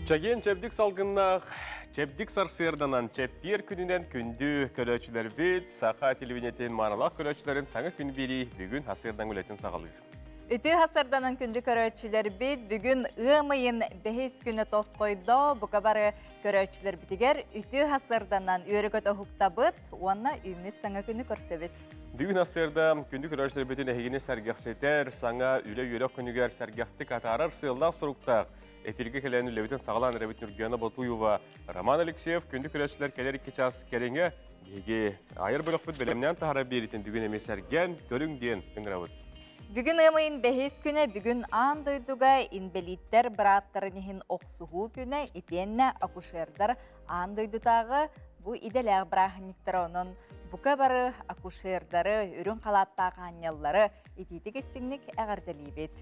Чаген чепдік салғыннақ, чепдік сарсырданан чеппер күнінен күнді көрөчілер бет, сақа телевинеттен маралақ көрөчілерін саңы күн бері бүгін асырдан өлетін сағалыр. Үті хасырданан күнді көрөчілер бет, бүгін ұмайын бәхес күні тос қойды, бұқа бары көрөчілер бітігер, үті хасырданан өрігіт ұхықта бұд, онына үміт саңа күні көрсебет. Бүгін асырда күнді көрөчілер бетін әйгені сәргіқсетер, саңа үлі-өрек күнігер сәргіқті қатарар сыллақ сұруқтақ. Эпирге келен үлебетін сағалан Рәбет Нұргена Батуева, Роман Алексеев күнді көрәшілер келер 2 час кереңе еге айыр бөлік бұд бөлімнен тағара беретін бүгін емесерген көріңден үңірауыд. Бүгін ұмайын бәхес күні, бүгін аң дойдуға инбелиттер біраттарынығын оқсуғу күні, етенне акушердар аң дойдутағы бұ иделәғ бірахынықтар оның бұқа бары акушердары, үрін қалаттағы анялары етейтік істіңнік әғардалі бет.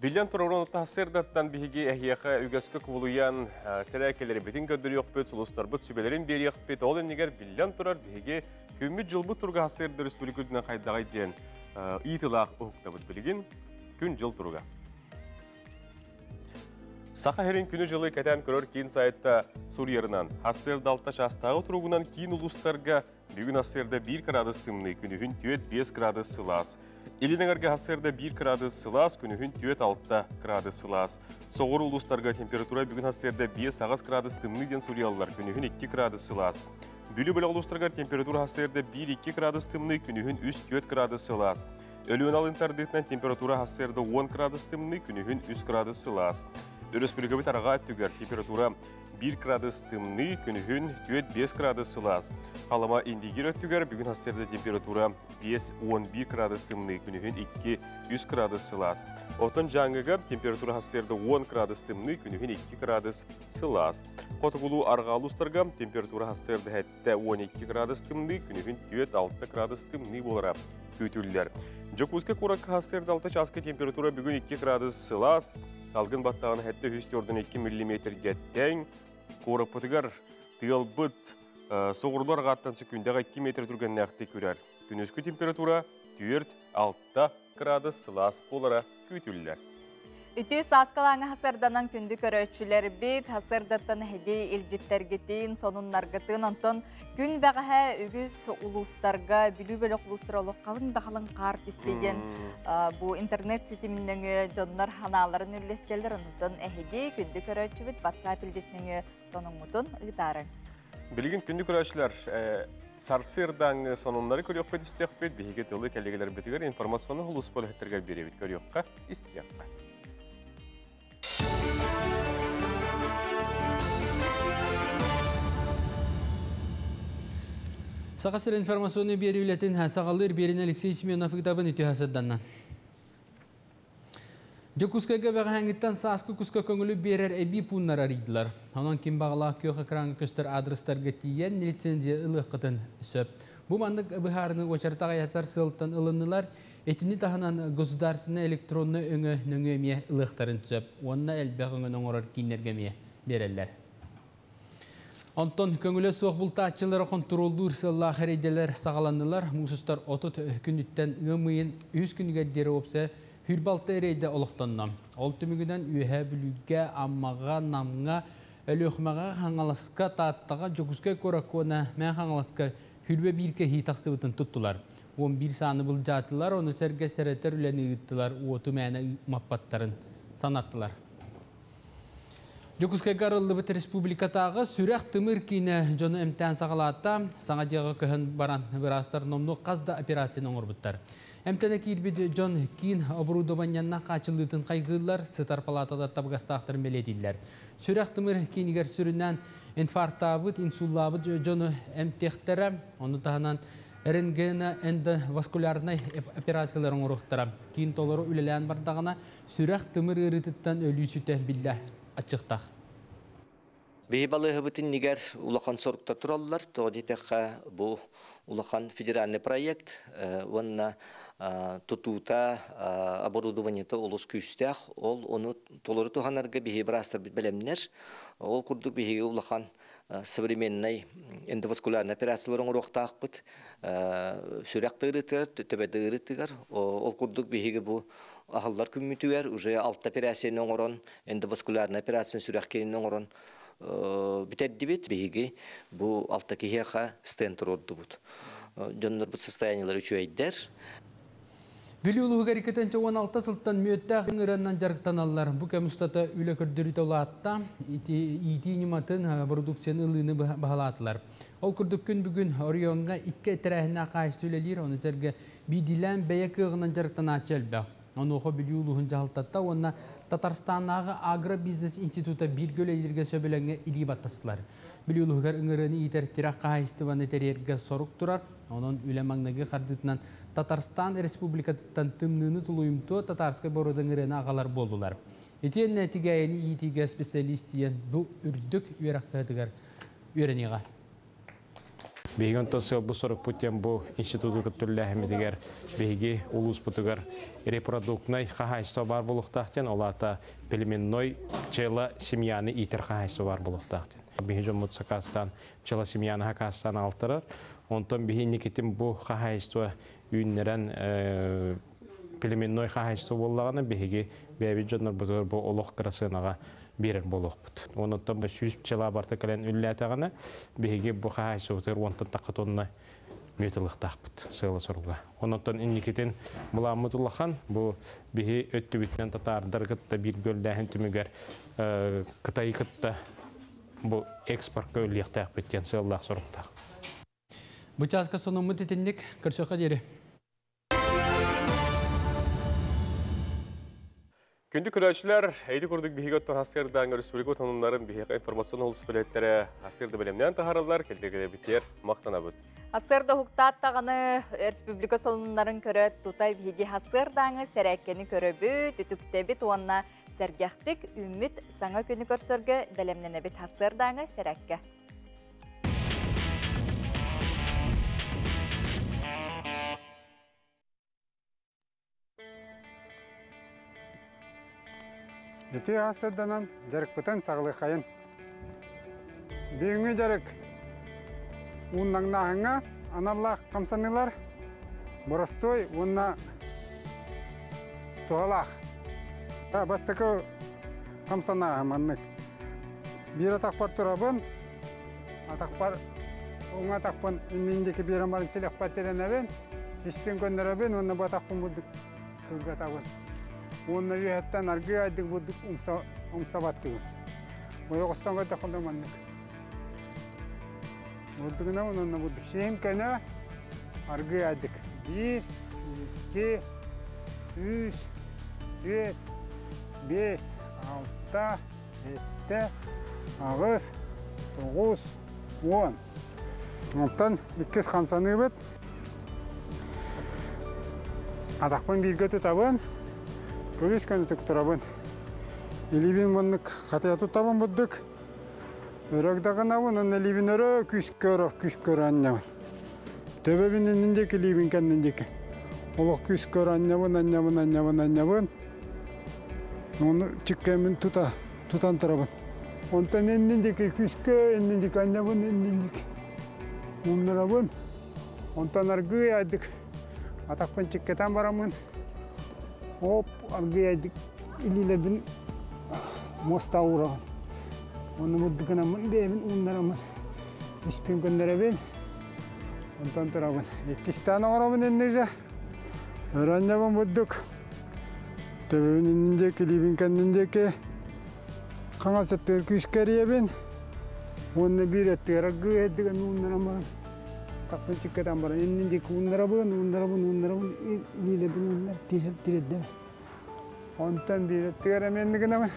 Билен тұрғырын ұттасырдаттан бігі әйеқі үгескі күвылуян сәрәкелері бетін көдір еқпет, сұлыстар бұт сүбелерін бері еқпет. Ол енегер билен тұрар бігі көмі жылбы тұрға асырды республикүлдінен қайдағай ден ийтылақ ұқта бұт білген күн жыл тұрға. Сақа херен күні жылы кәтен көрір кейін сайытта Сурьерынан асырды алта шастағы тұрғынан кейін ұлыстарға бүгін асырда 1 градус тымны, күнігін 5 градус сылас. Елініңерге асырда 1 градус сылас, күнігін 6 градус сылас. Соғыр ұлыстарға температура бүгін асырда 5 градус тымны ден Сурьялылар, күнігін 2 градус сылас. Бүлі бөлі ұлыстарға температура асырда 1-2 градус тымны, күнігін 3-4 градус сылас. Өліген ал интернетінен температура асырда 10 градус тымны, күнігін 3 градус сылас. Республика бит араға түгер температура 1 градус тымны, күнігін 4-5 градус сылас. Қалама индигер өттігер, бүгін асырда температура 5-11 градус тымны, күнігін 2-3 градус сылас. Отын жаңғығыр температура асырда 10 градус тымны, күнігін 2 градус сылас. Қотығылу арғалы ұстарға температура асырда әтті 12 градус тымны, күнігін 4-6 градус тымны болара көтілдер. Жокузка қораққа асырда 6 часқа температура бүгін 2 градус сылас. Алгын баттағын әтті 2 мм геттен, қорық бұтығар тыйл бұт соғырлар ғаттан секундага 2 метр түрген нәқті көрер. Күнөскү температура 4-6 градус сылас болара көтілілер. Үті саскалаңы хасырданан күнді көрөчілер бет, хасырдаттан хеге елжеттерге сонуннаргатын онтон күн бәғі үгіз ұлыстарға, білу бөлік ұлыстар олық қалың дақалың қар түстеген бұл интернет сетіміндегі жонлар ханаларын үлестелер онтон әхеге күнді көрөчі бет WhatsApp елжетніңі сонын мұтын ұйтары. Білген күнді көрөчілер сарсырдан сонунлары көрек бет істеқ бет, бейге төлі кәлегелер бетігер информацияны ұлыс бол әттірге беребет көрекқа істеққа. Сақастыр информационный берілетін сағалыр берін Алексей Семенов ұқтабын үті хасыдданнан. Жокускайға бәға әңгіттен сасқы күскі көңілі берер әбі пұннар аридылар. Онан кем бағалақ көқі қыраңы көстер адрестарға тиен лицензия ұлыққытын сөп. Бұл мандық бұхарының очартаға ятар сылттан ұлынылар етіні тағынан государсына электронны өңі нөңеме ұлықтарын сөп. Онына әлбәқ өңін оңырар кейінергеме берелер. Антон көңілі соқ бұл тачылары контролдур сылла қәрейделер сағаланылар. Мұсыстар отыт күніттен ғымыйын 3 күнігердері опсы хүрбалты әрейді олықтаннам. Ол түмігіден үйе бүліге, аммаға, намға, өліқмаға қаңаласқа таттаға жокускай көракуына мән қаңаласқа хүрбе бірке хитақсы бұтын тұттылар. 11 саны бұл жатылар, оны сәрге сәреттер үләні ұйттылар, оты мәні маппаттарын санаттылар. Жокускай қарылы бұт республикатағы сүрәқ тымыр кейіне жоны әмтән сағалатта саңа жағы көхін баран бірастар номны қазда операцияны оңыр бұттар. Әмтәні кейірбеді жон кейін оборудованиянна қачылытын қайғылар сытар палатада табғастақтыр меледілер. Сүрәқ тымыр кейінігер сүрінен инфарктабыт, инсуллабыт жоны әмтектері, оны тағынан рентгена эндоваскулярный операцияларын ұрықтыра. Кейін толыры үлелән бардағына сүрәқ тымыр ұрытыттан өлүйсіті білді açıqtaq. Behi balığı bütün niger ulakan sorukta turallar. Toğdeteka bu ulakan federalni proyekt. Onunla tututa оборудованието олус küstək. Onu toları tuhanarga behi birastır bilemler. Ol kurduk behi ulakan современный эндоваскулярный операцияларын уруктаакпыт. Сүрәкте ырытыр, төбәдә ырытыгар. Ол курдук биһиге бу ахаллар күммүтүгәр, уже 6 операцияны оңорон, эндоваскулярный операцияны сүрәккенен оңорон битәддибит биһиге бу 6 киһәхә стент урдубут. Жоннор бу состояниелар үчөйдер. Билюлу гарикетенче 16 сылттан мөттә гыңыраннан жарыктаналар. Бу кемстата үле көрдүрү толатта ити ниматын продукцияны ылыны баһалатлар. Ол күрдүк күн бүгүн Орионга 2 терәһенә кайстүлелер, оны серге бидилән бәя кыгынан жарыктана челбә. Оны хо билюлу хынжалтатта, онна Татарстаннагы агробизнес институты биргөлелерге сөбеләнгә илибаттаслар. Билюлугар ыңырыны итер тирак кайстываны терерге сорук турар. Onun ülemangdagi qardытынан Tatarstan Respublikatından tımnını tuluyumtu Tatarskay borudan ırına ağalar boldular. Etiyen netigayeni itiga spesialistiyen bu ürdük üyerakkadıgar üyereniga. Бейгон тосыл bu soruk putyan bu institutu kütürləhimidigar beygi ulus putugar reproduktnay qahaysto var buluqtaqten olata pelimennoy çela semyani iter qahaysto var buluqtaqten. Beyjon mutsakastan çela semyani hakastan altırar. Ondan bihinnikitin bu qahaysto ünleren pelimennoy qahaysto bollağına beygi beybi jonlar bu oluq qırasınağa birer boluqput. Ondan bu süs çela barta kalen üllətağına beygi bu qahaysto'tır ondan taqatonuna mütülüqtaqput sığla soruga. Ondan innikitin bulamıtullahan bu bihi öttübütten tatardargıtta bir göldəhin tümüger Qitayıqıtta bu eksport göllüqtaqputyan sığla soruqtaq. Bu çaska sonumu titinlik kırşoqa deri. Күнді көрәшілер, әйді көрдік бейгеттен Асырдан Республика танымларын бейгі информацион олыс білеттері Асырды білімнен тағарылар, келдергеде бітер мақтана бұд. Асырды хуқтат тағаны Республика солынларын көрет тұтай бейгі Асырдаңы сәрәккені көрөбі, түтіптебі туанна сәргәқтік үміт саңа күні көрсөргі білімнені біт Асырдаңы сәрәкке. Ити асырданан жарык бутан сағылы қайын. Бейіңі жарык ұннаңнағыңа аналлақ қамсанылар. Бұрыстой ұнна туғалақ. Бастықы қамсанаға маннық. Bir атақпар тұрабын. Атақпар оң атақпын үнмендекі бір амарын телеқпар теренәбен. Еспен көндірабен, онна батақпын бұдық күлгі атағын. Onunla bir hatta nargı aydık bulduk umsabat gibi. O yokuştan kadar kullanmadık. Bulduk ne onunla bulduk. Şeyim kaynağı nargı aydık. 1, 2, 3, 4, 5, 6, 7, 8, 9, 10. Ondan 2 kamsanı bit. Adakpan bir götü tabın. Polis kanı tukturabın. Elibin bunluk kataya tutabın budduk. Örökdağın avın, onun elibin örök, küskör annavın. Töbebinin indeki elibin kendindeki. Oluk küskör annavın. Onu çıkkayımın tutan tarabın. Ondan endindeki küskör, endindeki annavın, endindeki. Onlarabın. Ondan argıya aydık. Atakpan çıkkatan baramın. Hop, argaydık. İliyle bin mosta uğrağın. Onu muddukanamun beymin unlaramın. İspin gönderebin. Ondan tarabın. İkistan uğrağın ennece. Öğrencemin mudduk. Tebebin inneceki, libin kendindeki. Kanası Türküş keriyebin. Onu bir etti. Argaydık unlaramın. Takpın çıkkatan bara. Inneceki unlarabın. İliyle bin unlar. Tiredde. Ondan bir ettiğeremenlik ama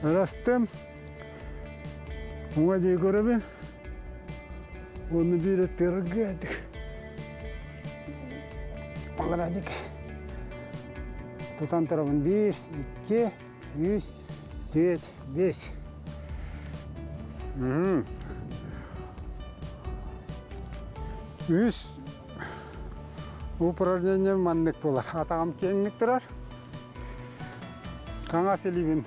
rastım. Ona diye görüyorum. Onu bir ettiğeremedik. Allah'adik. Tutan tarafın 1, 2, 3, 4, 5. Üç. Bu projeye manlık bolar. Atağım kenginlik durar. Kangas elibin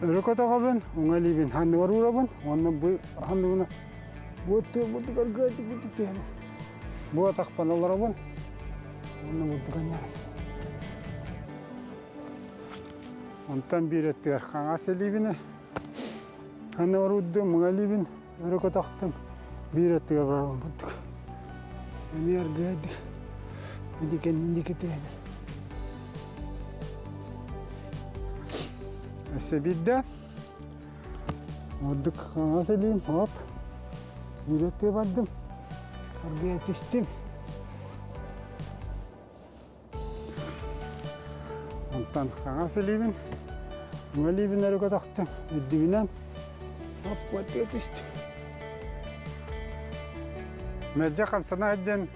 Örökötağabın, oňa libin handy barurabın, onda bu handyna botu gargaty gitdi. Bu ataqpan olarabın. Onda botu ganya. Ondan bir ettiler kaňa libine. Handy baruddy, oňa libin örökötağtym. Bir ettiler barabın botu. Eni argady. Diken dikete. Sebidde olduk kaňa hop. Bir ette bardım. Argaya yetiştim. Ondan kaňa libin. Oňa libin örökötağtym. Dibinen hop wette yetiştim. Merje kamsana edden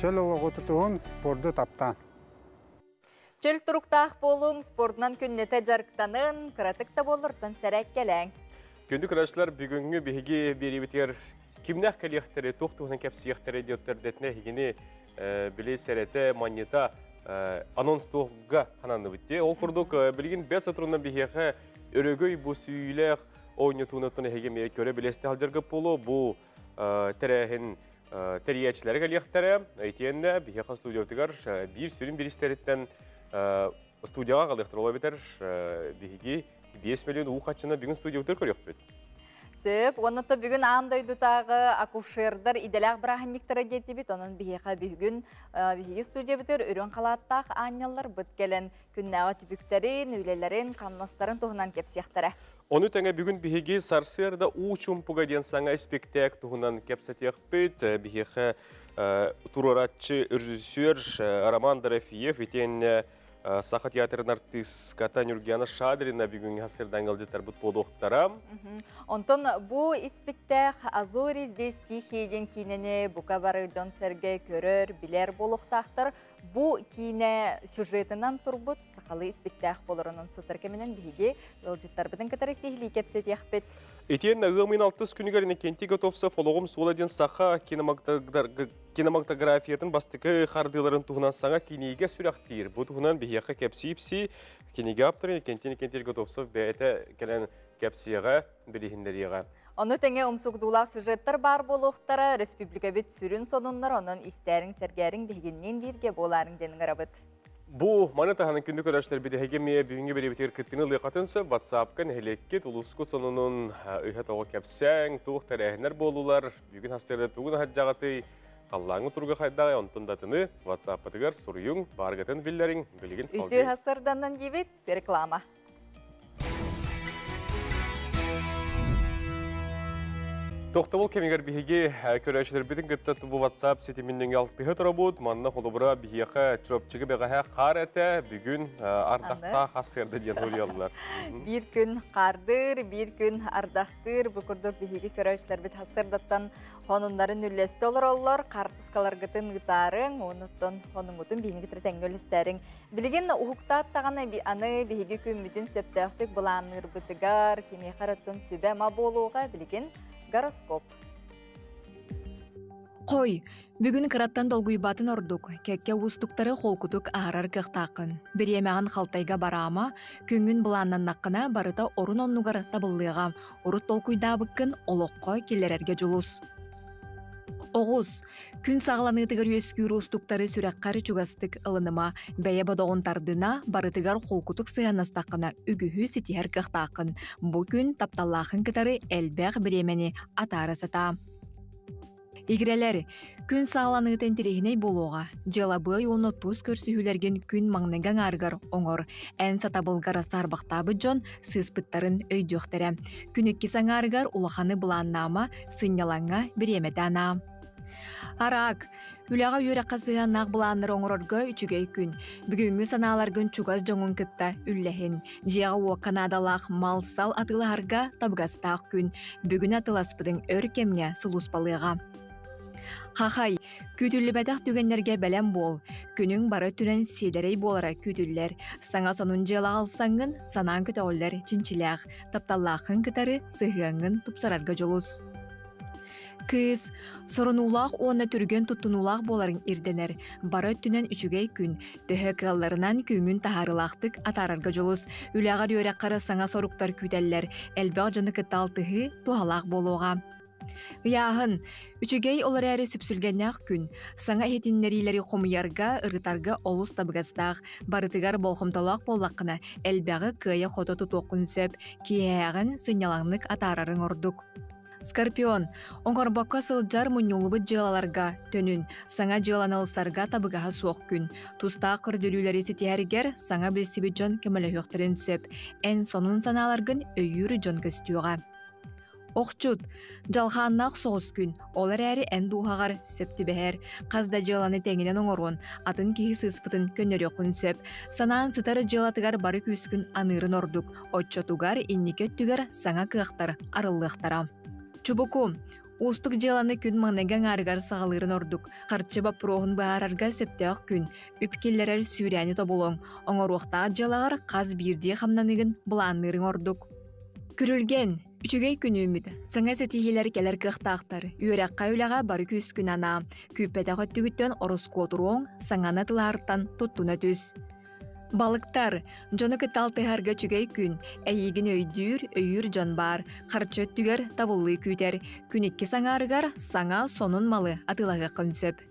çöl otutuğun spordu taptan. Çöl turuktaq bolun sportnan künnete jarktanın kıratıkta bolurdan serek gelen. Gündük arkadaşlar bugünkü bihigi biri biter kimnak kaliyaktere tohtuğunun kapsiyaktere diyotterdetne higini bile serete manyeta anons toğga hanandı bitti. Ol kurduk bilgin 5 oturundan bihiyağı örögöy bu süyülek oynutuğunutunu higimi köre bileste haljargı polo bu terehin teriyatçıları kaliyaktere aytiyende bihiyağı studiyotigar bir sürün bir isteritten studiyaga kalıyaktere olabilir bihigi 5 milyon uğaçına bir gün studiyotigar kalıyakpet. Söp, onunla bugün andaydıtağı akuşerдар idelak bırahanniktara getibit, onun bihiqa bugün bihigi studiya bitir, ürün kalattaq anyalar bıt gelen günnağı tübüklerin, ülelerin, kanmasların tohunan kepsiyaktara. Onu tenge bugün bihigi sarsırda uçumpuga diyen sana spektak tohunan kepsiyakpet, bihiqa turoratçı rejissör Roman Darafiyev iten Saha Teatrın artist Katan Yurgiana Şadrina bugün hasırdan galıcıtar bud bodoqtara. Ondan bu spektak Azori здесь тихий день kinene bu kabarı John Sergey körör biler boluqtaqtır. Bu kine sujetinden turbut sakalı spektak bolurunun sutarkeminen bihigi galıcıtar bidin katara sihli kepset yaxpet. Eten ığımın 6 günügarine kenti gotovsa fologum soladın saha kinematografiyatın bastıkı xardıların tuğunan sana kinige sürektir. Bu tuğunan bihiyaqa kepsiyipsi kinige aptırın kentini gotovsa beyete gelen kepsiyağa bilihinderiyağa. Onu tenge umsukdula sujetler bar boluqtara Respublika bit sürün sonunlar onun isterin sergerin bihiginnen birge boların denin arabıt. Bu manatahanın kündük araçlar bir de hegemiye büyünge bir bitir kıttığını liqatınsa WhatsApp'kan helekket ulusku sonunun ühet oğu kepsen, tuğ terehiner bolular, bugün hastayla tuğun haccagatı Kallağını turga haydağı ontun datını WhatsApp'a tıgar soruyun, bargatın billerin bilgin falgı. Ütü hasırdandan gibi bir reklama. Toxtabol kemiger bihigi körәшler битен гытта bu WhatsApp setiminden ялтыһы торабут, манна холобра бихиха чөпчүгө бегаһа карата бүгүн ардакта хасырды диен ойлалар. Bir gün qardır, bir gün ardaktır. Bu kurdu bihigi körәшler bit hasırdatan honunların üllesti olur ollar. Kartıskalar gıtın gıtarın, onutun honungutun bihini gıtır tengölüsterin. Bilgin uhukta attağına anı bihigi kümmüdün söptəxtük bulanır bıtıgar, kimi qaratın sübə ma boluğa bilgin Goroskop. Қой, бүгін қыраттан долгуйбатын ордук, кәкке устуктары холкутук ағарар кықтақын. Бір емеған қалтайға барама, күнгін бұланнан наққына барыта орын оннуғар табылыға, орут толкуйдабыққын олоққа келерерге жулус. Оғыз, күн сағланыдығыр өскүр устуктары сүрәққары чугастык ылыныма, бәйе бодоғынтардына барытығар холкутук сыянастақына үгіхі сетихер кықтақын. Бұ күн тапталлақын кітары әлбәқ біремені атарасата. Игрелер, күн сағланыдың терехіней болуға, жалабы оны туз көрсүхілерген күн маңныған арғар оңыр, ән сатабылғара сарбақтабы жон сыспыттарын өйдіқтірі. Күнікке саңарғар улаханы бұланнама сынялаңа біремедана. Арақ, үліға үйері қазыға нақ бұланыр оңырорға үчігей күн. Бүгінгі саналарғын чугаз жоңын кітта үлләхін. Жиға о Канадалақ малсал атыларға табғастақ күн. Бүгін атыласпыдың өркемне сұлуспалыға. Қақай, күтілі бәдіқ түгенлерге бәлем бол. Күнің бары түрен седерей болара күтілер. Саңа сонун жела алсаңын, санан күтәулер чинчиләқ. Тапталлақын кітары сығыңын тұпсарарға жолус. Кыз, сорунуулақ уонна түрген туттунуулақ боларын ирденер. Бары түнен үчүгей күн, төһө кылларынан күңүн тахарылақтык атарарга жолус. Үләғар өрәққары саңа соруктар күтәлләр, әлбәқ жаны кытталтыһы туһалақ болуға. Яһын, үчүгей олар әрі сүпсүлгеннәқ күн, саңа хетиннерилери хомыярга, ырытарга олус табыгастақ, барытыгар болхымталақ боллаққына, әлбәғы кыя хото тутуқын сөп, киягын сынялаңнық атарарын ордук. Скорпион, оңғарбаққа сылджар мұнюлыбы жылаларға төнін, саңа жыланылыстарға табыгаға соқ күн. Туста қырдүлілері сетиәргер саңа білсібі жон кемелі өқтірін сөп, ән сонун саналарғын өйірі жон көстіуға. Оқчут, жалғаннақ соғыз күн, олар әрі ән дуғағар сөпті бәр, қазда жыланы тәңінен оңыруын, атын кейі сыспытын көнері оқын сөп, санаан сытары жылатығар бары күскін анырын ордук, отчотугар инникөттігер саңа кықтар, арылықтара. Чубуку, устук жыланы күн маңнаган арыгар сағалырын ордук. Қарчыба проғын бағарарға сөптеғ күн. Үпкеллерер сүйрәні тобулоң. Оңыруқтағы жылағар қаз бірде қамнанығын бұланырын ордук. Күрілген, үчүгей күн үміді. Саңа сетихилер келер қықтақтар. Үйрәққа үліға бары күс күн ана. Күппеті қөттігіттен орыску отыруың, саңаны тыларттан тұттуна түс. Балыктар, жоны кыталтыһарга чүгей күн, әйігін өйдүр жон бар, қарчөт түгер табылы күтер, күнекке саңарыгар саңа сонун малы атылағы қынсөп.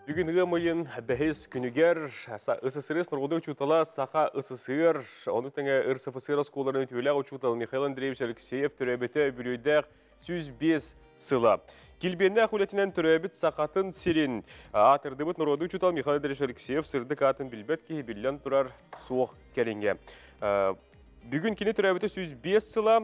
Бүгінгі мұйын бәхес күнігер, СССР нұрғыды ұчутала сақа СССР, оны тәңі РСФСР сколарын өтуілі ұчуталы Михаил Андреевич Алексеев түрәбеті бүлейдәқ 105 сыла. Килбенне хулетинен түрәбіт сақатын сирин. Атырдыбыт нұрғыды ұчуталы Михаил Андреевич Алексеев сырды катын білбет ке білен тұрар суық кәрінге. Бүгін кені түрәбеті 105 сыла.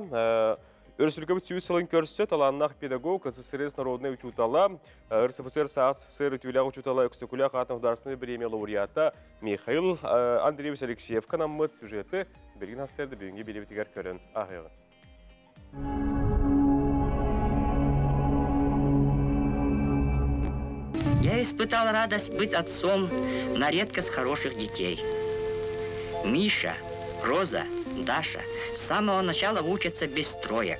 Өрсілгібіт 100 сылын көрсі таланнақ педагог СССР народный учутала, РСФСР СССР өтуілі учутала өкстікулі қатын ұдарсыны премия лауреаты Михаил Андреевич Алексеев канаммыт сюжеті берген асырды бүгінге белебетігер көрін ағығы. Я испытал радость быть отцом на редкость хороших детей. Миша, Роза, Даша с самого начала учатся без троек.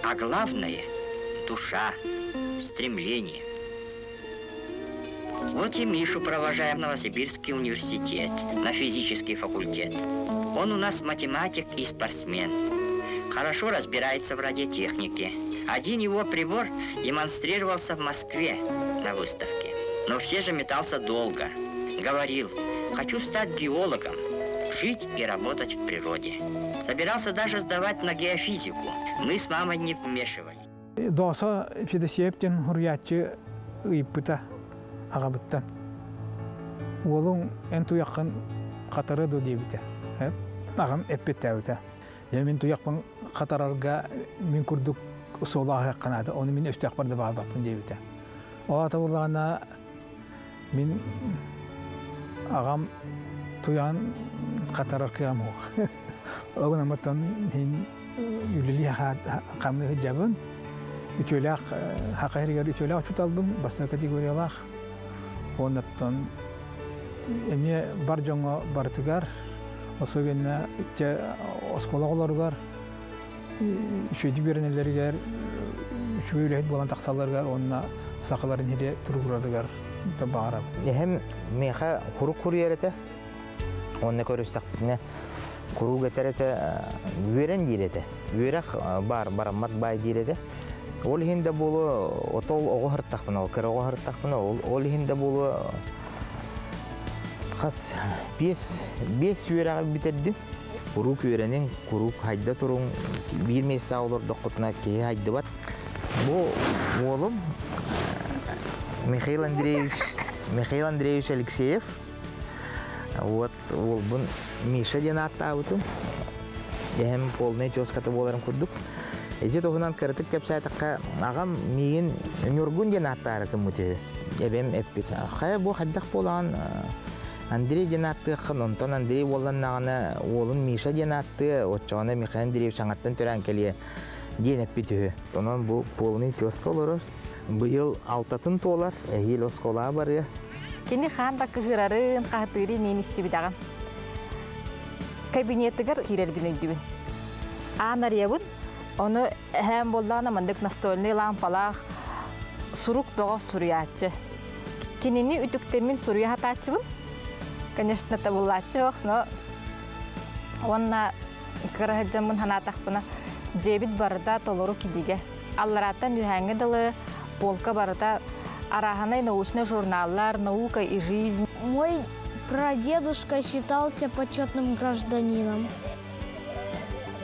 А главное – душа, стремление. Вот и Мишу провожаем в Новосибирский университет, на физический факультет. Он у нас математик и спортсмен. Хорошо разбирается в радиотехнике. Один его прибор демонстрировался в Москве на выставке. Но все же метался долго. Говорил, хочу стать геологом, жить и работать в природе. Собирался даже сдавать на геофизику. Мы с мамой не вмешивались. Доса Федосеевтен хурьячы ыйпыта агабыттан. Олың эн туяқын қатары до дейбіті. Ағам әппеттәуіті. Мен туяқпын қатарарға мен күрдік солағы қанады. Оны мен өстіяқ барды бағарбақпын дейбіті. Олата болағына мен ағам туян қатарар кыям оқ. Оғын аматтан үлілі қамны жабын. Ütölək, haqayırgar ütölək uçut albın, basına kategoriyalar. Ondan emiye bar jonga bartıgar, osogenna itçe oskola olargar, şöydük verenelerigar, şöyleyet bolan taqsallargar, onna saqaların hiri turgurargar da bağırab. Hem meha kuruk kuruyerete, onna körüstak ne kuru geterete, veren direte, verek barammat bay direte. Ol hinde bolu otol oğu hırtaqpına, o kere oğu hırtaqpına, ol hinde bolu qas 5 üyerağı bitirdim. Kuruk üyerenin kuruk hayda turun bir mesta olur doqutuna ki hayda bat. Bu oğlum Mikhail Andreevich Alexeyev. Вот bun Misha diye attağıdım. Hem polnay çoskatı bolarım kurduk. Эти тогунан кыртык кепсайтакка агам миин нюргун ден аттарытым муте. Эбем эппит. Хая бу хаддак болан Андрей ден аттыкын, онтон Андрей боланнагына олун Миша ден атты, отчоны Михаил Андреевич саңаттан төрән келе ден эппит. Тонон бу полный тёска олор. Быйыл 6 толар, ел оскола бары. Кини ханда кыгырарын катыры нен истибидагам. Кабинеттигер кирер бинөйдүбүн. Анарьябын Onu hem bollana mandık настольный лампалах сурук бого суруячы. Кинини үтүктемин суруя хатачыбым. Конечно, это булачы, но онна кырахыджамын ханатахпына жебит барда толору кидиге. Аллараттан үхәңе дылы полка барда араханай научный журналлар, наука и жизнь. Мой прадедушка считался почетным гражданином.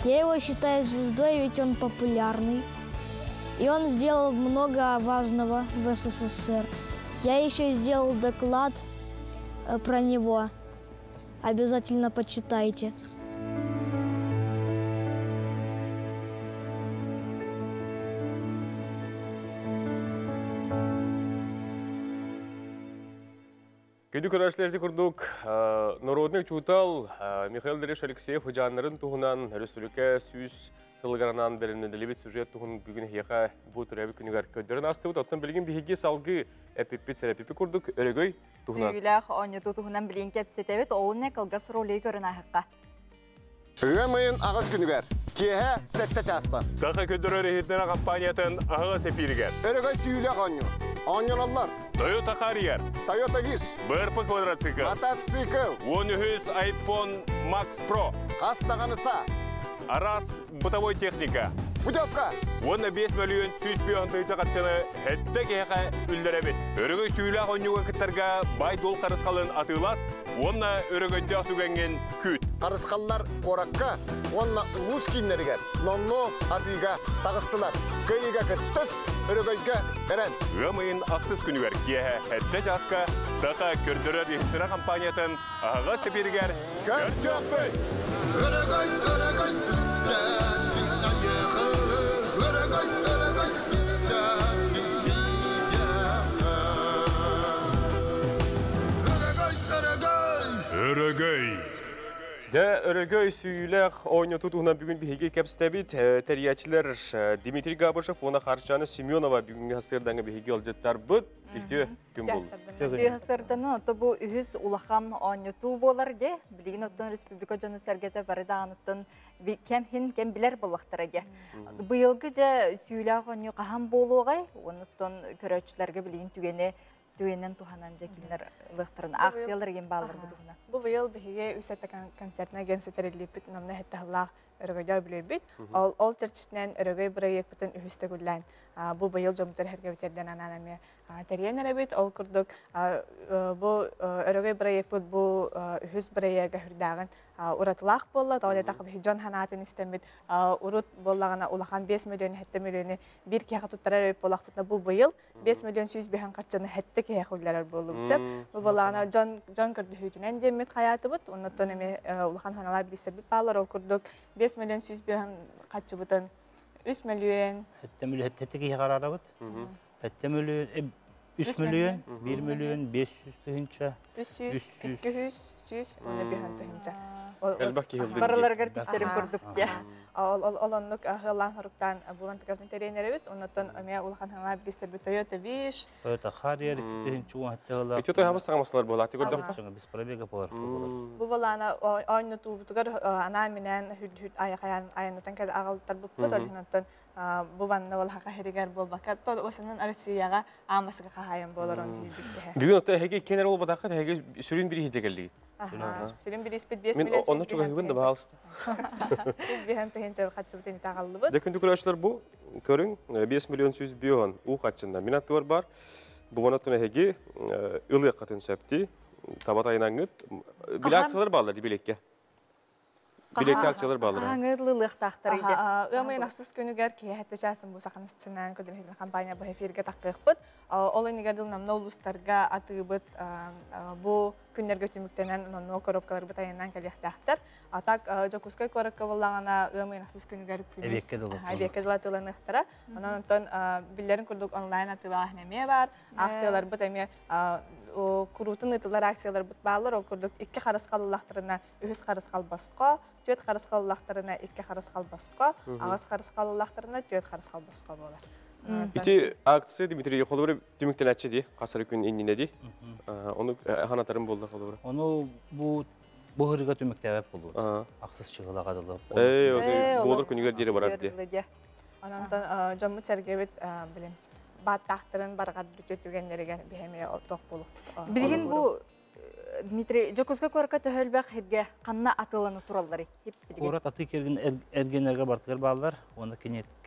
Я его считаю звездой, ведь он популярный. И он сделал много важного в СССР. Я еще сделал доклад про него. Обязательно почитайте. Көйді көрәшілерді күрдік. Народный чутал Михаил Дереш Алексеев хыжанларын туғынан республика сүйіс қылғаранан берінді дәлебет сюжет туғын бүгін хеқа бұл түрәбі күнігер көддерін астыбыд. Оттан білген бігеге салғы әпеппет сәрәпеппі күрдік өрігөй туғынан. Сүйіләқ оңеты туғынан білген кәпсетәбет оғылне қылғас ролей көрін ағыққа. Үгемейін ағыз күнігер. Кеhe сәтті часта. Сақы көддірі рейдері компаниятын ағыз әпирігер. Өрігөй сүйіләқ оңю. Оңюналар. Toyota Harrier, Toyota Wish, БРП квадроцикл, мотоцикл, 13 iPhone Max Pro, Хастағаныса, Арас бытовой техника, путевка, 5 миллион сүйіспеуін түйті қатшыны әтті кеға үлдірәбет. Өрігі сүйілі ғонюға кіттарға бай дол қарысқалын атылас, онна өрігінде асугенген күт. Қарысқалар қораққа, онна ұлыс кейінлерігер, нонно атыға тағыстылар. Көйіға кіттіс, өрігінге әрін. Ғымайын ақсыз күнігер кеға әтті жасқа, сақа көрдірі дестіра компаниятын ағыз тепергер көрсөкпі. Өрігөй. Да, өрігөй сүйіләқ ойны тұтуғына бүгін бігі кәпстәбет тәриячілер Дмитрий Габышев, оны қаршаны Семенова бүгінгі ғасырдаңы бігі алжеттар бұд, үлті күн бұл. Үлті ғасырданы ұты бұл үйіз ұлақан ойны тұу болар де, білген ұттың республика жаны сәргеті барыда аныттың кәм білер болуқтыр әге. Бұйылғы жа сүйіләқ ойны қаған болуғай, оныттың көрәтшілерге білген түгенен туғанан жекілер ұлықтырын, ақсиялар еген балыр бұдығына. Бұл бұйыл бігі үсәтті концертіне генсетереліппік намны әттіғылақ өрігөйдер білебет. Ол чәрчітінен өрігөй бірайек бұтын үхісті күллән. Бұл бұйыл жомтыр әргеветерден ананаме тәрген әрәбет. Ол күрдік бұл өрігөй бірайек бұд бұл үхіс бірайеға хүрдағын ұратылақ болды. Ол етақы бігі жон ханатын істемет. Урут болағына улақан 5 миллион, 7 миллионы бір кеға тұттарар өйіп болақ бұтына бұл бұйыл 5 миллион 100 бейхан қарчаны 7 кеға құлларар болып жеп. Бұл болағына жон күрді хүйтінен демет қаяты бұд. Оннаттан әме улақан ханалар бір себеп балар. Ол күрдік 5 миллион 100 бейхан қарчы бұтын 3 миллион. 7 миллион 7 кеға қарары бұд. 7 миллион 3 миллион, 1 миллион 500 тыгынча. 300, 200, 100, оны бейхан тыгынча. Барыларғар тексерім көрдік де. Олонлық ғылан ғырықтан бұлан тікаптың терейнері бет, оннаттан өме ұлған ғаңлар білістер бет Toyota Wish. Toyota Harrier, 2-тігінші уағаттығылар. Бет өтой ғабыз сағамасылар бол, аты көрдім? Біз пробега болар. Бұл боланы ойны туғытығыр ана менен хүд аяқаян кәді ағылттар бұппыд, олғынаттан бұбанны ол хақа херігер бол бақат. Осының Россияға амасыға қағайын болар оны үйбікті. Бүгін өтті әге кенер ол бадақы, әге сүрін бірі хеджегелі. Сürün bir ispet 5 milyon Мен оны чуға хүгін да бағалысты. Біз бейхен тегенче қатшы бұтын тағалды бұд. Дәкінді көрәшілер бұл, көрің 5 миллион 100 бейон ұл қатшында минаттығыр бар. Бұл мұнаттың әге ұлы қатын сөпті, табат айынан ғыт. Білі акциялар бағалар дебелекке. Білекті акциялар бағалар. Аңырлылық тақтыр еді. Өмейін ақсыз күнігер кей әтті жәсін бұл сақаныстынан көдір хейтін компания бұл эфирге таққық бұд. Ол өнігердің намна ұлыстарға аты бұд бұл күннерге түміктенен нонно коробкалар бұд айынан кәлектақтыр. Атак жокускай коракка болағана өмейін ақсыз күнігер әбекке дұла тыланықтыра. Онан ұнтон білдерін күрдік онлайн атыла әхнеме бар. Акциялар бұд әме құрутын ұтылар акциялар бұд бағылар. Ол күрдік 2 қарысқал ұлақтырына 3 қарысқал басқа, 4 қарысқал ұлақтырына 2 қарысқал басқа, ағыз қарысқал ұлақтырына 4 қарысқал басқа болар. Ити акция Дмитрий Холовры түміктен әтші де, қасыры күн еніне де. Оны қанатарын болды Холовры. Оны бұл Bu hırıga tümüktebep olur. Aksız çıgıla kadılıp. Olur күнігер дері барар де. Ondan camı sergevit bilin. Battaqtırın barqar dütütügenlerigen bihemeye toq bulup. Bilgin bu Dmitri Jokuzga korka töhölbek hidge qanna atılını turalları hep bilgin. Korat atı kergin ergenlerge bartıgar bağlar. Onda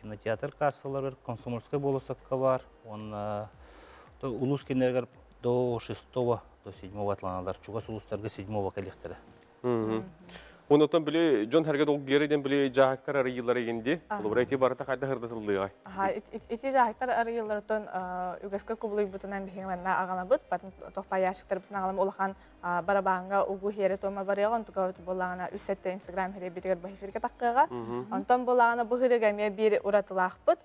kinotеатр kassalar var, Комсомольская болосакка var. Onda улус кинерге до 6-го, до 7-го атланалар. Чугас улустарга 7-го коллектора. Онотон біле, Джон Хәргет ол гериден біле жағақтар ары йыллары енді, бұл бір әйте барыта қайда қырдатылдыға. Ити жағақтар ары йылларытын үгескі күбілі бұтынан бігенменна ағана бұд, батын тоқпай яшықтар бұтын ағалам олақан барабаңға угу хері тома барыяғын, тұға болағына үсетті Инстаграм хері бетігер бахиферге таққыға. Онтан болағына бұл хірігәме бір ұратылақ бұд,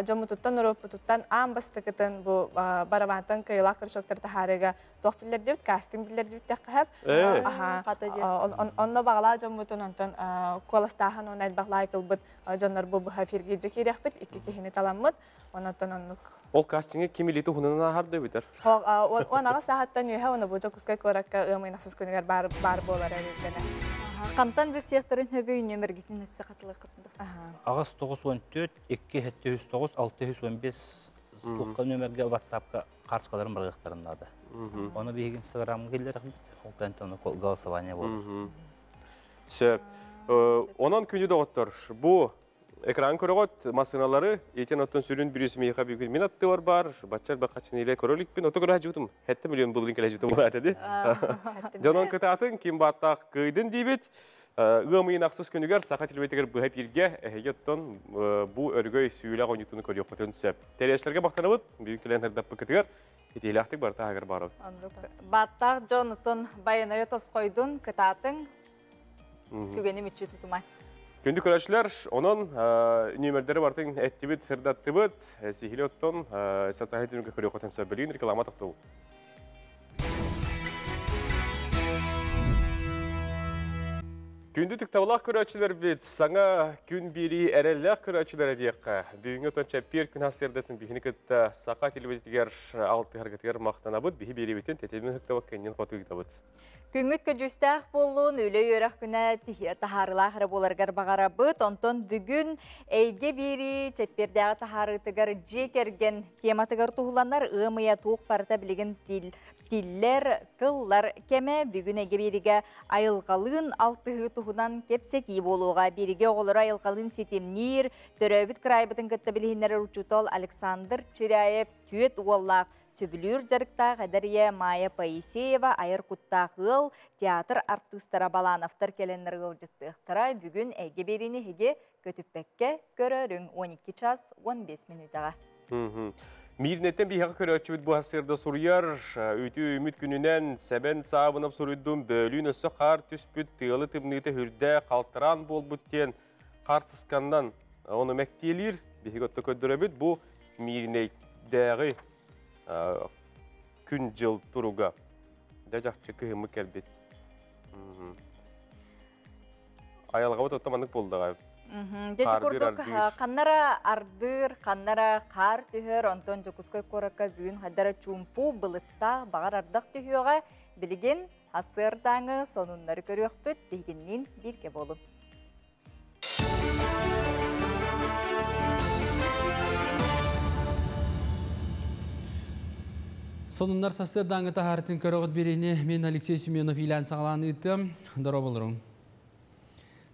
жамы тұттан ұрып тұттан ан бастықытын бұл барабантын кайылақ кіршоқтар тахарыға тоқ білер девіт, кастинг білер девіт тәққығып. Онна бағала жамытын онтан коластахан он әлбақлай кылбыт жанар бұл хафирге жекерек бит, екі кехіне таламыд, онатан оннық. Ол кастинге кемелеті хүнінен ағарды бітер? Онаға сағаттан үйе, оны бұл жокускай көракка ұмайын ақсыз көнігер бар болар әрекені. Қантан бір сияқтарын хөбей нөміргетін өсі қатылы қытынды? Ағас 914, 2-709, 615 тұққа нөмірге WhatsApp-қа қарсықаларын бірғықтарындады. Оны бейгін Инстаграмға келдер, ол тәнтіні голосование болды. Сөп. Онан күні доғыттыр. Бұл экран көріғыт масыналары, етін оттан сүрін бір есмейқа бүйгін минатты бар, батчар баққачын еле көрілікпен, оты көрі әжутым. Хәтті миллион бұлғын келе әжутым бұл әтеді. Жонан күтатын, кем баттақ көйдің дейбет, ұғымайын ақсыз күнігер, сақа телбетігер бұға бірге, әйеттон бұл өргөй сүйілі ағынютыны көрек құтын сөп. Тәрешлерге бақтаныбыд, бүйін келен әрдап бұкытығар, етейлі ақтық барта ағыр барып. Баттақ Джонатон байынайы тос қойдың, күтатын, күгені мүтчі тұтымай. Күнді көрәшілер, оның нөмірдері бартың әттібіт, фердаттыбыт, сихилі оттон, сатсағайтын көрек құтын сөп білейін, реклама тақтау. Күнді түктавылақ көрәчілер бет, саңа күн бері әрелләқ көрәчілер әдеққа. Бүйінгі отанча пер күн асырдатын бейіні күтті сақа телебетігер алты әргетігер мақтанабыд, бейі бері бетін тәтелмен хүктавақ кәнен қоту үйтабыд. Күнгіт көджістәқ болуын өлі өрәқ күні тахарылақ әрі боларғар бағара бұд, онтон бүгін әйге бері чәппердәғы тахарытығар жекерген тематығар тұғыланар ұмыя туық парта білеген тиллер, тыллар кәмі бүгін әйге беріге айылғалын алтығы тұғынан кепсеті болуға беріге оғылыр айылғалын сетемнер, төрәбіт крайбытын күтті білігінері ұчутол Александр Чиряев түйет уоллақ сөбілер жарықта ғадария Майя Паисеева айыр құттағыл театр артыстара балановтар келенер ғылжыттықтыра бүгін әйге беріні хеге көтіппәкке көрерің 12 час 15 минутаға. Мирнеттен бейхақ көрәтші бұл асырды сұрияр, өйті үміт күнінен сәбен сабынып сұрыдым, бөлін өсі қар түспіт, тығылы тымныйты хүрді қалтыран бол бүттен қартысқандан оны мәктелер, бейхіғатты көддірі бүт, бұл мирнеттегі күн жыл тұруға. Да жақшы күйімі кәлбет. Аялға бұт оттамандық болды ғайып. Дечі көрдік, қаннара ардыр, қаннара қар түйір, онтон жүкізгі көрікі бүйін қадара чумпу бұлытта бағар ардақ түйіға білген асырдаңы сонунлары көрі өкпіт дегеннен бірге болу. Сонунлар сасырдаңы тахартын көріғыт беріне мен Алексей Семенов илән сағаланы үттім, дұра болырың.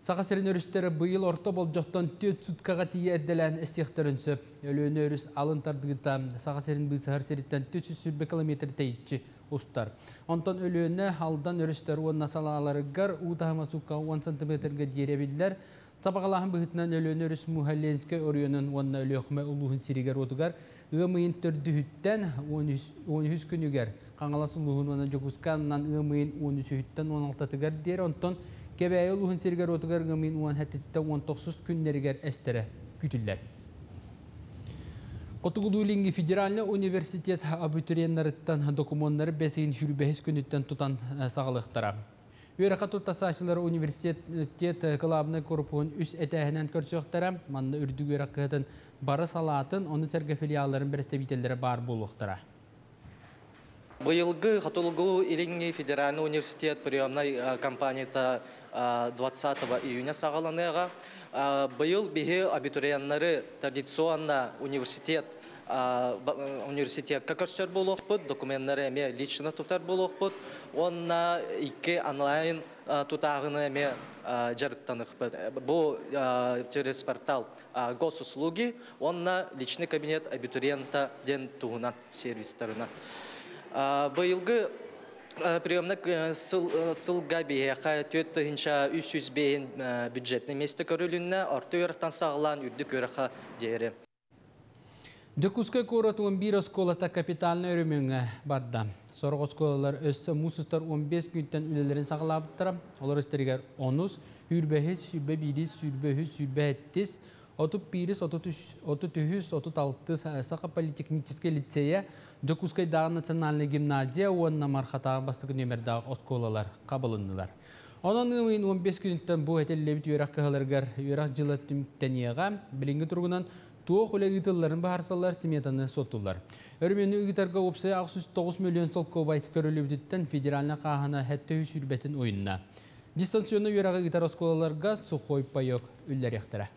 Сақасырын өрістері бұйыл орта бол жоқтан төт сұткаға тие әдделән әстіқтірін сөп. Өліен өріс алын тардығыта сақасырын бұйсығар серіттен 400 километр тәйітші ұстар. Онтан өліені алдан өрістері онына салаларығар ұтағыма сұққа 10 см-ге деребілдер. Табағалағын бұғытынан өліен өріс Мұхалленске орионын онына өліқіме ұлығын сиригер отығар. Үмейін түрді хүттен 13 күнігер. Қаңаласы ұлығын оны Жокусканынан үмейін 13 хүттен 16 тігер дер. Онтан кебәйі ұлығын сиригер отығар үмейін 19 күннергер әстері күтілдер. Котугулулинги федеральный университет абитуриеннарыттан документтары 5 күніттен тұтан сағылықтара. Үйраққа тұттасашылары университет қылабыны корпуын үс әтәхінен көрсөқтара, манны үрдіг үйраққығытын бары салатын, оны сәргі филиаларын бірістебителері бар болуқтара. Быйылгы Хатулгу Илинги федеральный университет приемной компанияда 20 июня сағаланыға. Быйыл бихе абитурияннары традиционно университетка көрсер болуқ бұд, документтары әме лично тұтар болуқ бұд, онна ике онлайн тұтағыны әме жарықтанық бұд. Бұл через портал госуслуги, онна личный кабинет абитуриента ден туғынан сервистарына. Быйылгы приемнік сылға бейеқа төтті хинша 300 бейін бюджетный месті көрілінне орты өріқтан сағылан үрді көріға дейірі. Жакускай корот 11 осколата капиталны өріміңі барды. Сорғы осколалар өсті мұсыстар 15 күнттен үлелерін сағылабыттыра. Олар өстерігер 10, үрбәхіз, үрбәбейдіз, үрбәхіз, үрбәхеттіз, 31, 33, 36 сақа политехнический лицея, Жакускайдағы национальный гимназия, онна мархатағы бастығы нөмірдағы осколалар қабылындылар. Onun 15 күнттен бұл әтеллебіт үйрақ қағыларғар үйрақ жылы түміктенеға білінгі тұрғынан туық өлі ұйтыларын бағарсалар сметаны соттылар. Өрмені ұйтарға опсай 9 миллион сол көбайт көрілібіттен федералына қағына әтті үш үрбетін ойынна. Дистанционы үйрағы ұйтар осколаларға сұқой пайок үллер ектірі.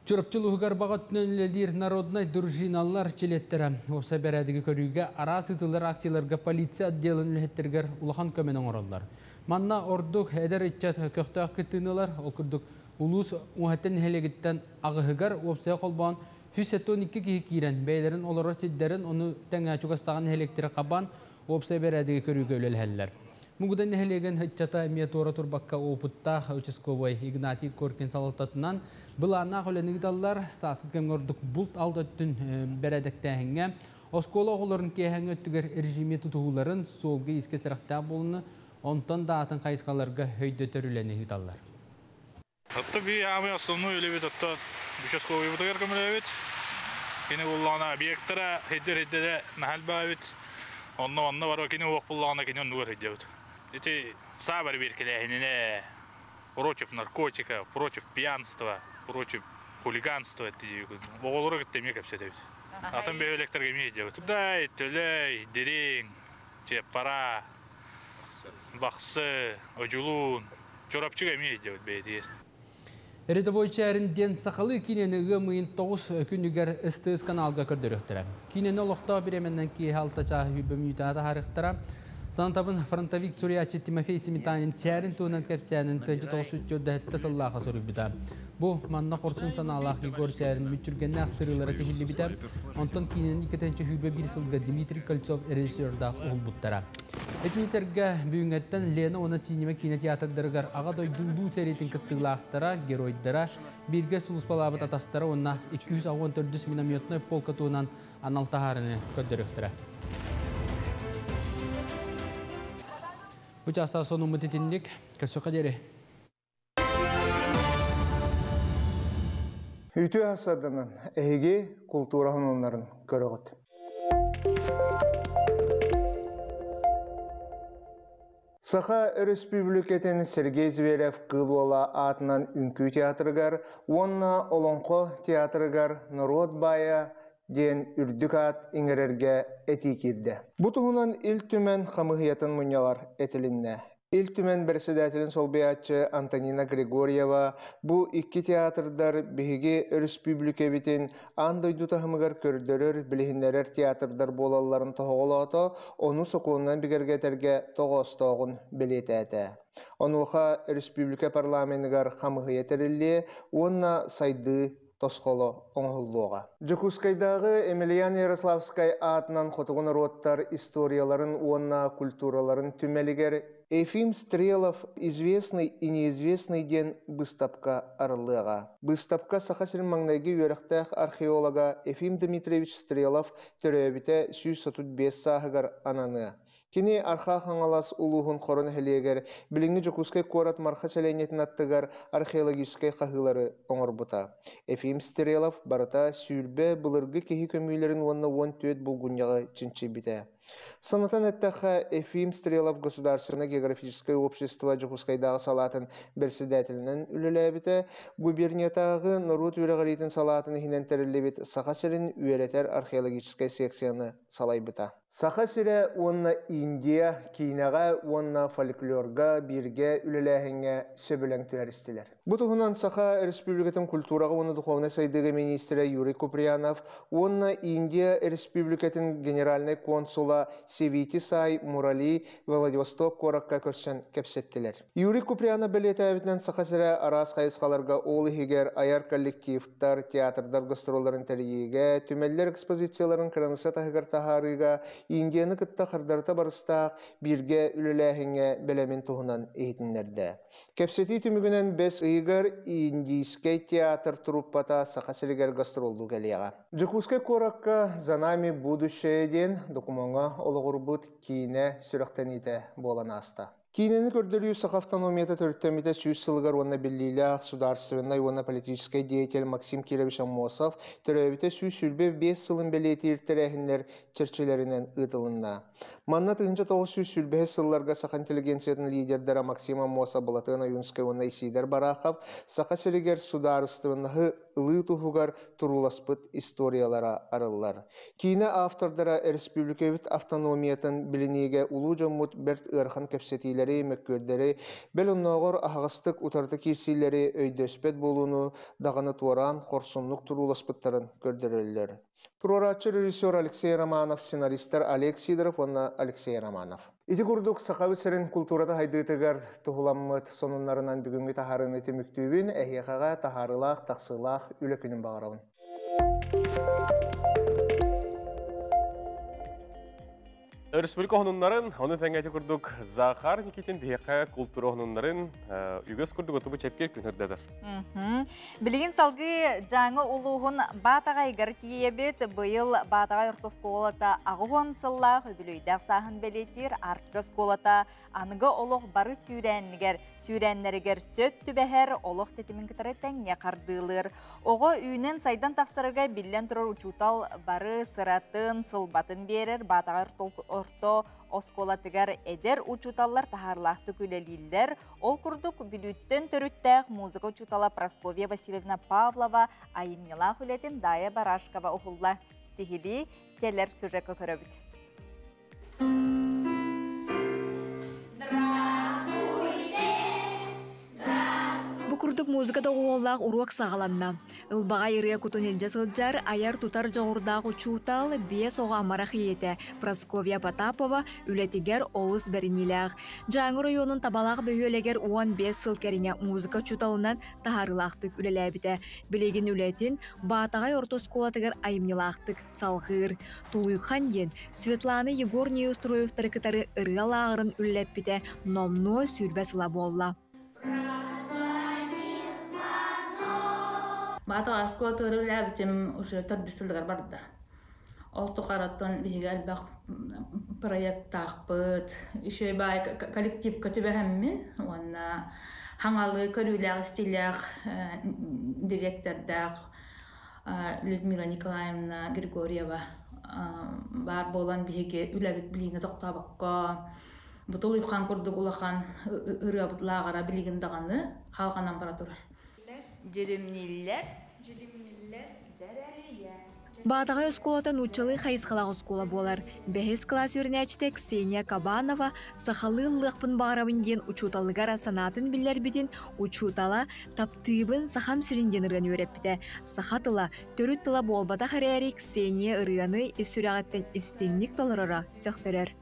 Чұрыпчылығығар бағыттын өнілелдер народнай дружиналар челеттері. Опса бәрәдігі көріге арас ұтылар акцияларға полиция отделын үлхеттергер ұлақан көменің оралдар. Манна ордық әдер етчат көқтақ күттінілар, ол күрдік улус уәттен хелегіттен ағығығар опсая қолбаған 112 кейі кейрен бәйлерін олары сиддерін оны тәңі чуғастаған хелектері қабан опсая бәрәдігі көріге өлелхәлілер. Мұғыдан нәхелеген хатчата метора турбакка опыттақ участковой Игнатий Коркин салататынан бұл анақ өлінігдалар сасқы кемгордық бұлт алдыттын бәрәдіктәхінге оскола оғыларын кейхәңі өттігер режиме тұтығыларын солғы еске сырақта болыны онтан даатын қайысқаларға өйді төрілені ғидалар. Атта би ами основной элемент атта участковый бутагар көмөлөбүт. Кини уллана объекттера хеддер нахалбабит. Онно бар кини ок буллагана кини нугар хеддебит. Эти сабар беркелехине против наркотиков, против пьянства, против хулиганства эти оголору кеттеме кепсетебит. Атам бе электрге медебит. Дай төлөй, дерин, пара, баксы, ожулун, чорапчыга медебит бейтер. Рядовой чәрінден сақалы кинені ғымыйын 9 күнігер ыстыз каналға көрдіріқтірі. Кинені олықта біременнен кей халтача үйбім үйтады харықтыра. Санатабын фронтовик Сурьячы Тимофей Семитанин чәрін туынан кәпсәнін 29 жөдді сыллаға сұры біда. Бұл манна қорсын саналақ Егор чәрін мүтчіргенне астырылары кехілі біда. Онтан кинені 2-ші үйбі бір сылға Дмитрий Кольцов режиссердақ ұғыл бұттара. Этминсерге бүйінгеттен Лена оны синеме кинотеатрдырғар аға дойдулу сәретін кіттіғлақтара, геройдара, бірге сұлыспалабыт атастара онна 264 минометной полка туынан аналтағарыны көддіріқтірі. Бұч аса соны мұтетіндік, көсіқа дері. Үйті асадынан әйге культура хононларын көріғыт. Саха республикетен Сергей Зверев кылуала атынан үнкü театрыгар, онна олонқо театрыгар народ бая ден үрдік ат иңерерге әти кирді. Бұтығынан ил түмен қамығиятын мұнялар әтілінне. Ил түмен бірседәтілін солбиятчы Антонина Григорьева бұ икки театрдар бігіге республика бітін андойду тахымығар көрдірір білігіндерер театрдар болаларын тоғылаты, оны соқуынан бігергетерге тоғыстығын білет әті. Онуға республика парламентігар қамығиятырылі, онна сайды тосқолы оңғылуға. Жакускайдағы Емельян Ярославскай атынан қотығын роттар историяларын, онна культураларын түмелігер Ефим Стрелов известный и неизвестный ден быстапка арлыға. Быстапка сақасыр маңнайғы өріқтәқ археолога Ефим Дмитриевич Стрелов түрәбіті 135 сағығар ананы. Кені арха хаңалас улуғын қорын хелегер, біліңі Жакускай корат марха сәлейнетін аттығар археологическай қағылары оңыр бұта. Ефим Стрелов барыта сүйірбе бұлырғы кехи көмейлерін онна 14 бұлғыняғы чынчы біті. Санатан әттәхі Ефим Стрелов Государственное географическое общество Жухускайдағы салатын берседәтілінің үліләбіті губерниятағы Норут үйрәғалейтін салатын хинен тәрілебет Сақасырын үйеретер археологическая секцияны салайбыта. Сақасыры онна Индия, Кинаға, онна фольклорға, бирге, үліләхіңе сөбіләң түәрістілер. Бұтығынан Саха Республикатын культураға оны духовны сайдығы министрі Юрий Куприянов, онна Индия Республикатын генеральный консула Севити Сай Мурали Владивосток коракка көрсен кепсеттілер. Юрий Куприянов білеті әбітінен Сақасыры арас қайысқаларға олы хегер аяр коллективтар, театрдар гастролларын тәрейеге, түмеллер экспозицияларын кранысы тағығыр тахарыға, Индияны кытта қырдарта барыстақ бирге үліләхіңе бәлемін тұғынан ейтінлерді. Кепсети түмігінен бес ұйғыр индийскай театр труппата Сақасырыгер гастролду кәлеға. Жукускай коракка «За-нами будущее» документға олығыр бұд кейіне сүріқтеніті болан аста. Кейінені көрдірі Сақавтономията төрттеметі сүйіз сылғар онна білілі сударственной онна политической деятель Максим Кирович Амосов төрәбіті сүйіз сүлбе 5 сылын бәлеті иртірәхінлер чірчілерінен ұтылынна. Манна тығынча 9 сүйіз сүлбе сылларға Сақа интеллигенциятын лидердері Максим Амосов Балатына Юнскай онна Исидер Барахов Сақасырыгер сударственнағы ылы тұхуғар тұруласпыт историялара арылар. Кейіне автордара республикавит автономиятын білінеге улу жаммут бәрт ырхан кәпсетейлері, мәккөрдері, бәл оннағыр ағастық ұтарты керсейлері өйдөспет болуыны дағаны туаран қорсымлық тұруласпыттарын көрдірілер. Тураратчы режиссер Алексей Романов, сценаристер Олег Сидоров, онна Алексей Романов. Ити күрдік Сақавы сірін культурата хайдығытығар тұғыламмыт сонынларынан бүгінгі тахарын өтеміктүйбін, әйеқаға тахарылақ, тақсылақ, үлекінің бағарауын. Республика онунларын, оны тәңгәйті күрдік Захар Никитин бейеққа культура онунларын үгіз күрдік отыбы чәпкер күнірдедір. Білген салғы жаңы ұлығын батаға егір тиебет, бұйыл батаға үрті сколата ағуан сыллақ өбілейдәқ сағын бәлетер, артқы сколата анығы олық бары сүйрәннерігер сөт түбәхер олық тетімін кітары тәңне қардылыр. Оғы үйінен сайдан тақсырыға білен тұрар учутал бары сыратын, сылбатын берер, батаға орто осколатыгар эдер учуталлар тахарлақты күлелилер. Ол күрдік бүліттен төріттәқ музыка учутала Прасковья Васильевна Павлова, айымнела хүлетін Дая Барашкова ұхылла сихили келер сюжетқа көрөбіт. Күрдік музыкада оғоллақ ұруақ сағаланна. Үлбаға ерге күтін елде сылджар, аяр тұтар жағырдағы учутал, бес оға амарақ еті Прасковья Потапова үлетігер олыс бәрінеләғ. Жаңы районын табалақ бөйелегер уан 5 сыл кәріне музыка чуталынан тахарылақтық үлеләбіті. Білеген үлетін батағай ортос колатығыр айымнелақтық салғыр. Тулуйқан ден Светлана Егор Неустроевтары кітары ырғалағырын үлеләпіті номно сүрбәсіла болла. Бата аскола төрөлә битем уже тордыстылдыгар барды. Олту караттан биге албак проект тақпыт, еще бай коллектив көтөбө хэммин, онна хаңалы көрүләг стилях директордак Людмила Николаевна Григорьева бар болан биге үләбит билине токтабакка. Бутул уйхан курдук улахан ырабытлагара билигин даганы халганан бара турар. Жүлімнелер, Батағай осколатан учалы хайысқалақ оскола болар. Бәхес класс өрінәчті Ксения Кабанова сақалы лықпын бағарабын ден учуталығара санатын білер бетін учутала таптыбын сақам сірінден ұрын өрепті. Сақатыла төріт тыла болбата қарайары Ксения ұрыны үсірағаттен істеннік толырыра сөқтірер.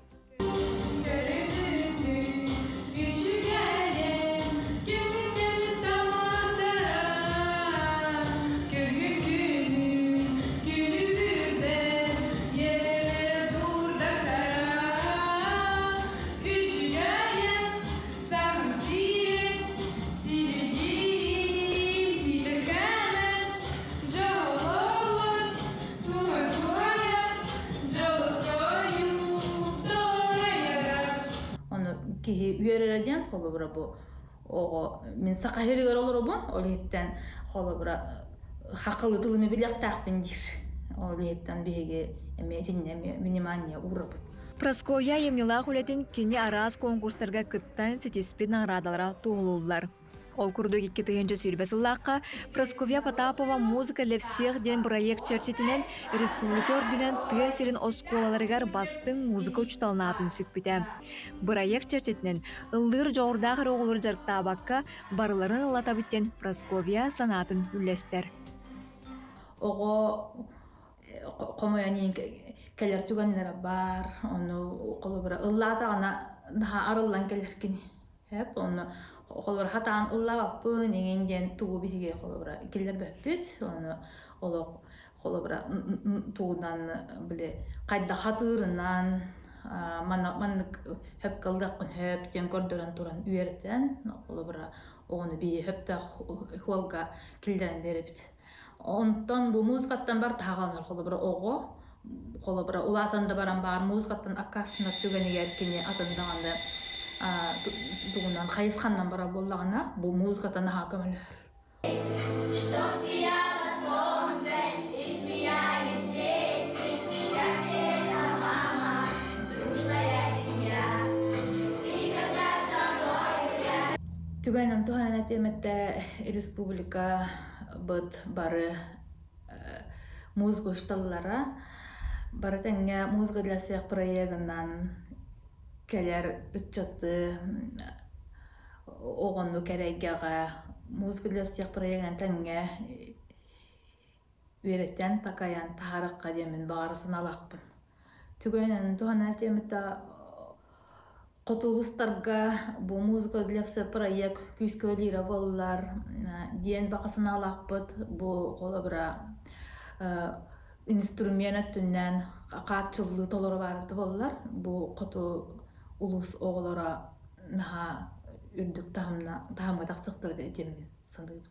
Üyelerden kolabora bu. O men sakaheliger olur bu. Olihten kolabora haklı tılımı bilyak takbindir. Olihten bihege emetinne vнимание urabut. Прасковья емнилах үлетін кені араз конкурстарға кыттан сетиспин наградалара туғылулар. Ол күрді 2-тігінші сүйрбесіллаққа Прасковья Потапова музыка для всех ден проект чәрчетінен республика өрдінен түйесерін осколаларығар бастың музыка учталынатын сүкпіті. Проект чәрчетінен ылдыр жоғырдағы оғылыр жарықтабаққа барыларын ылата біттен Прасковья санатын үлестер. Оғы қомаяның кәлер түгенлері бар, оны қолы бұра ыллата ғана daha arıllan келеркін. Оны қолы хатан ылла баппын, еңенден туғы бігеге қолы бұра келер бәппет. Оны қолы бұра туғынан біле қайда хатырынан манық хөп қылдақын хөптен көрдірін тұран үйерден қолы бұра оғыны бей хөпті қолға келдерін беріпті. Онтан бұл музыкаттан бар тағалынар қолы бұра оғы. Қолы бұра ұлы атында баран бар музыкаттан аққасына түгені еркіне атындағанда туғынан қайысқаннан бара болдағына бұл музыкаттан аға көмілер. Түгайнан туғанан әтеметті республика бұд бары музыка ұшталылара. Бары тәңе музыка для всех проегінан кәлер үтчатты оғынну кәрәйгеға музыка для всех проегінан тәңе үйреттен такаян тағарыққа демен бағарысын алақпын. Түгайнан туғанан әтеметті Котулустарга бу музыка для всех проект күскөлира боллар диен бақасын алақпыт бу қолабыра инструмент түннен қатшылы толыры барды боллар бу коту улус оғылара наха үрдік тағымға тақсықтырды етемін сандырым.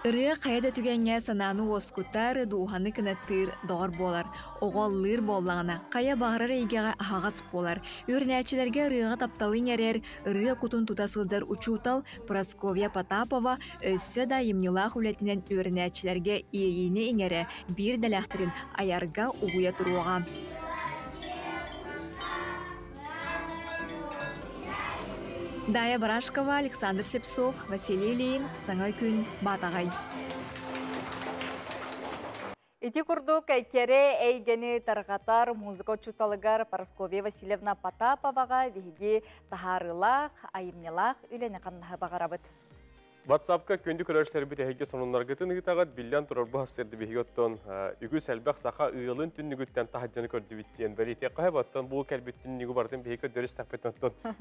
Ыры қайда түгенге сананы оскутар дуғаны кінаттыр дұғыр болар. Оғаллыр боллағына қая бағырар егеға ағас болар. Өрнәчілерге ырыға тапталын әрер ыры құтын тұтасылдар учутал Прасковья Потапова өссі да емнилақ үлетінен өрнәчілерге ейіне еңері бір дәләқтірін аярға ұғуя тұруға. Дая Барашкова, Александр Слепцов, Василий Ильин, Саңай күн, Батағай. Ити курдук әйкере әйгені тарғатар музыка чуталыгар Прасковья Васильевна Потаповаға веге тахарылақ, айымнелақ үлені қаннаға бағарабыд. WhatsApp-ка көнді көрәшілер біт әйге сонынларғытын ұйтағат білден тұрар бұхастерді бейгеттен үгіз әлбәқ сақа ұйылын түннігіттен тахаджаны көрді біттен. Бәлі тек қай баттан бұл кәлбеттін негі бардың бейгі дөріс тәппеттен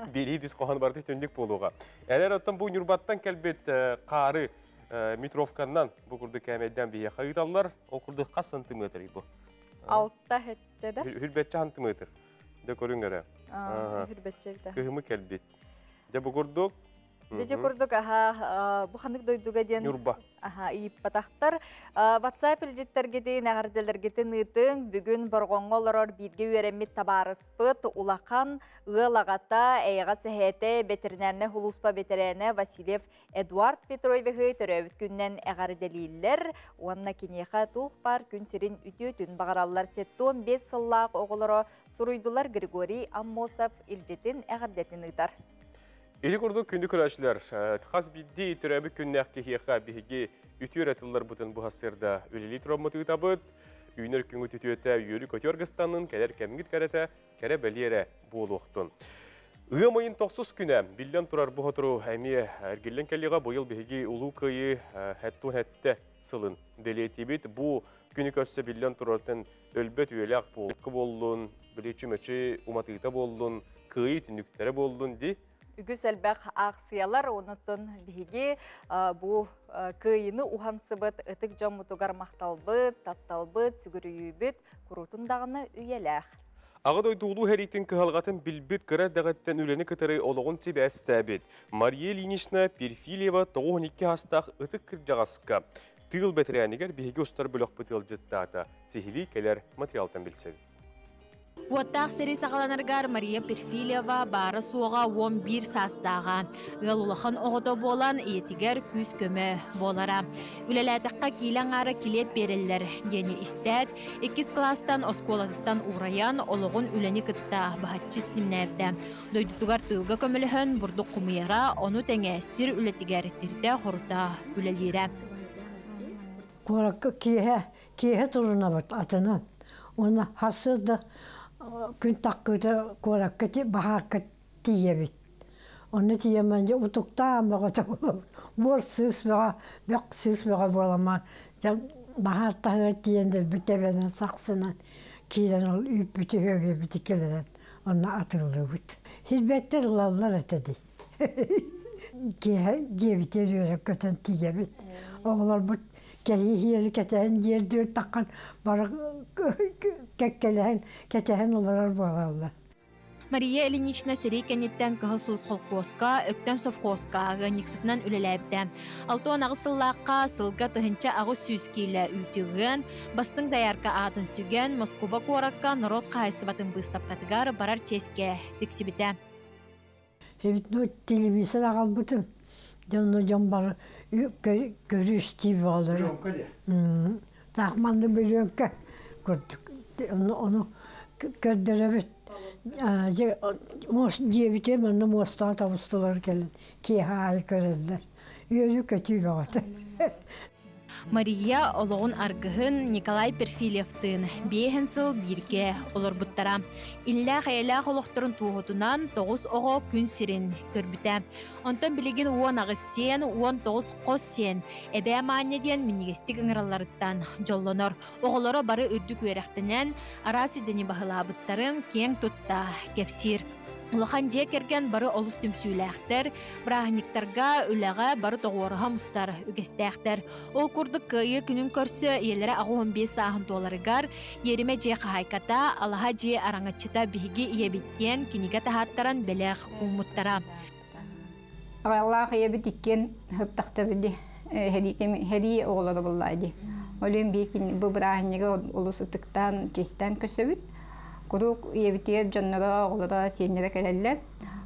бері біз қоған барды түндік болуға. Әлер оттан бұл нүрбаттан кәлбет қары метровканнан бұл күрді кәмелден бейге қайыталылар. Ол күрді қас сантиметр бұл? 6 хеттеді. Хүрбетчі сантиметр. Де көріңгәрі. Хүрбетчі бді. Күйімі кәлбет. Де бұл күрдік Деже күрдік бұқанық дойдуға ден иіп батақтар. WhatsApp үлжеттерге ағарделергетін ұйтын бүгін бұрғоңы олар бірге өремет табарыспыт ұлақан ұлағата әйға сәхеті бетернәріне хұлыспа бетерәне Василев Эдуард Петровиғы түрәуіт күннен ағарделейлер. Онына кенеға тұқ бар күн сірін үтетін бағаралар сеттон 5 сыллақ оғылары сұруйдылар Григорий Аммосов үлжетін ағардетін ұйтар. Eli kurduk kündü körəşlər. Xas biddi türəbi künnəq kehiqa bihi ütür atıllar butun bu hasırda öleli travmatı tabıt. Üynər küngü tütüyətə yürü kötörgüstanın kələr kəmgit kərətə kərə bəliyərə boluqtun. Iğamayın 9 günə bildən turar bu haturu əmiyə ərgilən kəlliğa bu yıl bihi ulu kıyı həttun hətdə sılın deliyetibit. Bu günü kösse bildən turartın ölbət üyelək bolqı bollun, bilечі məçi umatıqta bollun, kıyı tündükləri bollun di. Үгіз әлбәқ ақсиялар, онытын бігі бұл күйіні ұғансыбыт, ұтық жамутуғар мақталбыт, тапталбыт, сүгірүйбіт, күрутындағыны үйеләқ. Ағыд ойдуғылу әрейттен кығалғатын білбіт қырар дағаттан өлені кітірі олығын себе әстәбет. Мария Ильинична Перфилева 92 хастақ ұтық кір жағасқа. Тығыл бәтірәнігер бігі ұстар бөліқ бұтыл жыттағыта. Сихили кәлер материалтан білсен. Уоттақ сери сағаланаргар Мария Перфилева бары суға 11 састаға. Үл улахан оғыда болан етігер күз көмі болара. Үлеләтіққа кейлен ары келеп берілер. Дені істәд, 2 кластан осколадыттан ураян олығын үлені кітта бағатчы сімнәвді. Дойдутугар тылға көміліхін бұрды құмыяра, оны тәңе сір үлетігер тірді құрта үлелері. Қораққа кейе тұрына бұд атынан. Оны хасырды күн таққыды қораққа бағаққа тие бет. Оны тиемәнде ұтықтамаға табылып, бор сыспаға, бәқ сыспаға болама. Бағаттағы тиендер бүтебенен сақсынан кейден ол үйіп бүті өге бүті келерен. Оны атырылы бұд. Хизбеттер ұлалар әтеді. Кейе дебітер өрек көтен тие бет. Оғылар бұд кәйі хиері кәтәйін дерді таққан бары кәккеләйін кәтәйін оларар болалар. Мария Ильинична серейкәнеттен кығылсыз қолқуосқа, өктем совхозқа ғаниксытынан үлеләбді. Алтуан ағысыллаққа сылға тұхынча ағыз сүйскейлі үйтігін, бастың даярқа атын сүген, Москва қораққа народ қайыстыбатын бұстап қатығар барар теске тексібіті. Телевизор ағал бұтын, жон бары көрістей болыр. Тақманды бөліңкі көрдік. Оны көрдірі дебітер мәнді мостар табыстылар келін. Кейхайы көрелдер. Өзі көтүй бағады. Мария олығын арғығын Николай Перфилевтің бейхін сыл бірге олар бұттара. Иллә қайлақ олықтырын туғытынан 9 оғы күн сирин көрбіті. Онтан білеген 10 ағыз сен, 19 қос сен. Әбе аманеден мінегестік ыңыраларыттан жолланыр. Оғылары бары үрдік өрәқтінен арасы дені бағылабыттарын кең тұтта кепсир. Улахан же керген бары олыс түмсүйләқтер, брахниктарға үләға бары тоғуырыға мұстар үгестәқтер. Ол күрдік күйі күнін көрсі елері ағы 15 сағын толарыгар, ереме же қайката, алаға же араңатчыта бігі иебіттен кенеге тахаттаран бәләқ ұмыттара. Аллах иебіт иккен ғыптақты біді, хәди оғылады боллайды. Олен бейкін бұл брахниға олысы тықтан кестен көсөбіт. Курук ебитер жаннара оғылара сеннері кәлелер.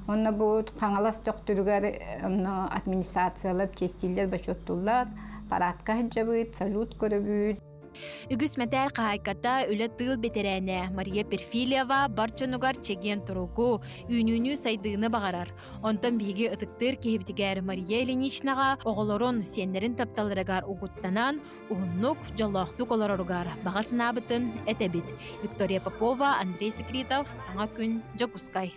Онна бұл қаңалас тоқтырығар администрациялап честилер башоттулар, паратқа хыджабыт, салют көрөбүт. Үгіс мәтәл қайката үлі тыл бетерәне Мария Перфилева барчанугар чеген тұруғу үйнүнү сайдыны бағарар. Онтан бігі ұтықтыр кейбітігер Мария Ильиничнаға оғылырын сенлерін тапталырығар ұғыттанан ұғыннық жаллақтық оларырығар бағасына бұтын әтәбіт. Виктория Попова, Андрей Секретов, Саңа күн, Жакускай.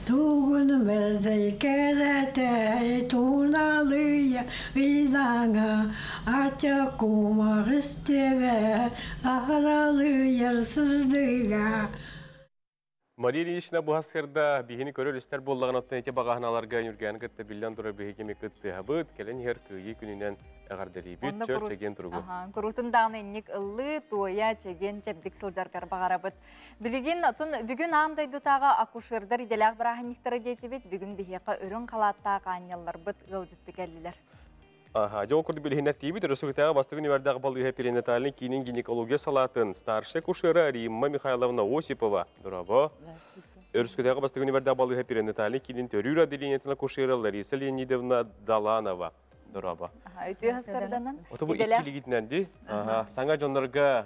Туғын бердей кәрәтәй туналыя ғидаңа, ача құмақ істебе ағыралы ерсіздіға. Мария Ильинична bu hasırda bihini körür ister bollağın ottan ete bağahnalarga yürgen gıttı bilden dura bihikemi gıttı habıt kelen her kıyı gününden ağardari büt çör çegen turugu. Kurultun dağın enlik ıllı tuya çegen çepdik sılcarkar bağarabıt. Bilgin otun bugün anday dutağa akuşırdar idelak bırahanniktara deytibit bugün bihiyaka ürün kalatta kanyallar bıt gılcıttı geldiler. Жол көрді білгендер тейбі түрісігітіға бастығы универдағы балыға перинаталын кейінен гинекология салатын старший кушера Римма Михайловна Осипова. Дұрабы. Өрісігітіға бастығы универдағы балыға перинаталын кейінен төрір аделинетіна кушера Лариса Леонидовна Даланова. Дұрабы. Өте ғасырданын. Оты бұл иккелі кетіненді. Саңа жонларға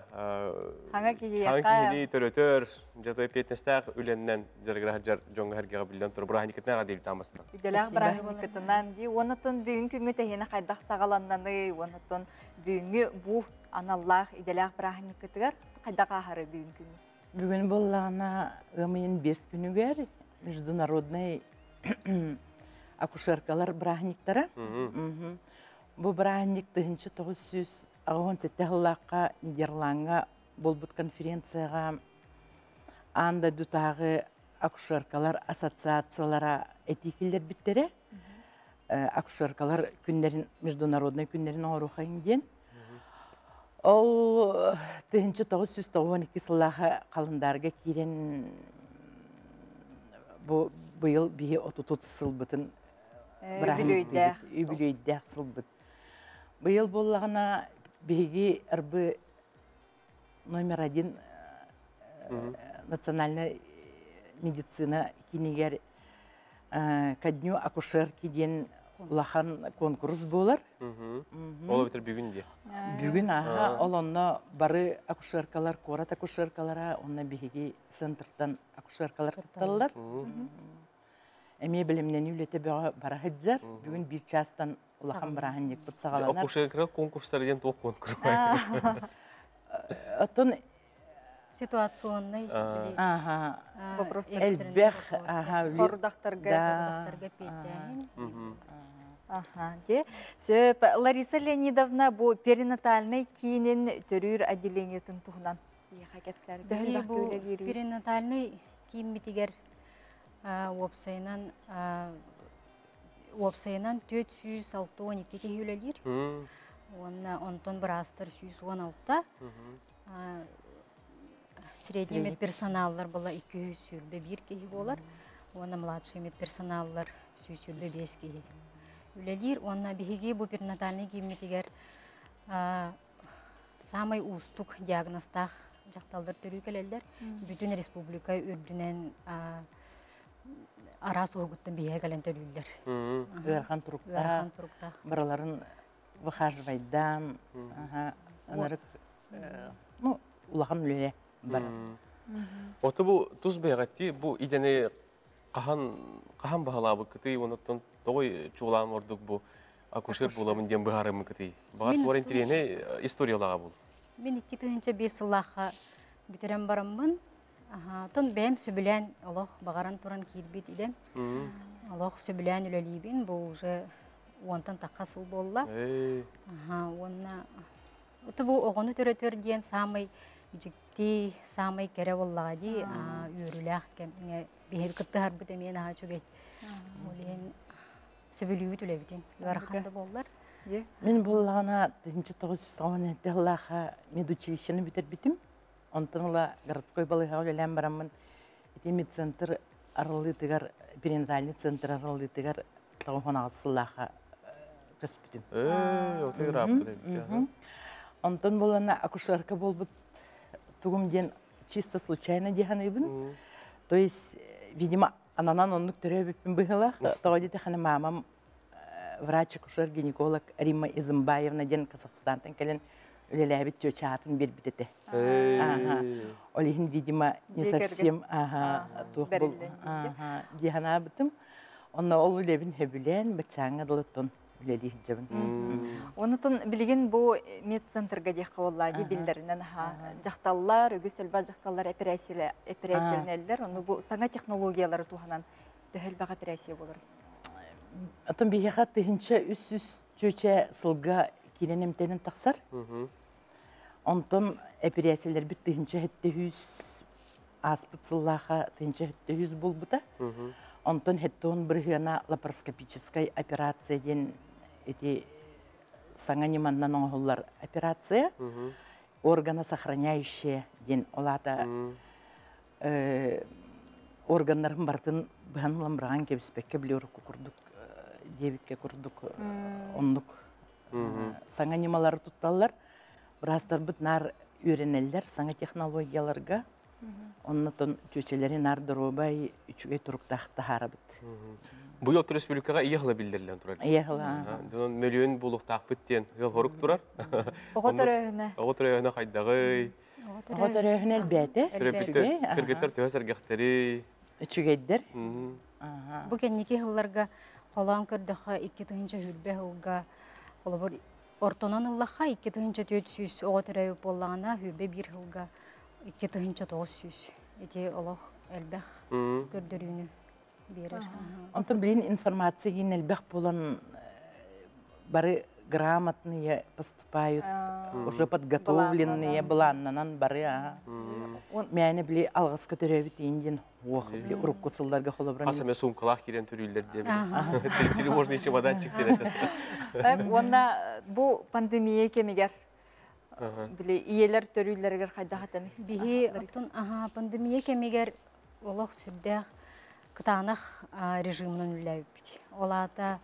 Хаңа кейі төрөтөр жаты петнестақ үленнен жарғырағар жоңға әргеға білден тұры бұрағаникетінен ғадейбі тамастан. Иделәқ бұрағаникетінен де, онытын бүгін күнгі тәйені қайдақ сағаланнаны, онытын бүгінгі бұ аналлақ иделәқ бұрағаникетігер қайдақ ағары бүгін күнгі. Бүгін болағына ғымайын 5 күнігер международный акушеркалар бұрағаниктара. Бұл бұрағаник 1997 жыллаққа Нидерландға болбут конференцияға анда дутағы акушеркалар ассоциациялара этикелер біттере. Акушеркалар күннерін, международный күннерін оруға инден. Ол 1992 жыллағы қалындарға керен бұйыл бейі 30 сыл бұтын үбілейдәқ сыл бұт. Бұйыл болағына бейге ұрбы номер 1 национальный медицина кинигер кадню акушерки ден улахан конкурс болар. Ол битер бүгін де. Бүгін олонно бары акушеркалар, корат акушеркалара, онна биһиги центртан акушеркалар кытталлар. Эме билимнен үлете бара хыджар, бүгін бір частан улахан барахан ек бытсагаланар. Акушеркалар конкурстар ден тоқ конкурс. Отон ситуационный вопрос элбех Хордақтарға петяйын. Сөп, Лариса Леонидовна, бұл перинатальный кейінен түрір отделениетін тұғынан. Перинатальный кейін бітігер опсайынан 412 кейлелер. Онтон бір астыр 116. Средний медперсоналлар была 200 сүрбе 1 кейі болар. Оны младший медперсоналлар 100 сүрбе 5 кейі. Үлелер, оны бігеге бұл перинатальный кейіметігер самай устук диагностақ жақталдар түрі келелдер. Бүтін республика үрдінен арас оғыттың бігеге кәлен түрілдер. Ғархан тұрықта, бараларын выхаживайдан, улахан үлеле бар. Оты бұл тұз бәғатти, бұл идені қахан бағалабы күті, оныттың тоғой чуғылан ордық бұл акушер боламын ден бұғарымы күті. Бағат бар интерене историялаға бұл. Мен 2-5 сылаққа бүтерен барымын. Тон бәм сөбілән олық бағаран тұран кейлбет едім. Олық сөбілән үлелейбін, бұл уже онтан таққасыл болла. Оты бұл оғыны түрі дейін самай жікті, самай кәрі боллаға дей, үйіріләқ кәміне бейір күтті харбыт әмен аға чөгет. Олен сөбілуі түлебітін, ғарқанды боллар. Мен боллағына 1990-ға медучилищені бітер бітім. Онтынла городской балыға өлелән барамын. Медцентр арылытығар, перинатальный центр арылытығар тауған ағысыллаға көс бітім. Оты рапы да. Онтын болана акушерка болбыт тугумден чисто случайно деханыбын. То есть, видимо, ананан оннук төрөбүппүн быгылах. Тоодите хана мамам врач-акушер-гинеколог Римма Изымбаевна ден Казахстантан келен үлеләбит чөчатын бербитете. Олихин, видимо, не совсем тух был деханабытым. Онна ол үлебин хөбүлен бачаңа дылыттон. Онытын білген бұл медцентрға дейқі олады білдерінен жақталылар, өгіс әлбәт жақталылар операциялен әлдер, оны бұл саңа технологиялары туғанан дөхелбаға операция болыр. Атын бейеға тұхынша үс-үс чөче сылға келенемтенін тақсар. Онтын операциялар біт тұхынша хетті үс аспыт сыллаға тұхынша хетті үс бұл бұта. Онтын хеттон біргіна лапароскопической операция ден эти саңаниманнан оңғылар операция, органы сохраняющие ден олата органнарын бартын бұғанылан бірған кебіспекке білеуір күрдік, дебікке күрдік, ондық саңанималары тұтталар. Бірастар бұд нар үйренелдер саңа технологияларға. Оннатын чөчелері нардыробай үчіге тұрықтақты харабыт. Бұл елті республикаға иеғылы білдерілен тұрар? Иеғылы. Мөліен бұлықтақ біттен ел хорық тұрар? Оғытыр өйіні? Оғытыр өйіні қайдағый? Оғытыр өйіні әлбәті. Кіргеттер төвәсір гәқтері? Үчігейдер. Бұл кәнеке ғылларға қолан көрдіға 2-тігінші хүрбе ғылға ортонан ұллаға 2-тігінші 400 оғытыр өйіп болағына хүрбе 1 ғылға 2-тігінші 900. Эти олық әлбәқ көрдіріні берір. Онтан білін информацияға әлбәқ болан бары грамотные поступают, уже подготовленные баланнанан бары. Мәне білі алғыз көтірәбіт енден оқ білі ұрып көсілдерге қолы бұрын. Асаме сумкалақ керен түрілдер де білі. Тілі можно еще водан чектер еті. Онна бұл пандемия кемегер? Біле, иелер төрүйлергер қайда қатын? Бихи, пандемия кемегер олық сүрдәқ кытанақ режимнан үләйіп біді. Олата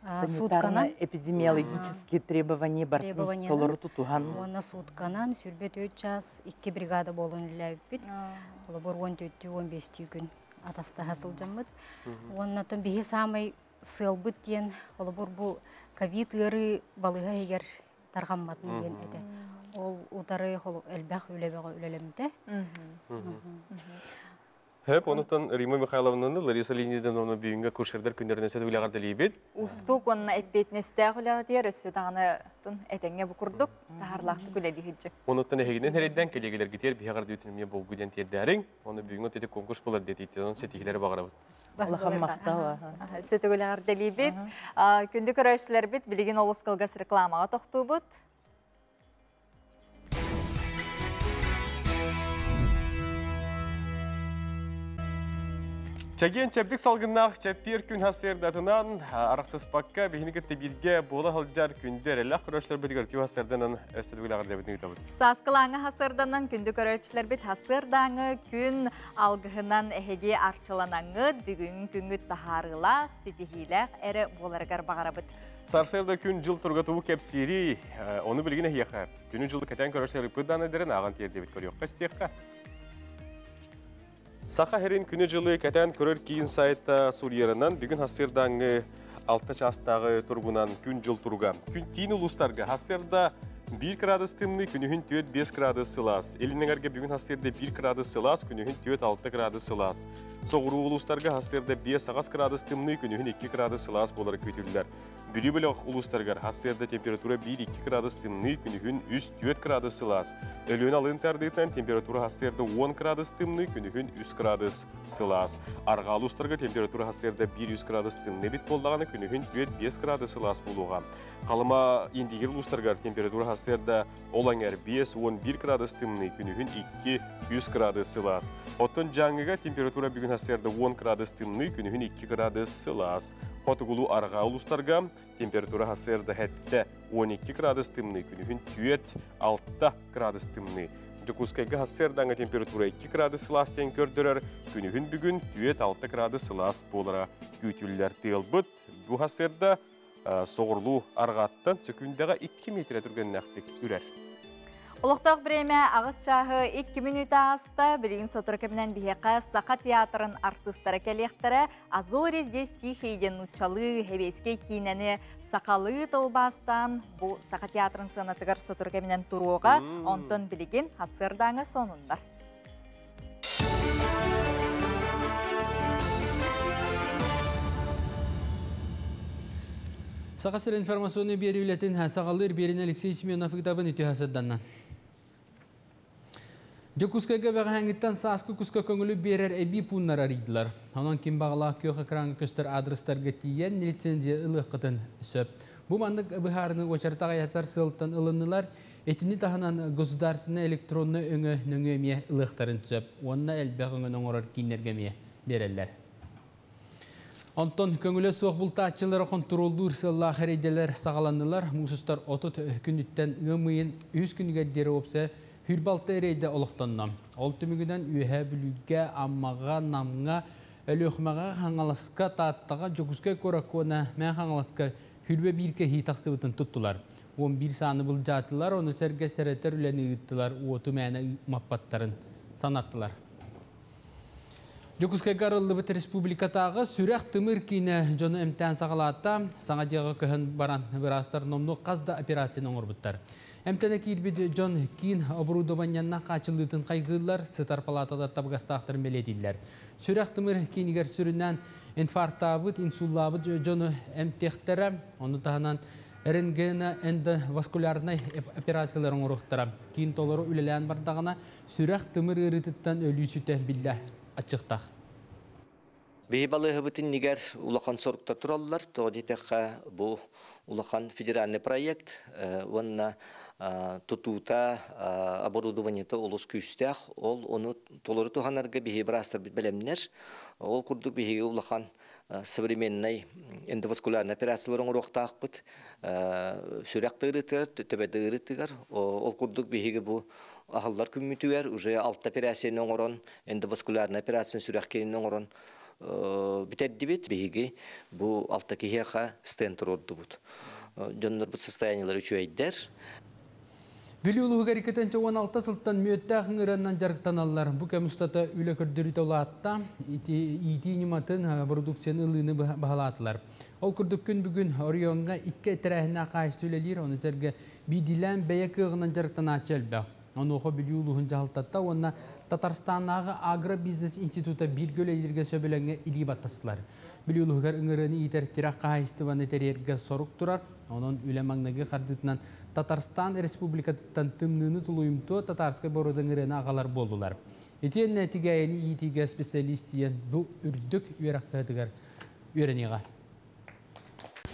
санитарно эпидемиологические требования бартын толыры тұтуған. Оны сутканан сүрбет 3 час 2 бригада болын үләйіп біді. Олы бір 14-15 күн атаста хасылжаммыт. Онна тон бихи самай сылбыт тен, олыбур бу ковид ыры балыга егер тарғамматын ден әді. Ол утары әлбәқ үлебеға үлелемді. Hep ondan Rima Mikhailovna'nın Larisa Leonidovna'nın onu büyüğünge kurşerler günlerine söz uylagar deliyibet. Ustuk onun etbetneste uylagar diyer, üstü dağını etenge bu kurduk, taharlaktı güleli hicci. Ondan hegiden her edden kelegeler gider, bir hagar düğütünümye bol güden terderin, onu büyüğünge dedi konkurs bular dedi, onun setihileri bağırabıt. Allah'ım maqtağı. Sütü uylagar deliyibet. Kündü köröşler bit, bilgin olus kılgas reklamağa toxtu bit. Çagen çepdik salgınlar çepir gün hasırdatından araksız pakka bihinigette bilge bola halcar künder Allah köröşler bit görtüyor hasırdanan östüdüğüler debetini tabut. Saskılağını hasırdanan kündü köröşler bit hasırdanı gün algıhından ehege arçılananı bugün güngü taharıla sitihiler ere bolargar bağırabıt. Sarsırda gün jıl turgatuvu kepsiri onu bilgine hiyakar. Günün jılı keten köröşler bıdan ederin ağan tiyer debet körüyor. Kastikka. Saqa herin күні жылы кәтән көрір кейін сайытта Сурьерынан бүгін хасырдаңы 6 жастағы тұрғынан күн жыл тұрға. Күн тиін ұлыстарға хасырда 1 градус тымны, күнігін 5 градус сылас. Елініңерге бүгін хасырда 1 градус сылас, күнігін 6 градус сылас. Соғыру ұлыстарға хасырда 5 градус тымны, күнігін 2 градус сылас болар көтілілер. Бүлі ұлыстарға хасырда температура 1-2 градус тымны, күнігін 3-4 градус сылас. Өлін алын тәрдейтін температура хасырда 10 градус тымны, күнігін 3 градус сылас. Арға ұлыстарға температура хасырда 100 градус тымны бет болдағаны күнігін 4-5 градус сылас болуға. Қалыма ендегер ұлыстарға температура хасырда олаңар 5-11 градус тымны, күнігін 2-3 градус сылас. Оттын жаңыға температура бүгін хасырда 10 градус тымны, күнігін 2 градус сылас. Отығылу арға ұлыстарға температура хасырда хәтті 12 градус тымны, күнігін 4-6 градус тымны. Жокускайга хасырдаңа температура 2 градус сылас тен көрдірер, күнігін бүгін 4-6 градус сылас болыра күйтілілер тыйлбыт. Бұл хасырда соғырлу арғаттан сөкіндіға 2 метр түрген нәқтік үрер. Улуқтақ біреме ағыз чағы 2 минут ағыста білігін сотыр кемінен бейеқа Сақа театрын артыстары кәлектері Азори здесь тихейден ұчалы хевеске кейінені Сақалы тұлбастан бұл Сақа театрын сынатығыр сотыр кемінен тұруға онтын білігін хасырдаңы сонында. Сақастыр информационный бері үлетін Сағалыр берін Алексей Семенов ұқтабын үті хасырданнан. Жокускайга бәға әңгіттен сасқы күскі көңілі берер әбі пұннар аридылар. Онан кем бағыла көқі қыраңы көстер адрестарға тиен лицензия ұлыққытын сөп. Бұл мандық бұхарының очартаға ятар сылттан ұлынылар, етіні тағынан государсына электронны өңі нөңеме ұлықтарын сөп. Онына әлбәқ өңін оңырар кейінергеме берелер. Онтон көңілі соқ бұл таатчылары контролдур сылла қаределер сағаланылар. Мұсыстар отыт күніттен ғымыйын 100 күнігердері опса хүрбалты әрейді олықтаннам. Ол түмігінен үйе бүліге, аммаға, намға, өліқмаға қаңаласқа тааттаға жокускай көракуына мән қаңаласқа хүрбе бірке хитақсы бұтын тұттылар. 11 саны бұл жатылар, оны сәрге сәреттер үләні ұйттылар, оты мәні маппаттарын санаттылар. Жокускай гарылды бұт республикатағы сүрәқ тымыр кейіне жоны әмтән сағалатта саңа деғы көхін баран бірастар номны қазда операцияны оңырбыттар. Әмтәні кейірбеді жон кейін оборудованиянна қачылдытын қайғылар сытар палатада табғастақтыр меледілер. Сүрәқ тымыр кейінігер сүрінен инфарктабыт, инсуллабыт жоны әмтектері, оны тағынан рентгена эндоваскулярный операциялар оңырықтыра. Кейін толыры үлелән бардағына сүрәқ тымыр ұрытыттан өлүйсіті білді açıqtaq. Бейбалы бұтын негер улақан сорықта тұралылар. Тоғдетеққа бұл улақан федеральный проект. Онна тұтуыта оборудованиеті олыс күйістәқ. Ол оны толыры тұғанарға бейбі бірастар білемнер. Ол күрдік бейбі улақан современный эндоваскулярный операцияларын ұроқтақ бұд. Сүрәқті ұрытығар, төбәді ұрытығар. Ол күрдік бейбі бұл Ахаллар күммүтүгер уже алт операцияны оңорон, эндоваскулярный операцияны сүрәккенін оңорон бітәддібет бейгі бұл алта кехеға стентр орды бұд. Жонлар бұл состояниялар үші әйдер. Били улуғы гарикетен 16 сылттан мүйеттәғын ұраннан жарықтаналар. Бұ кәмістата үлі күрдірі таулатта ити нематын продукцияны ылыны бағалатылар. Ол күрдік күн бүгін орионға 2 тәрәхіне қайысты үлелер, оны сәрге бидилән бәйе кығынан жарықтан ачелбәқ. Оны оғы били улуғын жағылтатта, оны Татарстанағы агробизнес института бір көлейлерге сөбіліңе илі баттасылар. Били улуғығар үңіріні итер тирақ қайысты ваны тәрерге сорук тұрар. Onun ülemağındaki karditinden Tatarstan Respublikası'ndan tımnını tuluyumtu Tatarskay borudan ırığına ağalar boldular. Etiyen netigayeni iyitiga spesialistiyen bu ürdük üyerakkadıgar öğreniga.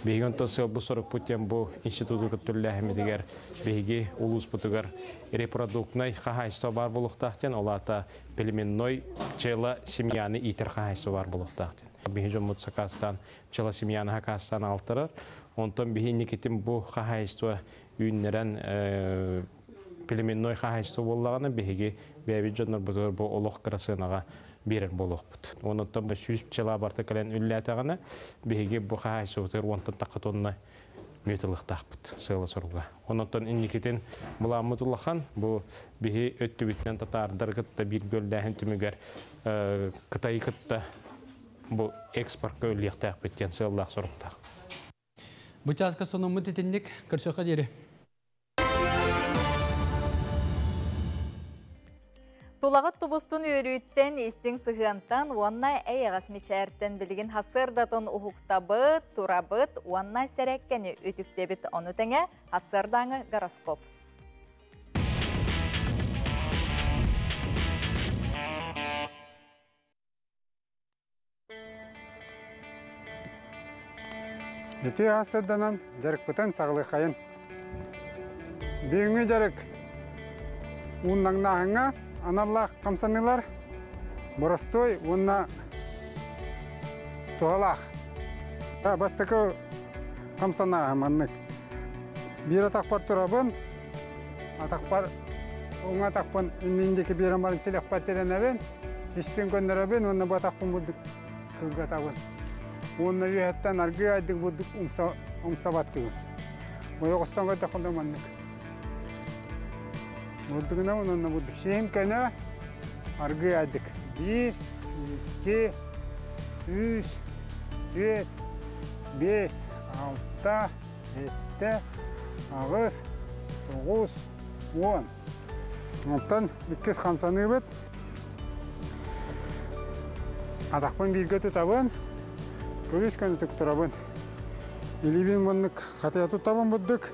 Бейген тосыл бұл сұрық бұттен бұл институты күттілі әмедігер бейге ұлыс бұтығар репродуктнай қағайсы бар болуқтақтен, олата пельменной пчела семьяны итер қағайсы бар болуқтақтен. Бейген мұтсақастан пчела семьяны хақастан алтырыр. Онтан бейген некетім бұл қағайсы үйінлерін пельменной қағайсы болағаны бейге бәйбі жонар бұтығар бұл олық қырасынаға берер болуq bud. Ondan bir süs pçela barta kalen ülletağına bege bu xahaysı otur ondan taqatonuna mötülüqtaq bud. Sığılı soruğa. Ondan indiketen bulamıdulaqan bu bege öttü bitnen tatardargıtta bir gölləhin tümüger Qıtayı qıtta bu eksport gölliqtaq bitken sığılaq soruqtaq. Bu çaska sonumu tetindik kırşoqa deri. Tulağıt tubustun yürüyütten istin sıhıyantan, onunla eyğas miçertten bilgin hasırdatın uhuqtabıt, turabıt, onunla serekkeni ütüktebit onu tenge hasırdanı goroskop. Eti hasırdanan jarıkpıtan sağlı kayın. Büyüngü jarık undan nahınga Anallah kamsanılar, borostoy, onunla tuğalaq. Bastıkı kamsana amanlık. Bir atakpar turabın, atakpar, ona atakpan indindeki bir amalın telek patirenabın, ispin gönderabın, onunla bu atakpan bulduk kılgatabın. Onunla üyetten argı aydık bulduk umsabattığı. Bu yokustan gıda kıldamanlık. Bulduk ne onunla bulduk. Şeyim kaynağı argı aydık. 1, 2, 3, 4, 5, 6, 7, 8, 9, 10. Ondan 2 kamsanı bit. Adakpan birge tutabın. Kövüş kanı tukturabın. Elibin bunluk kataya tutabın bulduk.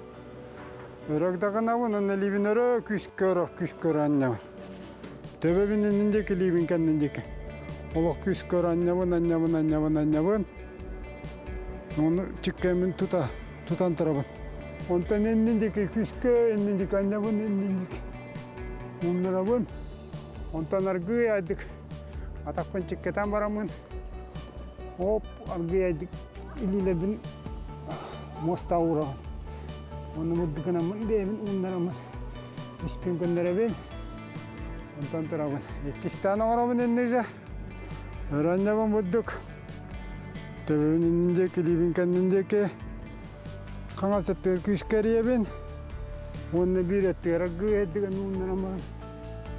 Örökdağın avın, onun elibin örök, küskör annavın. Töbebinin indeki elibin kendindeki. Oluk küskör annavın. Onu çıkkayımın tutan tarafın. Ondan endindeki küskör, endindeki annavın, endindeki. Onlarabın. Ondan argıya aydık. Atakpan çıkkatan baramın. Hop argıya aydık. İliyle bin mosta uğrağın. Onu muddukana mın demin onlarımın. İspin gönderebin. Ondan tarafın. 2 tane oramın endiyse. Öğrencabın mudduk. Töbemin indindeki, libin kendindeki. Kana settör küskeriye onu bir ettiğer argı ettiğer onlarımın.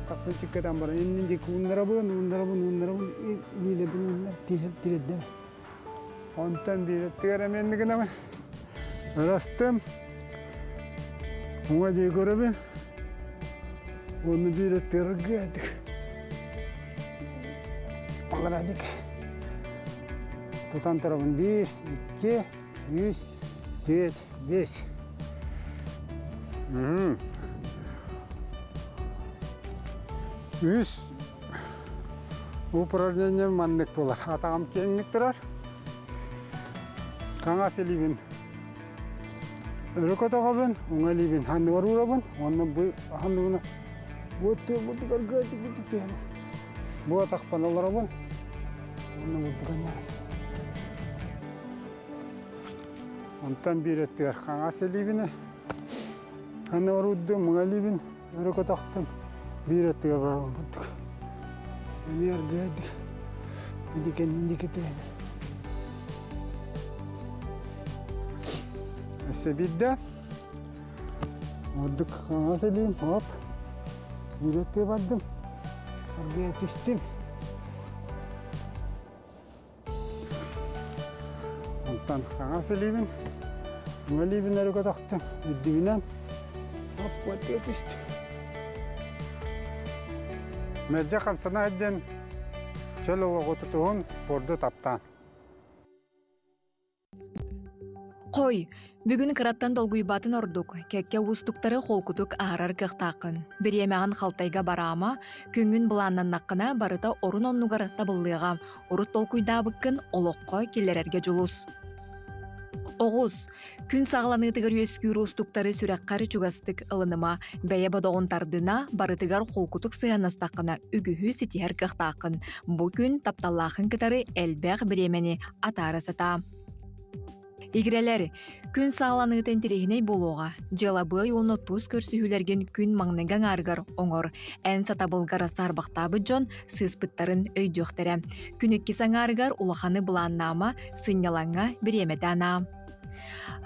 Kapı çıkkatan bara. Indindeki onlarımın. İliyle bin onlar tiredde. Ondan bir ettiğer emendikine mi? Rastım. Ona diye görebi, onu bir ettiğer argı ettik. Alaradık. Tutan tarafın 1, 2, 3, 4, 5. Üç. Bu projeye mandık bolar. Atağım kendik durar. Kana selibin. Örökötağabın, ona libin. Hanı var uğrabın, onu bu hanı bu kargı ettik diyelim. Bu atak panalarabın, onu bu kanyan. Ondan bir ettiler. Kana selibine. Hanı var uğrabın, ona libin. Örökötağtın. Bir ettiler barabın bulduk. Yani argı ettik. Indiki diyelim. Sebidde Orada kana söyleyeyim, hop. Yürekte vardım. Oraya düştüm. Ondan kana söyleyeyim. Mali binleri kodaktım. Dibinen. Hop, oraya düştüm. Merce kamsana edin. Çöl oğu tutuğun, bordu taptan. Қой, бүгін қыраттан долгуйбатын ордук, кекке устуктары холкутук ағарар кықтақын. Біремеған қалтайға барама, күнгін бұланнан наққына барыта орын оннуғар табылыға, ұрыт толкуйдабыққын олоққа келерерге жолус. Оғыз, күн сағыланытығыр өскүр устуктары сүрәққары чугастык ылыныма, бәйе бадоғынтардына барытығар холкутук сыянастақына үгіхі сетихер кықтақын. Бұ күн тапталлақын кітары әлбәқ біремені атарасыта. Игрелер, күн сағаланығытын терегіней болуға, желабы оны тұз көрсүйілерген күн маңнығын арғар оңыр, ән сатабылғара сарбақтабы жон сыспыттарын өйдіқтірі. Күнікке саңа арғар улаханы бұланнама сынялаңа біремедана.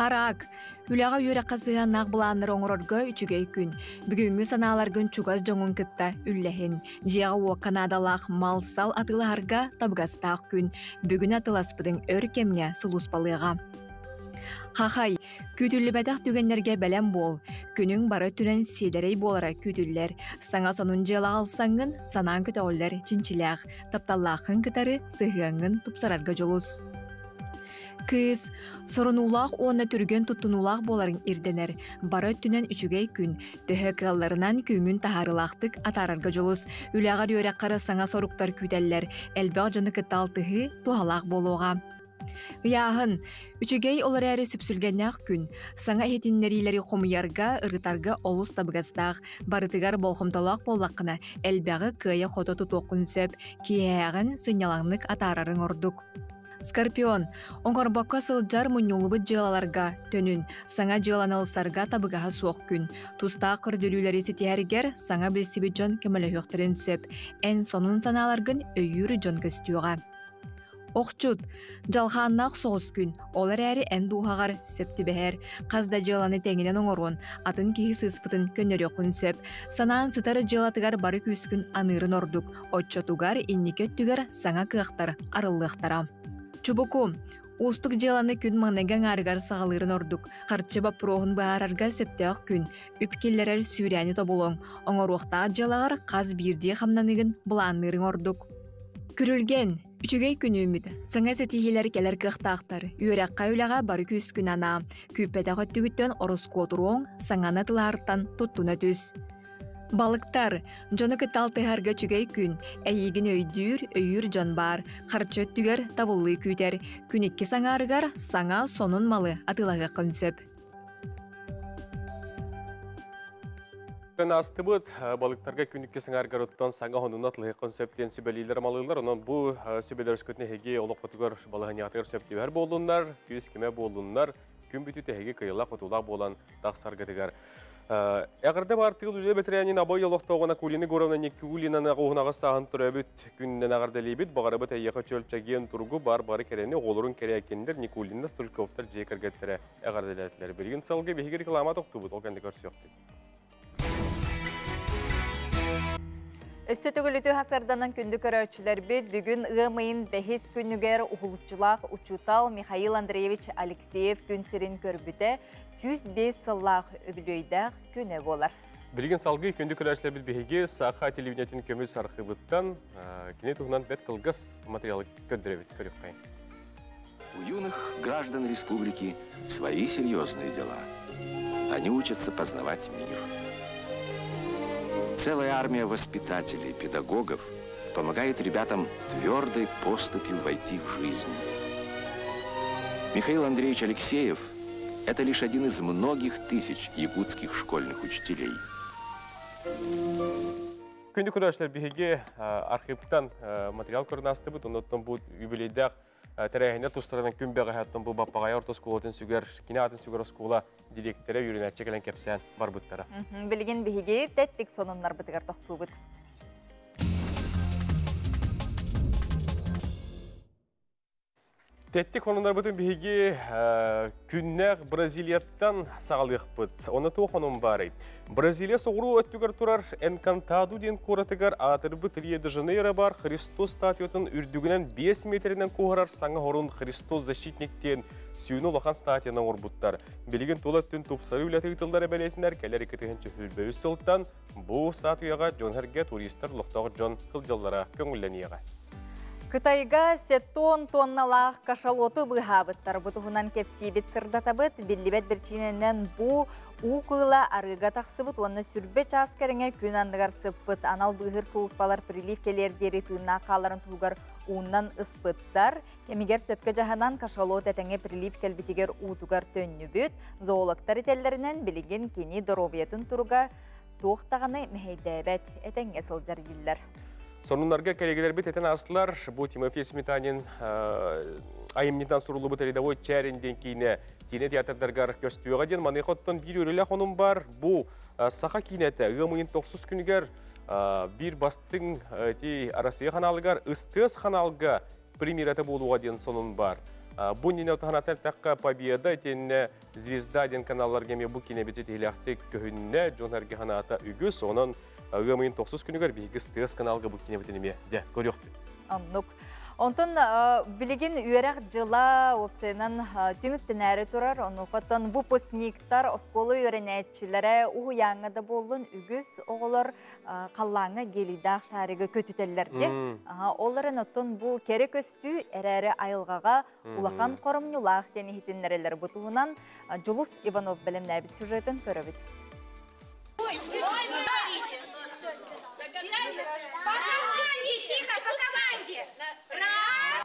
Арақ, үліға үйері қазыған нақ бұланыр оңырорға үчігей күн. Бүгінгі саналарғын чугаз жоңын кітті үлләхін. Жеға о Канадалақ малсал атылы арға табғастақ күн. Бүгін атыласпыдың өр кемне сұлуспалыға. Қақай, күтілі бәдақ түгенлерге бәлем бол. Күнің бары түрен седерей болара күтілер. Саңа сонун жела алсаңын, санан күті олар чинчиләқ. Тапталлақын кітары сығыңын тұпсарарға жолус. Кыз, сорынулақ оны түрген тұттынулақ боларын ирденер. Бары түнен үчігей күн. Түхі кылларынан күңін тахарылақтық атарарға жолус. Үләғар өрәққары саңа соруқтар күтәллер. Әлбәқ жаны кіталтығы туғалақ болуға. Яғын, үчігей олар әрі сүпсілгеннәқ күн. Саңа етіннерилері қомыярға, ұрытарға олыс табығастақ. Барытығар болхымталақ боллаққына әлбәғы күйе қоты тұтоқын сөп, кейәғын сынялаңнық атарарын ордық. Скорпион, оңғарбаққа сылджар мұнюлыбы жылаларға төнін, саңа жыланылсарға табығаға соқ күн. Туста көрділілері сетиәргер саңа білсібі жон кемелі өқтірін сөп, ән сонун саналарғын өйірі жон көстіуға. Оқчуд, жалғаннақ соғыз күн, олар әрі ән дуғағар сөпті бәхер, қазда жыланы тәңінен оңыруын, атын кейі сыспытын көнері оқын сөп, санаан сытары жылатығар бары күскін анырын ордық, отчотуғар инникөттігер саңа кықтар, арылықтара. Чубуку, устық жыланы күн маңнаган арығар сағалырын ордық, қарчыба проғын бағарарға сөптіғ күн, үпкелерер сүйрәні тобулың, оңыруқтағы жылағар қаз бірде қамнанығын бұланырын ордық. Күрілген, үчігей күн үміт, саңа сетихилер келер қықтақтар, үйрәққа үліға бары күз күн ана, күппәді қөттігіттен орысқы отыруың, саңаны тыларттан тұттуна түз. Балықтар, жоны кыталтығарға чүгей күн, әйігін өйір жон бар, қарчы өттігер табылы күйтер, күнекке саңа арығар, саңа сонун малы атылағы қынсөп. Көн асты бұд, балықтарға күнікке сыңарғар ұттан саңа ғонуна тылығы концептен сөбелейлер малылар. Онан бұл сөбелер өскөтіне хеге олық қотығар балығын ятығыр сөптевер болуынлар, күйіс кеме болуынлар, күн бүтіті хеге қиылақ ұтулақ болан тақсарғадығар. Әғірді бартығыл үлі бәтірәнен абай олықтауғана көліні көровна некі үлінаны ғуғынаға сағын тұры бүт күннен ағырды лейбіт, бағары бұт әйеқі чөлчәген тұрғы бары кәрені олырын кәрі әкендер Никулинді Стульковтар жекіргеттері әғырды ләтілер. Білген салғы бейгер реклама тоқты бұд, ол кәнді көрсі өқті. Өссі түгіліті хасарданан күнді көрәучілер бет бүгін ғымайын дәхес күнігер ұғылытчылақ ұчутал Михаил Андреевич Алексеев күн сірін көрбіті 105 сыллақ өбілөйдәқ күні болар. Білген салғы күнді көрәучілер бет бейге сақа телевидениятын көміз арқы бұттан кене тұғынан бәт қылғыз материалы көндіребет көрек қайын. У юных граждан республики свои серьезные дела. Они учатся познавать мир. Целая армия воспитателей, педагогов помогает ребятам твердой поступью войти в жизнь. Михаил Андреевич Алексеев – это лишь один из многих тысяч якутских школьных учителей. Күнді көрәшілер бігеге архивтан материал көрінасты бұд, онытын бұл юбилейдәқ тәрәйіне тұстарынан күн бәғі әттін бұл баппағай орта скулатын сүгер, кине атын сүгер скула директоры юринәтче кәлін кәпсән бар бұттары. Білген бігеге тәттік сонынлар бұтығар тоқту бұд. Тәттік онынар бұтын бігі күннәқ Бразилияттан сағалық бұд. Оны тоқ оның бары. Бразилия соғыру өттігір тұрар Энкантаду ден қоратығар атыр бұт Рио-де-Жанейро бар Христос статуятын үрдігінен 5 метрінен қоғырар саңа хорын Христос защитниктен сүйіні олақан статияның орбуттар. Белеген толаттың топсары үләті ұтылдары бәлетінер кәлер екетігінші хүлбәуі сылттан бұл статуяға жонхерге туристер лұқтағы жон қылжаллара көңілленеға. Кытайга 7 тонналақ кашалоты бұғабыттар бұтығынан кепсейбет сырдатабыт, беллибет бірчиненен бұ уқылы арыға тақсыбыт, оны сүрбе часкарыңа күн андығар сыппыт, анал бұғыр соғыспалар приливкелердері тыына қаларын туғар уыннан ыспыттар. Кемигер сөпке жағанан кашалот әтәңе приливкел бітігер уытуғар төнні бүт, зоологтар етелерінен білеген кені доробиятын тұруға тоқтағаны мәйдәбәт әтәңе сылдар елдер. Сонунларга келегелер бит этен асылар, бу Тимофей Сметанин айымнитан сурулу бут рядовой чәрінден кейіне театрдаргар көстуеға ден манайқоттан бір өрелі қонum бар. Бу сақа кейінеті ғымын 9 күнігер бір бастың арасыға қаналығар, ыстыз қаналға премьераты болуға ден сонун бар. Бу нені отағанатын таққа победа етеніне звезда ден каналлар кеме бу кейіне бетет еліқті көхініне жонарге қаната үгіз, оның Ғымын 9 күнігер бейгіз тығыз каналға бұл кенебетінеме де көріқпен. Аннук. Онтын білеген үйерақ жыла опсайынан түміктін әрі тұрар. Онуқаттан выпускниктар осколы үйренәтчілері ұғы яңыда болын үгіз оғылар қаллаңы гелидақ шарығы көтітелерге. Оларын оттын бұл кері көстü әрәрі айылғаға улақан қорымнылақ тені хитіннерелер бұтуынан Жұлыс Иванов білімні әбіт сюжетін көрібіт.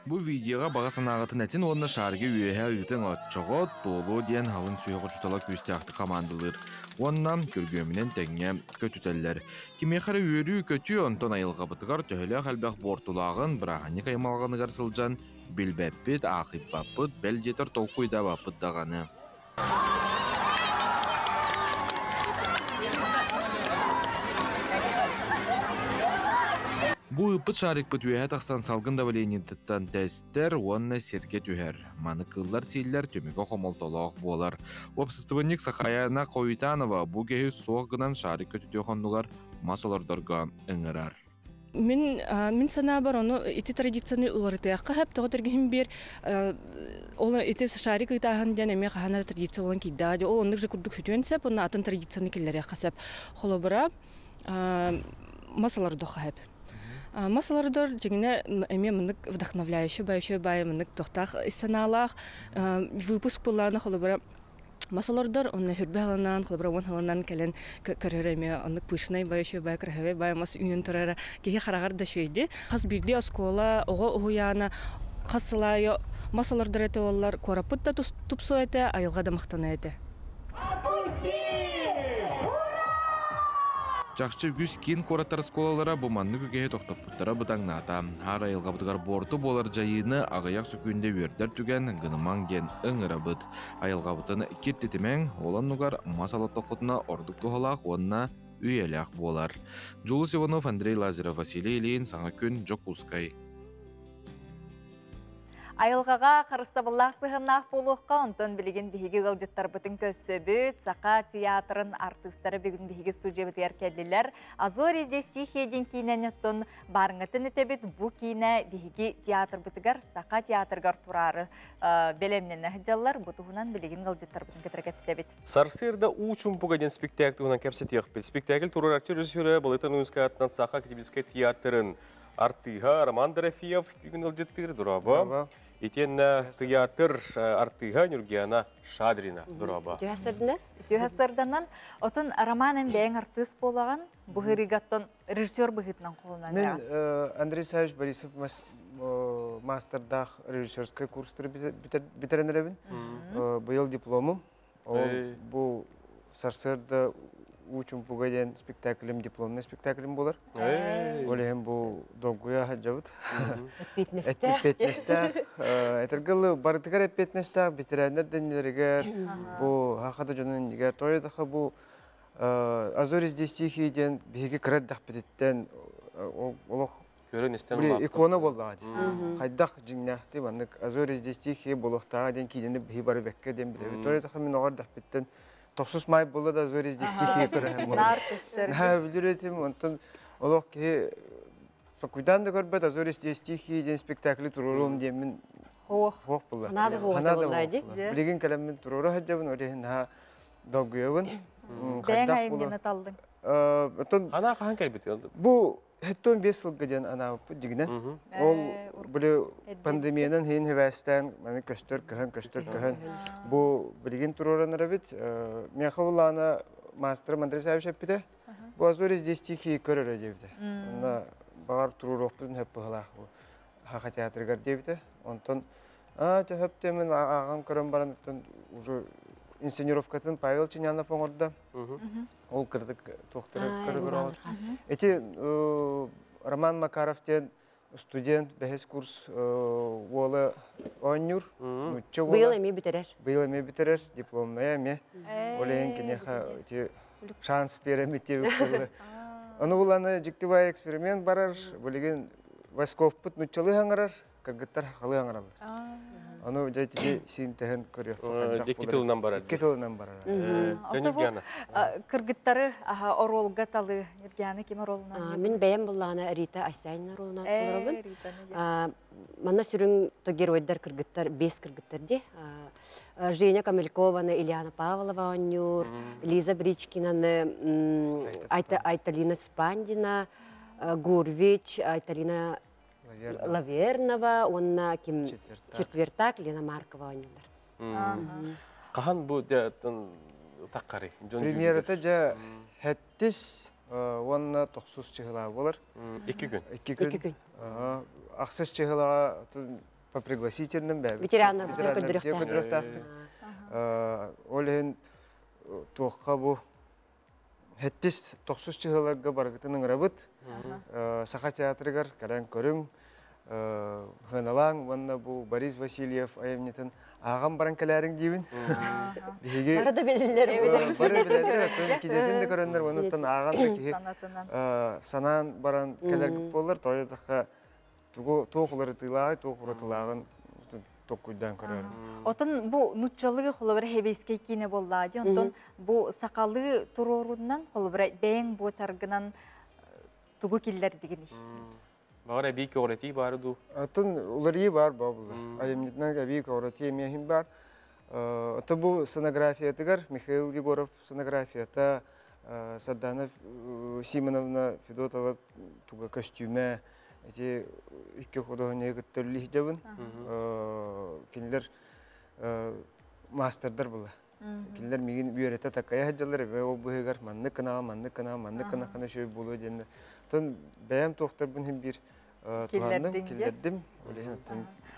Бу видеоға бағасын ағытын әтін онына шарғы үйеге ұйтын отчоғы толу ден халын сүйеғы жұтала көстіяқты командылыр. Оннан көргөмінен тәңе көтүтәлләр. Кемеқары үйері көтү онтон айылға бұтығар төхілі қалбақ бортулағын бірағаны қаймалғанығар сылжан білбәппет, ақиппаппыт, бәл жетір толқойда баппыттағаны. Бу ыппыт шарик пыт үйәһә тақсан салгын давлениеттан тәстер, онна серке түһәр. Маны кыллар сейлер төмеге хомолтолоқ болар. Опсыстывынник Сахаяна Қойтанова бу кеһи соғынан шарик көтүтө хоннугар масолордорга ыңырар. Мен сана бар оны ити традицияны уларытыяққа хэп тоғытыргейін бер ол ити шарик ұйтағын ден әме қағана традиция olan кейді. Ол ондық же күрдік хүтуен сәп, оны атын традицияны келлері қасап. Қолы бұра масолордоқа хэп. Масалардар жеңіне әме мұнық вдохновляющий бай мұнық тоқтақ иссаналақ выпуск боланы қолы бұра масалардар оны хүрбе халанан, қолы бұра он халанан кәлін көрер әме онық пышынай байшы бай кірхәве бай масы үйнен тұрары кейі қарағар да шөйді. Қас бірде оскола, оғы ұғыяна, қасылайы масалардар әті олар қорапыт да тұпсу әті, айылға да мақтана әті. Чақчы күз кен қораттар сколалара бұманны көкеге тоқтаппыттара бұтаңната. Ар айылға бұтығар борту болар жайыны ағаяқ сүкінде өрдер түген ғыныман ген ыңыра бұт. Айылға бұтын кептетімен олон нұғар масалы тоқытына ордық тұғалақ онына үйеліақ болар. Жұлыс Иванов, Андрей Лазарев, Василий Ильин, Саңа күн, Жок Ускай. Айылғаға қарыстабыллақ сығынақ болуққа онтон білеген бейгі ғылжыттар бұтын көссөбіт, Сақа театрын артыстары бүгін бейгі сұжебіт әркелілер. Азор ездесті хейден кейінен өттін барыңытын етебіт бұ кейіне бейгі театр бұтығар, Сақа театрғар тұрары белемнен әхіджалар бұтығынан білеген ғылжыттар бұтын кетір кәпсебіт. Сарсырда учым бұғаден спектакльтығынан кәпсетеқпет. Спектакль тұрар актер режиссері Балайтан Уинска атынан Сақа академический театрын Артыға Роман Дорофеев бүгін ғылжыттыр дұраба. Етен театр Артыға Нюргияна Шадрина дұраба. Түйәсірданан, отын Романым бәйін артыс болаған, бұғырығаттан режиссер бұғытынан қолынан. Мен Андрей Савич Борисов мастердақ режиссерскай курстыры бітеренеребін. Бұйыл дипломым. Бұл Сарсырда учым пугаден спектаклем, дипломный спектаклем болар. Олем бу долгуя хаджабыт. Эппетнестах. Этергалы бардыгар эппетнестах, битеренер денелерге бу хақада жонын егер тойдаха бу Азор издестихи ден биге креддах бедеттен олох Көрін істен Били ұлапты. икона болды ады. Қайдақ жіңнәхті баннык азор издести хе болуқтаға ден кейденіп хи бары бәкке ден білеби. Той тақы мен оғар дақпеттен 90 май болды да азор издести хе көрі. Нар төстер. Ха, біліретім, онтан олық ке Куйдан да көрбет азор издести хе ден спектаклі тұрурум демін хоқ болды. Ханады хоқ болды. Білеген кәлеммен тұруру хаджабын, орехін ха даугүйевін. Бәң айым дені талдың. Ана қаған кәлбет елді? Бұл Хеттон 5 жылға ден анапы дегінен. Ол бұл пандемиядан хейін хевәстен, мәні көстір көхін. Бұл білген тұроран арабет. Мен қабылана мастер Мандрес Айвшап біде. Бұл азор издести хей көрір өдевді. Бағар тұрор оқпыдың хөп бұғылақ. Хақа театргар девді. Онтон, хөптемін ағам көрін баран инсценировкатын Павел Чинянов оңырды. Ол кірдік тоқтыры көрігір олар. Эти Роман Макаровтен студент, бәхес курс олы ойнюр. Быйыл әме бітерер. Быйыл әме бітерер, дипломная әме. Олейін кенеха шанс береметтеу күлі. Оны оланы жіктівай эксперимент барар, бөлеген Васков пұт нүтчалы аңырар, кіргіттар хақылы аңыралар. Onu jadi sin tehen körüyor. İki tılından barar. İki tılından barar. Tönüp Kırgıtları orolga talı Евгения kim oroluna? Мен бәйім бұллағына Рита Айсайна оролына тұрабын. Мана сүрін геройдар кыргыттар, 5 кыргыттарде. Женя Камелькованы, Ильяна Павлова онюр, Лиза Бричкинаны, Айталина Спандина, Гурвич, Айталина Лавернова, онна ким четвертак, Лена Маркова ойнылар. Қахан бұл таққары? Премьерата жа хәттіс, онна 90 чығыла болар. 2 күн? 2 күн. Ақсыз чығылаға по пригласительным бәбі. Ветерандар көндіріқтар. Олеген тоққа бұл хәттіс 90 чығыларға барғытының рабыт. Сақа театрыгар, каран көрің, Хыналаң, онна бұл Борис Васильев айымнетін ағам баран кәләрің дейбін. Барады белілер өйді. Бары біләдер, кедетін де көріндер, оныттан ағам да кейіп санан баран кәләргіп болар, тойы таққа тоқылары тылағай, тоқылары тылағын тоққүйдан көрер. Отын бұл нұтчалығы қолы бір хебеске кейіне болады, онтын бұл сақалы тұрорынан қолы бір бәйін бұл чарғынан тұғы келдер дегені. Бағар әбейкі оғырати бары ду? Атын олары бар бабылы. Айымнетінен әбейкі оғырати емейхін бар. Аты бұл сценографиятығар, Михаил Егоров сценографията, Сарданов Симоновна Федотова туға костюме, эти iki художник егіттерлі жабын. Кенелер мастердар бұлы. Кенелер меген үйереті тақая хаджалар, ол бұғығар манны қана шөй болу денді. Тон бәйім тоқтар бұн бір туғанным, келдердім.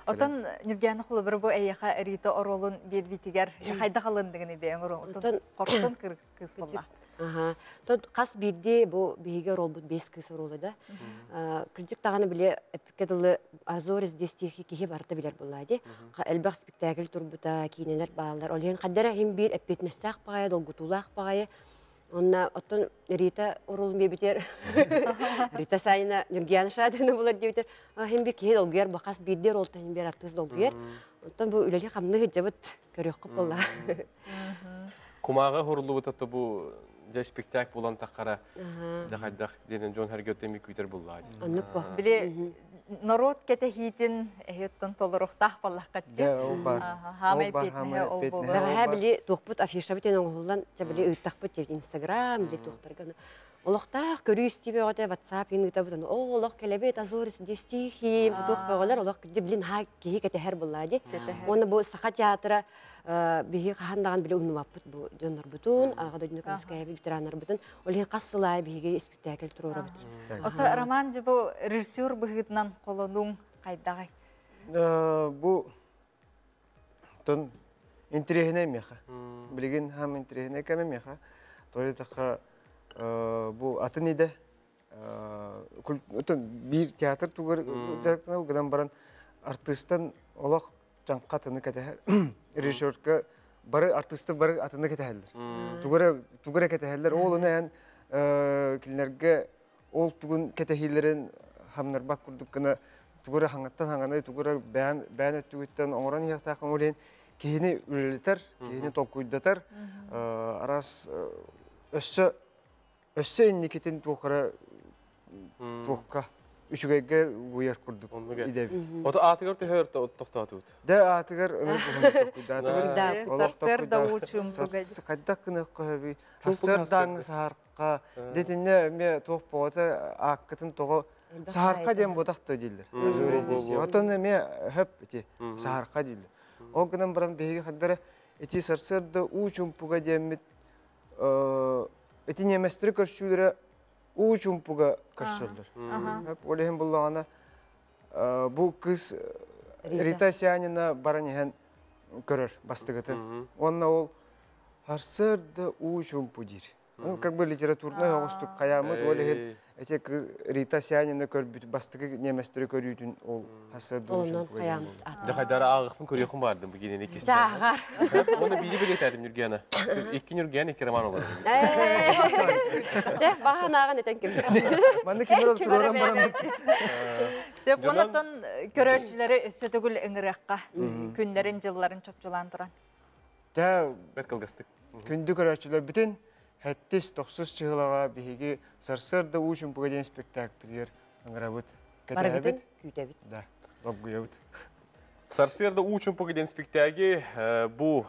Отон Евгения қолы бір бұл әйеқа Рита оролын бербетігер қайда қалындығыны бәйім орын. Отон қорсын кыз болла. Қас бірде бұл бейге рол бұл 5 кыз ролы да. Күрдік тағаны біле әпкеділі Азорис дестихи кейі барыта білер болады. Әлбәқ спектакль тұрбыта, кейнелер бағалар. Олеген қаддара хем бір әппетнестақ бағайы, долгутулақ бағайы. Онна оттон Рита оролын бебетер. Рита сайына Нургияны шадыны болар дебетер. Хем бір кейі долгуер, бақас бірде ролта хем бір артыз долгуер. Оттон бұл үлелі қамны жабыт көрек қып болла. Кумаға хұрылы бұтатты бұл спектакль болан таққара дақайдақ денен жон әргеттен көйтер болады. Аннық ба. Біле, народ кәті хейтін әйеттін толырықтақ балақ қатты. Ол бар. Хамай петіне ол болды. Баға біле тоқпыт афиша бітен оңғылдан, біле ұйттақ бұт деп Инстаграм, біле тоқтарғаны. Олықтақ көрі істебе оғыда WhatsApp еңгіта бұтын. Олық кәлебет Азорис дестихи, бұтық бағалар, олық білін кейі кәті әр болады. Оны бұл сақа театра бігі қағандаған біле ұнымаппыт бұл жонлар бұтын, ағада жүні көміскәйі ветеранлар бұтын. Олығы қассылай бігі спектакль тұрора бұтын. Ота Роман жа бұл режиссер бұғытынан қолының қайдағай? Бұл интерегіне меха. Білген хам интерегіне кәме меха. Тойы таққа bu atı neydi? Bir tiyatr tuğur jarıkna ugadan baran artistan olaq canqa atını keteher. Rejissörke barı artisti barı atını keteherler. Tuğura keteherler. Ol onu en kilerge ol tuğun ketehillerin хамнарбак курдук кына тугура хаңаттан хаңаны тугура бән өттүгүттен оңоран яктакын олен кихини үлелетер, кихини толкуйдатар. Арас өссө инникетин туухара туухка үчүгейге уяр курдук идебит. Ото атыгар төһөр токтотут. Да атыгар өмөр кухундатыр. Сарсыр да учум бугай. Кайдак кына көбү. Сарсыр даң сарка. Детине ме тух бота аккытын того сарка дем бодакты дилер. Зөрөздесе. Отон ме хөп эти сарка дилер. Ол гынан баран беги хаддара эти сарсыр да учум буга демит эти неместер көрсүлөр учум буга көрсүлөр. Хөп олehen буллагана бу кыз Рита Сянина баранен көрөр бастыгытын. Онна ол сарсыр да учум пудир. Как бы литературный огостук каямыт олehen эти Рита Сянина көрбүт бастыгы неместер көрүтүн ол сарсыр да учум пудир. Дахайдара агыпын көрөкүм бардым бу кенен экесин. Жагар. Оны бири билетадым Нургена. Эки Нурген, эки роман болот. Же баханаган этен ким. Маны кино туроран барам. Сеп онотон көрөчүлөрү өсөтөгүл ыңыракка күндөрүн жылларын чопчуландыран. Да, бет кылгастык. Күндү көрөчүлөр бүтүн 7-9 чыгылага биги сарсырда учум бугаден спектакльдер ыңырабыт. Барабыт, күйтебит. Да, лобгуябыт. Сарсырда учум бугаден спектакль бу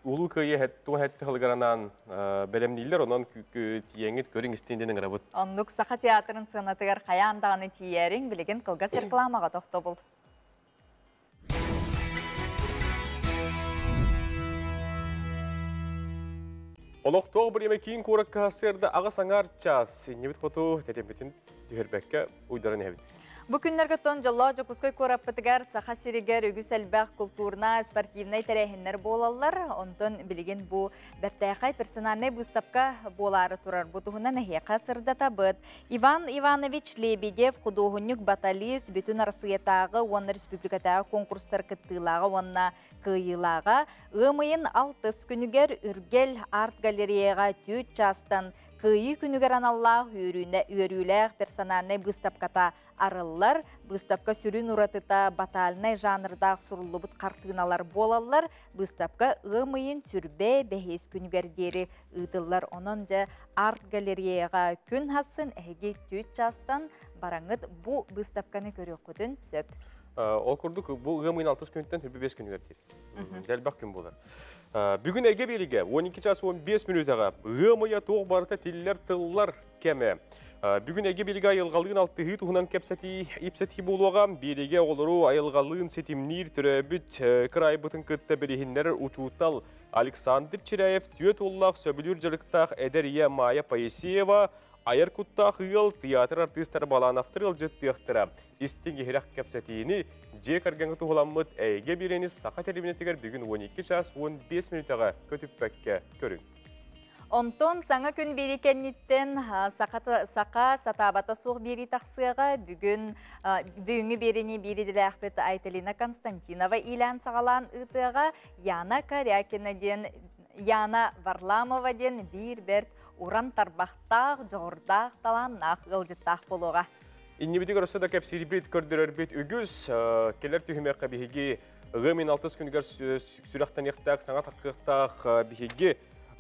улуу кыя хетту хеттылгаранан белемнилер онон тиеңит көрүң истенден ыңырабыт. Ондук Саха театрын сынатыгар каяндаганы тиерин билеген кылгас рекламага токтобул. Олоқтоғы бір еме кейін көріккі хасырды аға саңар час. Небет қоту тәтембетін түйірбәкке ұйдарын әбіт. Бу күннәргә тон жылла жокускай кораппытыгар Саха сиригер үгүс әлбәк культурна спортивнай тәрәһеннәр болалар. Онтон билеген бу бәттәйкай персональный выставка болары турар. Бу туһунан әһия сырда табыт. Иван Иванович Лебедев художник баталист бүтүн Россиятагы Уан республикатагы конкурстар кыттылагы уанна кыйылага ымыйын 6 күнүгер үргел арт галереяга түт частан кыйы күнүгер аналлах үйрүләк персональный выставката арыллар, выставка сүрүн уратыта батальный жанрдах сурулубут картыналар болалар, выставка ымыйын сүрбе бәхес күнүгердери ытыллар онон же арт галереяга күн хасын әге түт частан бараңыт бу выставканы көрөкөтүн сөп. Ол күрдік, бұл ғымын 6 күнттен 5 күн өрдер. Дәлбақ күн болар. Бүгін әге беріге 12 час 15 минутаға ғымыя тоқ барыта тілілер тыллар кәмі. Бүгін әге беріге айылғалығын алтығы тұғынан кәпсәті ипсәті болуға беріге олыру айылғалығын сетімнер түрәбіт қырай бұтын күтті бірігіндер ұчуытал Александр Чиряев түйет оллақ сөбілер жырықтақ әдәрия Майя Паисеева Айыр күттақ ұйыл театр артистары балан автырыл жыттықтыра. Истинге хирак кәпсәтейіні жек арғанғы тұғыламыд әйге береніз Сақа телевинетігер бүгін 12 час 15 минутаға көтіп бәкке көрін. Онтон саңа күн берекенниттен Сақа сатабата соқ бері тақсыға бүгінгі берені береділі ақпеті Айталина Константинова илән сағалан ұтыға Яна Карякина ден Яна Варламова ден бір уран тарбақтақ, жоғырдақ, таланнақ, ғылжыттақ болуға. Иннебеті көрісі да кәпсері бет көрдірер бет үгіз, келер түйімеққа бігеге ғымын 6 күнгер сүрақтан еқтақ, саңа таққықтақ бігеге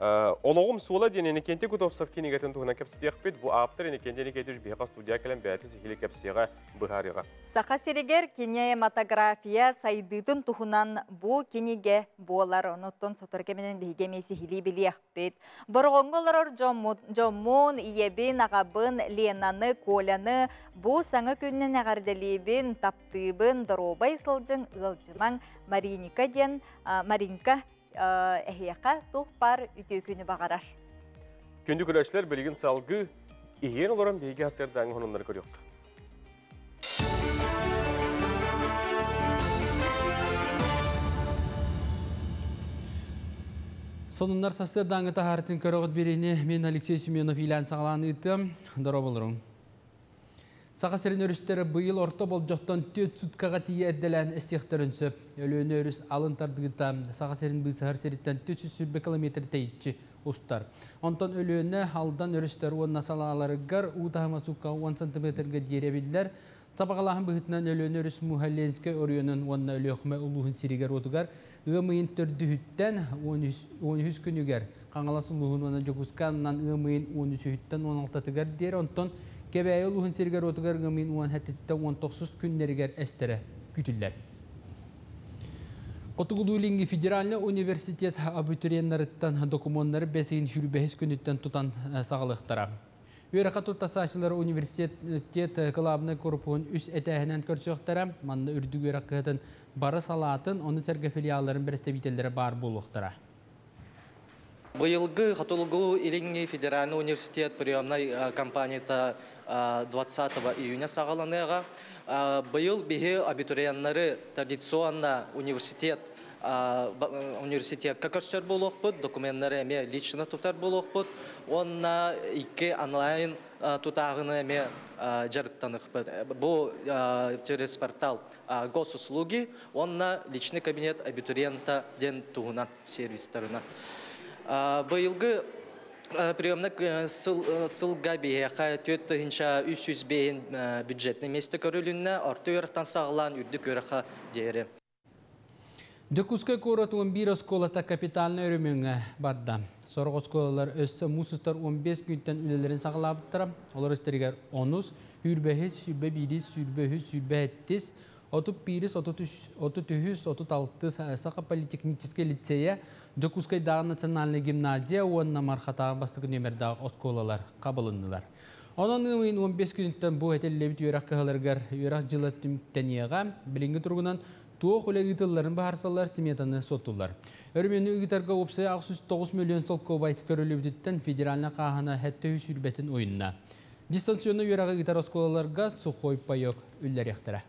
олығым суыла денені кенте күтовсақ кенегетін тұғына кәпсеті еқпет, бұл аптыр ені кентені кетір бейға студия кәлем бәті сехілі кәпсеға бұғарыға. Сақа серегер кинематография сайдытын тұғынан бұл кенеге болар, оныттон сотыркеменен бейге месехілі білі еқпет. Бұрғыңғылар жоммун, иебін, ағабын, ленаны, коляны, бұл саңа күннен әғарделебін, таптыбын, дұробай сылжың, ұлжымаң, Маринка әхияқа тұқпар үті күні бағарар. Күнді көрәшілер білген салғы ең оларым бейге асырдан ғынымлар көрек. Сонундар састырдан тахартын көрөгөт берени мен Алексей Семенов илан сагаланы ыттым. Дoro болурун. Sağa serin örüstері бұйыл орта болжоқтан 4 суткаға тие әдделән әстектірін сөп. Өліні өріс алын тардығыта саға серин бұйсығар серіттен 400 сүрбе километр тейітші ұстар. Онтан өліні алдан өрістері онна салағаларығар ұтағыма суққа 10 см деребілдер. Табағалағын бұғытынан өліні өріс мұхалленске орионын онна өліқме ұлығын сиригер отығар. Үмейін түрді хүттен 13 күнігер. Қаңаласы ұлығын оны жоғызқанынан үмейін 13 хүттен 16 тігер дер. Онтан кебәйі ұлығын сиригер отығар үмейін 19 күннерігер әстері күтілдер. Қотығылуылинги Федеральный университет абитуриеннарыттан документтары бәсейін жүрбәхіз күніттен тұтан сағылықтара. Үйраққа тұттасашылары университет қылабыны көріпуын үс әтәхінен көрсіқтара, манны үрдіг үйраққығытын бары салатын, оны сәргі филиаларын бірістебителері бар болуқтара. Бұйылғы Қатылғы Илинги Федеральный университет приемной компанияда 20 июня сағаланыға. Бұйыл бейі абитуриеннары традиционно университетка көрсер болуқ бұд, документтары әме лично тұтар болуқ бұд. Онна 2 онлайн тұтағыны әме жарықтанық бұд. Бұл через портал госуслуги, онна личный кабинет абитуриента ден туғынан сервистерына. Бұйылғы приемник сылға бейеқа 4-300 бейін бюджетный месті көрілінне орты өріқтан сағылан үрдік өріқа дейірі. Жакускай корот 11 сколата капиталны өріміңі барды. Сорғы сколалар өсі мұсыстар 15 күнттен үлелерін сағылабыттыра. Олар өстерігер 10, үрбәхіз, үрбәбейдіз, үрбәхіз, үрбәхеттіз, 31, 33, 36 сақа политехнический лицея, Жакускай дағы национальный гимназия, онна мархатаған бастығы нөмердағы осколалар қабылындылар. Onun 15 күнттен бұл әтеллебіт үйрақ қығыларғар үйрақ жылы түміктенеға білінгі тұрғынан туық үлі ұйтыларын бағарсалар сметаны сотулар. Өрмені ұйтарға опсай 9 миллион сол көбайты көрілібіттен федералына қағына әтті үшірбетін ойынна. Дистанционы үйрағы ұйтар осколаларға сұқой пайок үллер ектірі.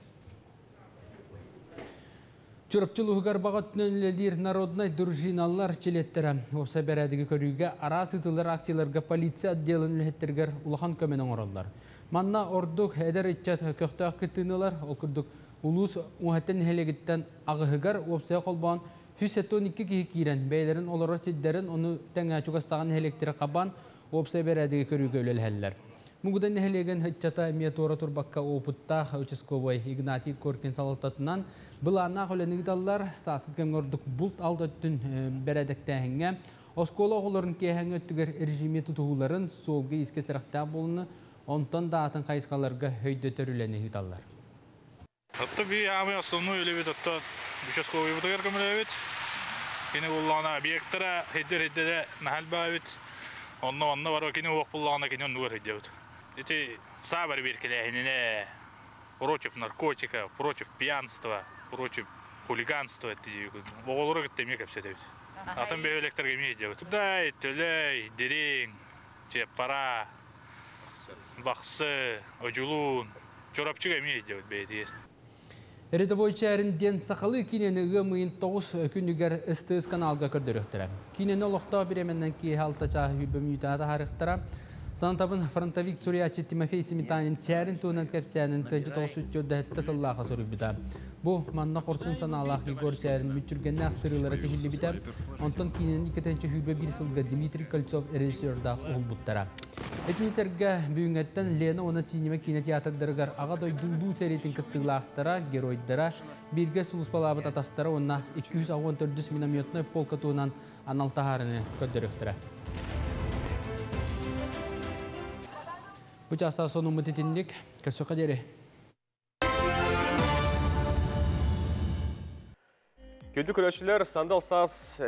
Чурапчылығығар бағыттын үлелер народнай дружиналар челеттері. Опса бәрәдігі көріге арас ұтылар акцияларға полиция отделын үлеттергер ұлақан көменің оралдар. Манна ордық әдер етчат көқтақ күттінілар, оқырдық ұлыс ұғаттен хелегіттен ағығығар опсая қолбаған 112 кейі кейрен бәйлерін олары сиддерін оны тәңі чуғастаған хелектері қабан опсая бәрәдігі көріге үлеләлілер. Мұғыдан нәхелеген хатчата метора турбакка опыттақ участковой Игнатий Коркин салататынан бұлана қоленігдалар сасқы кемгордық бұлт алдыттын бәрәдіктәңге оскола оғыларын кейхәңі өттігер режиме тұтығыларын солғы еске сырақта болыны онтан даатын қайысқаларға өйді түрілені хиталар. Атты бей амы основной үлебет атты участковой бұтығар көмілебет. Кені бұллана объекттара хеддер-хеддері нәхәл бәбет. Онна бар кені оқ бұллана кені онны көр хеддебет. Эти сабар беркелехинене против наркотика, против пьянства, против хулиганства. Оғылыры күтті ме көпсетебет. Атын бей электрге ме едебет. Дай, төлей, дерен, пара, бақсы, өжулун, чорапчыға ме едебет бейдер. Рядовой чәрінден сақалы кинені ғымыйын 9 күнігер ыстыз каналға көрдіріқтірі. Кинені олықта біременнен кей халта чағы үйбім үйтағады харықтыра. Санатабын фронтовик Сурьячы Тимофей Семитанин чәрін туынан кәпсәнін 1934 сыллаға сұрып біта. Бұл манна қорсын саналақ Егор чәрін мүтчүргенне астырылары кехілі біта. Онтан кейінен 2-ші үйбе 1 сылға Дмитрий Кольцов режиссердақ ұл бұттара. Этминсерге бүйінгеттен Лена оны синеме кинотеатрдырғар аға дойдулу сәретін кіттіғлақтара, геройдара, бірге сұлыспалабыт атастара онна 214 минометной полка туынан аналтағарыны көрдіріқтіра. Uçasa sonu mütetinlik, köşe kaderi. Küldük ölçüler sandal saz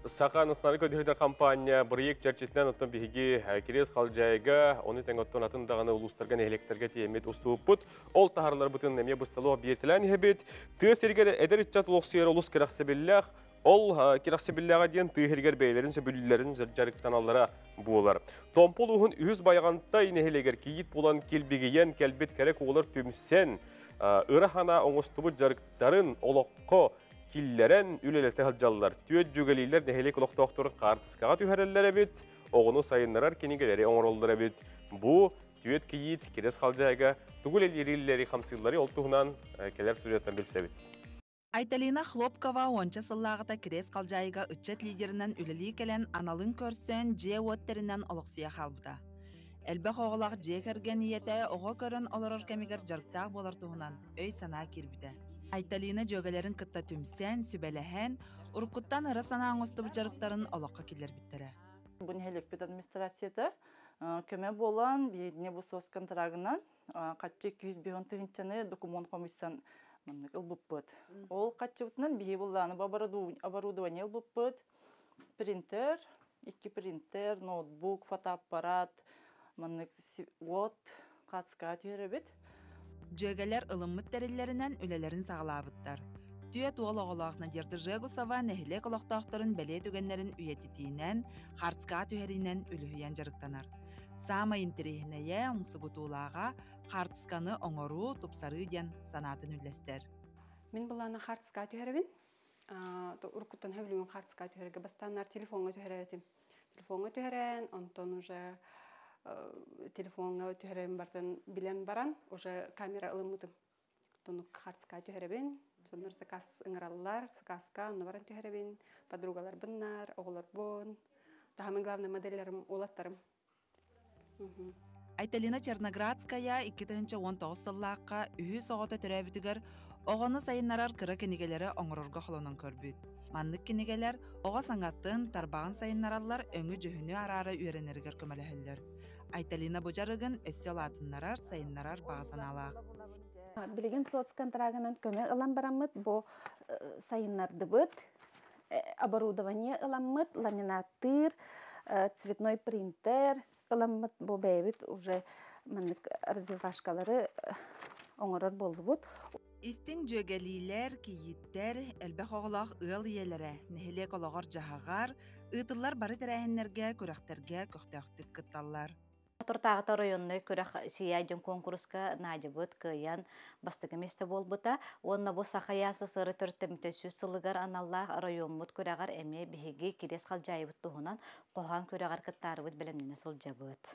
Сақан ысынары көдігілдер компания бірек жарчетінен ұттан бігіге керес қалжайға, оны тәңгіттен атындағаны ұлыстарған әлектерге тиемет ұстуып бұд. Ол тағарлар бұтын әме бұсталуға бетілән ебет. Тығыз ергер әдір үтчат ұлықсыйыр ұлыс керақсебілләқ. Ол керақсебілләға дейін тығыргер бәйлерін сөбілілерін жарықтан аллара болар. Томпол ұғын үйіз байғанта инехелегер кейіп болан келбегейен кәлбет кәрек олар төміссен. Үрахана оңыстыбы жарықтарын олыққы киллерен үлелерте халжаллар. Түйет жүгелейлер нехелек ұлықтауқтырын қартысқаға түйәрелер әбет, оғыны сайынларар кенегелері оңыролдар әбет. Бұ түйет киит, керес қалжайға, тұғыл елерілері қамсылары олтуғынан келер сюжеттен білсебет. Айталина Хлопкова онча сыллағыта керес қалжайға үтчет лидерінен үлілі келен аналын көрсен же өттерінен олықсия қалбыта. Әлбәқ оғылақ же керген ете оғы көрін олырыр кемігер жарықтақ болар туғынан өй сана кербіті. Айталина жөгелерін кытта түмсен, сүбәләһән, уркуттан ыры сана аңысты бұл жарықтарын олыққа келер біттірі. Бұн хелікпет администрацияты көмі болан, бейдіне бұл сос контрагынан қатчы 200 тығынчаны документ комиссиян ылбыппыт. Ол қатчы бұтынан бейі боланы оборудование ылбыппыт, принтер, 2 принтер, ноутбук, фотоаппарат, қатысқа түйеребет. Жөгелер ылыммыт тәрелерінен үлелерін сағалабыттар. Түйет ол оғылағына дерді Жегусова нәхілек олықтақтарын бәле түгенлерін үйететейінен, қартысқа түйерінен үліхүйен жарықтанар. Сама интерехінәе ұмсы бұтулаға қартысқаны оңыру тұпсары ден санатын үлестер. Мен бұланы қартысқа түйеребін. Үркіттен хәвілімен қартысқа түйереге бастанар телефонға түйеретім. Телефонға түйерен, онтон уже телефонға түйерен бартын білен баран, уже камера ылымытым. Тону қартысқа түйеребін. Соныр заказ ыңыралылар, заказқа, оны баран түйеребін. Подругалар бұннар, оғылар бұн. Тағамын главный модельлерім, олаттарым. Айталина Черноградская 2019 сыллаққа үйі соғыты түрәбітігер оғаны сайынарар кірі кенегелері оңырырға қолынан көрбүйд. Манлық кенегелер оға саңаттың тарбағын сайынаралар өңі жүхіні арары үйренергер көмелі. Айталина бұжарығын өссе олатынларар сайынарар бағасан алақ. Білген соцконтрагынан көме ылан барамыд, бұл сайынарды бұд, оборудование ыламмыт, ламинатыр, цветной принтер, ыламмыт бұл бәйбіт уже развивашкалары оңырыр болды бұд. Истин жөгелилер, кииттер, әлбәқ оғылақ ыл иелері, нехелек олағыр жағағар, ұтылар бары тәрәхенлерге, көрәқтерге көқтәқтік кытталар. Тортағыта районны көрәқ сияйден конкурска надебыт кыян бастығы месті болбыта. Онна бұл сақаясы сыры түрттімті сүз сылығар аналлақ районмыт көрәғар әме бігеге керес қалжайбыт тұғынан қоған көрәғар кыттарыбыт білімнені сылжабыт.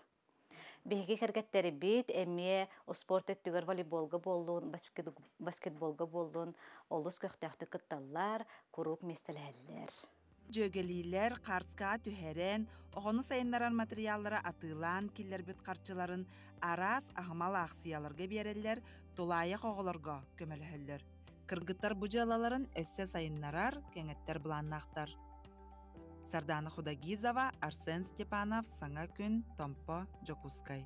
Бігеге кәргеттері бейт әме спорт өттігер волейболға болуын, баскетболға болуын, олыс көқтәқті кытталар, күрук местеләлілер. Жөгелилер қарсқа түхерен, оғыны сайынларар материаллары атылан келер бүт қарчыларын арас ағымал ақсияларға берелер, толайық оғыларға көмеліхілдер. Кыргыттар бұжалаларын өссе сайынларар кәңеттер бұланнақтар. Сардана Худагизова, Арсен Степанов, Саңа күн, Томпо, Жокускай.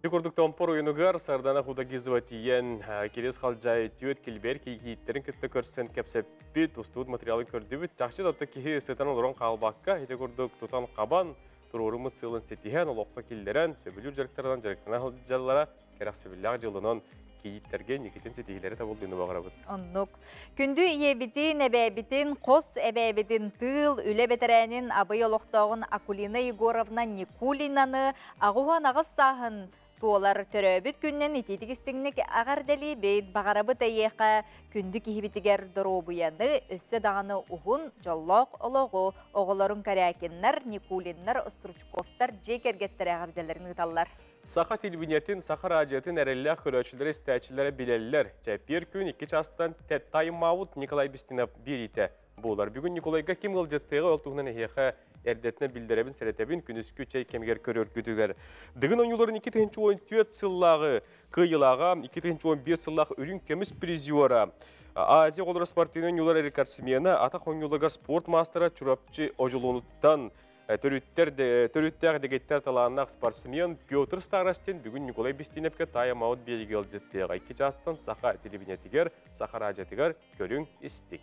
Көрдік Томпор ойынығар Сардана Худагизова тиен керес қалжай түйет келбер кейттерін күтті көрсен кәпсеппет ұстуыд материалын көрдібіт. Жақшы датты кейі сетан олырын қалбаққа, еті көрдік тұтан қабан, тұрорымыт сылын сетихен, олыққа келдерен, сөбілер жарықтардан жарықтана жалылара, кәрақсыбілләғ жылынан кейттерген некетен сетихилері табылдыны бағырабыд. Оннук. Күнді иебітін, әбәбітін, қос әбәбітін тыл, үлі бетерәнін абай олықтағын Акулина Егоровна Никулинаны ағуған ағыз сағын туолар төрөбүт күннен итетигистигник агардали бейт багарабыт айеқа күнді кихибитигер доробуяны өссө дағаны ухун жоллоқ олоғу оғыларын карякиннар, Никулиннар, Остручковтар жекергеттер агардаларын ғыталар. Саха телевинетін, Саха радиотын әрелләқ көрөчілері стәчілері білелілер. Жәпер күн 2 жастан таймаут Николай Бестинов берейті. Болар бүгін Николайға кем ғылжеттіғі олтуғынан әйеқі әрдетіне білдіребін сәретебін күніскі чай кемгер көрер күдігер. Дығын ойнуларын 2-14 сыллағы қиылаға, 2-15 сыллағы үрін кеміс призиора. Азия қолыры спортының ойнулар әрекарсымені атақ ойнулығар спорт мастера чурапчы ожылуынуттан Төрүттәр дегеттер таланнақ спортсмен Петр Старостин бүгін Николай Бестиневке таймаут береге алжеттіғі. 2 жастан Саха телевинетігер, Саха радиотігер көрің істік.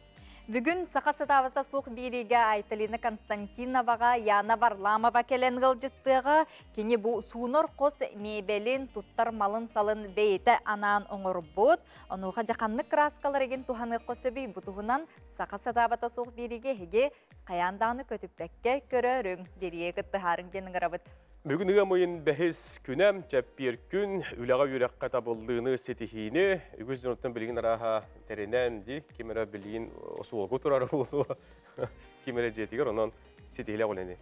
Бүгін Саха сатавата суқ береге Айталина Константиноваға, Яна Варламова келен ғылжеттіғі, кені бұл суыныр қос мебелін тұттар малын салын бейті анан оңыр бұд, онуға жақанлық краскаларыген туғаны қосыбей бұтығынан Саха сатавата суқ береге хеге қаяндағыны көтіппәкке көрерің дерие күтті харың денің ғырабыд. Бүгін ұғамойын бәхіз күнәм, жәппер күн, үліға үйрәққа табылдığını сетихini, үгіз жұрттың білген араға тәренен де, кемері білген осы олғы тұрары болуы, кемері жетігер, онан сетейле олені.